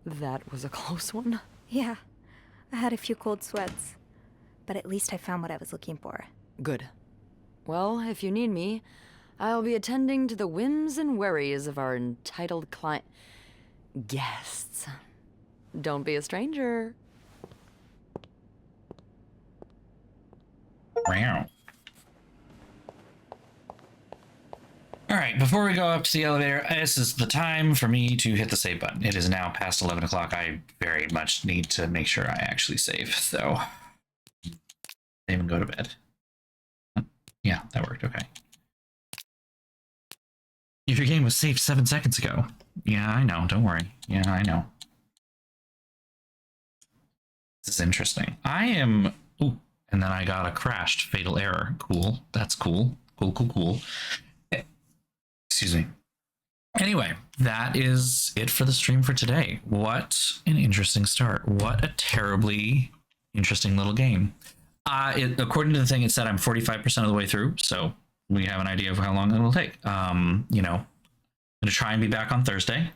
That was a close one. Yeah, I had a few cold sweats, but at least I found what I was looking for. Good. Well, if you need me, I'll be attending to the whims and worries of our entitled guests. Don't be a stranger. Wow. All right, before we go up to the elevator, this is the time for me to hit the save button. It is now past 11 o'clock. I very much need to make sure I actually save, so save and go to bed. Yeah, that worked, okay. Your game was saved 7 seconds ago. Yeah, I know. Don't worry. Yeah, I know. This is interesting. I am... Ooh, and then I got a crashed fatal error. Cool. That's cool. Cool. Excuse me. Anyway, that is it for the stream for today. What an interesting start. What a terribly interesting little game. According to the thing, it said I'm 45% of the way through, so we have an idea of how long it will take. You know, I'm gonna try and be back on Thursday.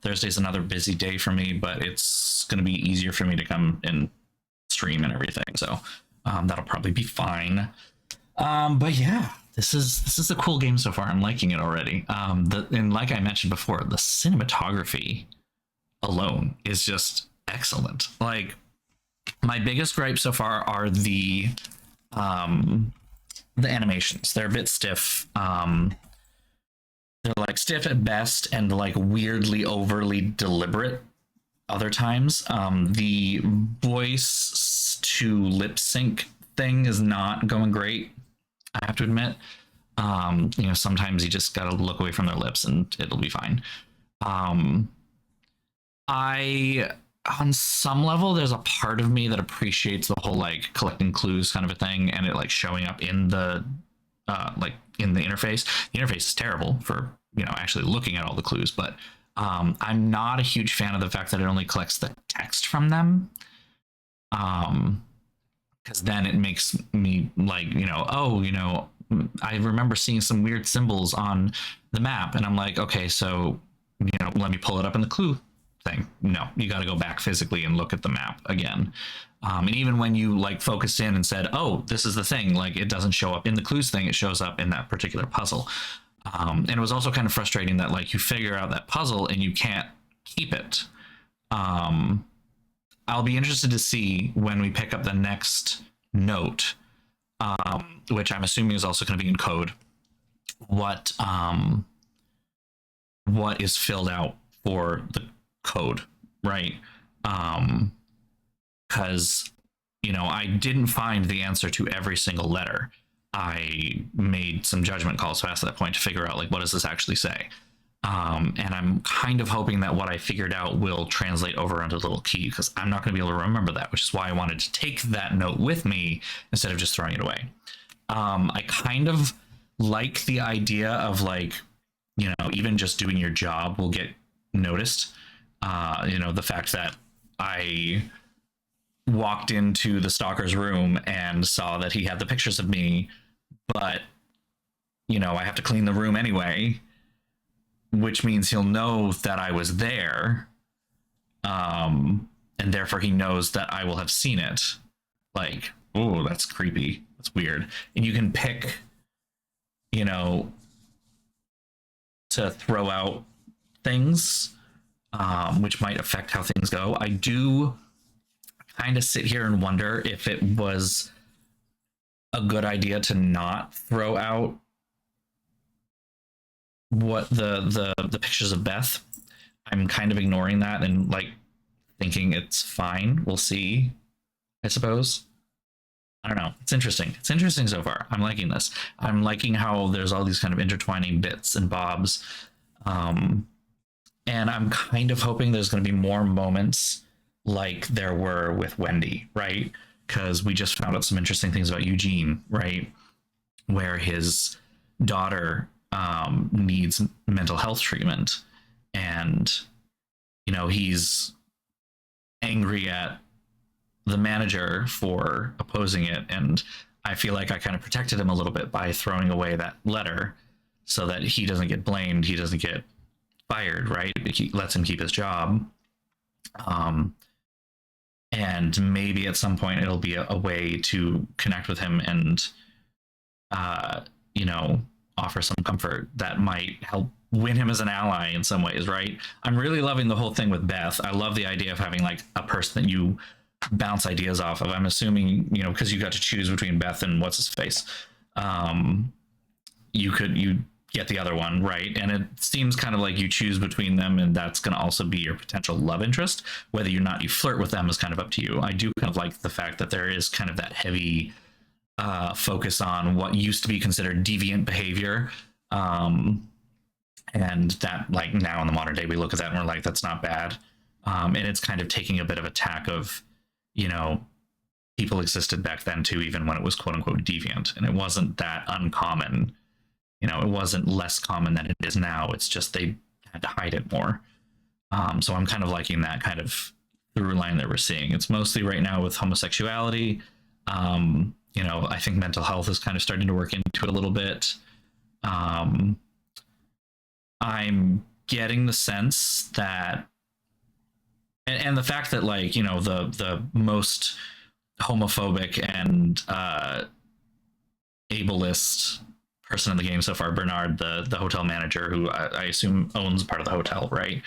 Thursday's another busy day for me, but it's gonna be easier for me to come and stream and everything, so that'll probably be fine. But yeah, this is a cool game so far. I'm liking it already. And like I mentioned before, the cinematography alone is just excellent. Like, my biggest gripe so far are the animations. They're a bit stiff. They're like stiff at best and like weirdly overly deliberate other times. The voice to lip sync thing is not going great, I have to admit. You know, sometimes you just gotta look away from their lips and it'll be fine. On some level, there's a part of me that appreciates the whole like collecting clues kind of a thing, and it like showing up in the like in the interface. The interface is terrible for, you know, actually looking at all the clues, but I'm not a huge fan of the fact that it only collects the text from them. Because then it makes me like, you know, oh, you know, I remember seeing some weird symbols on the map, and I'm like, okay, so, you know, let me pull it up in the clue thing. No, you got to go back physically and look at the map again. And even when you like focused in and said, oh, this is the thing, like it doesn't show up in the clues thing, it shows up in that particular puzzle. And it was also kind of frustrating that like you figure out that puzzle and you can't keep it. I'll be interested to see when we pick up the next note, which I'm assuming is also going to be in code, what is filled out for the code, right? Because, you know, I didn't find the answer to every single letter. I made some judgment calls past that point to figure out, like, what does this actually say? And I'm kind of hoping that what I figured out will translate over onto the little key, because I'm not going to be able to remember that, which is why I wanted to take that note with me instead of just throwing it away. I kind of like the idea of, like, you know, even just doing your job will get noticed. You know, the fact that I walked into the stalker's room and saw that he had the pictures of me, but, you know, I have to clean the room anyway, which means he'll know that I was there, and therefore he knows that I will have seen it. Like, oh, that's creepy. That's weird. And you can pick, you know, to throw out things, which might affect how things go. I do kind of sit here and wonder if it was a good idea to not throw out what the pictures of Beth. I'm kind of ignoring that and like thinking it's fine. We'll see, I suppose. I don't know. It's interesting. It's interesting so far. I'm liking this. I'm liking how there's all these kind of intertwining bits and bobs. And I'm kind of hoping there's going to be more moments like there were with Wendy, right? Because we just found out some interesting things about Eugene, right? Where his daughter needs mental health treatment, and, you know, he's angry at the manager for opposing it, and I feel like I kind of protected him a little bit by throwing away that letter so that he doesn't get blamed, he doesn't get fired, right? He lets him keep his job. And maybe at some point it'll be a way to connect with him and, you know, offer some comfort that might help win him as an ally in some ways, right? I'm really loving the whole thing with Beth. I love the idea of having like a person that you bounce ideas off of. I'm assuming, you know, because you got to choose between Beth and what's his face, you get the other one, right? And it seems kind of like you choose between them, and that's going to also be your potential love interest. Whether or not you flirt with them is kind of up to you. I do kind of like the fact that there is kind of that heavy focus on what used to be considered deviant behavior, And that, like, now in the modern day, we look at that and we're like, that's not bad. And it's kind of taking a bit of a tack of, you know, people existed back then too, even when it was quote unquote deviant, and it wasn't that uncommon. You know, it wasn't less common than it is now. It's just they had to hide it more. So I'm kind of liking that kind of through line that we're seeing. It's mostly right now with homosexuality. You know, I think mental health is kind of starting to work into it a little bit. I'm getting the sense that, and the fact that, like, you know, the most homophobic and ableist person in the game so far, Bernard, the hotel manager, who I assume owns part of the hotel, right?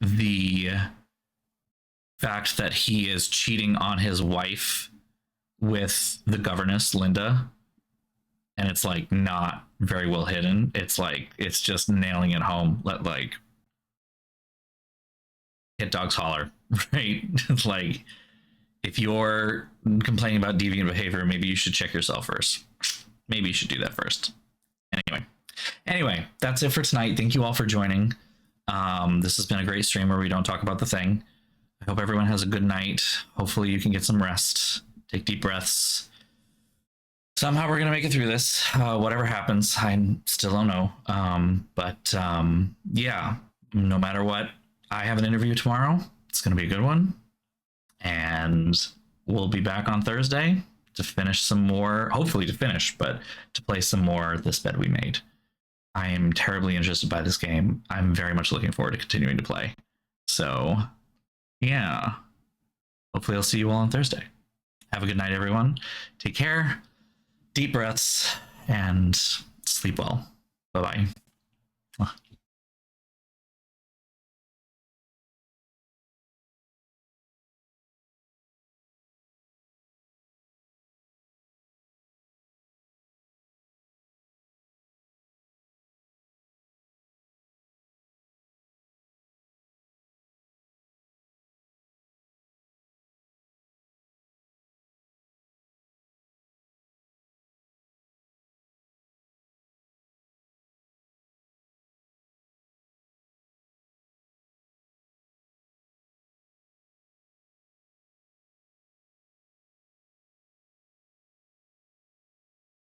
The fact that he is cheating on his wife with the governess, Linda, and it's like not very well hidden. It's like, it's just nailing it home. Like, hit dogs holler, right? It's like, if you're complaining about deviant behavior, maybe you should check yourself first. Maybe you should do that first. Anyway, that's it for tonight. Thank you all for joining. This has been a great stream where we don't talk about the thing. I hope everyone has a good night. Hopefully you can get some rest. Take deep breaths. Somehow we're going to make it through this. Whatever happens, I still don't know. Yeah, no matter what, I have an interview tomorrow. It's going to be a good one. And we'll be back on Thursday to finish some more, hopefully to finish, but to play some more This Bed We Made. I am terribly interested by this game. I'm very much looking forward to continuing to play. So, yeah. Hopefully I'll see you all on Thursday. Have a good night, everyone. Take care, deep breaths, and sleep well. Bye-bye.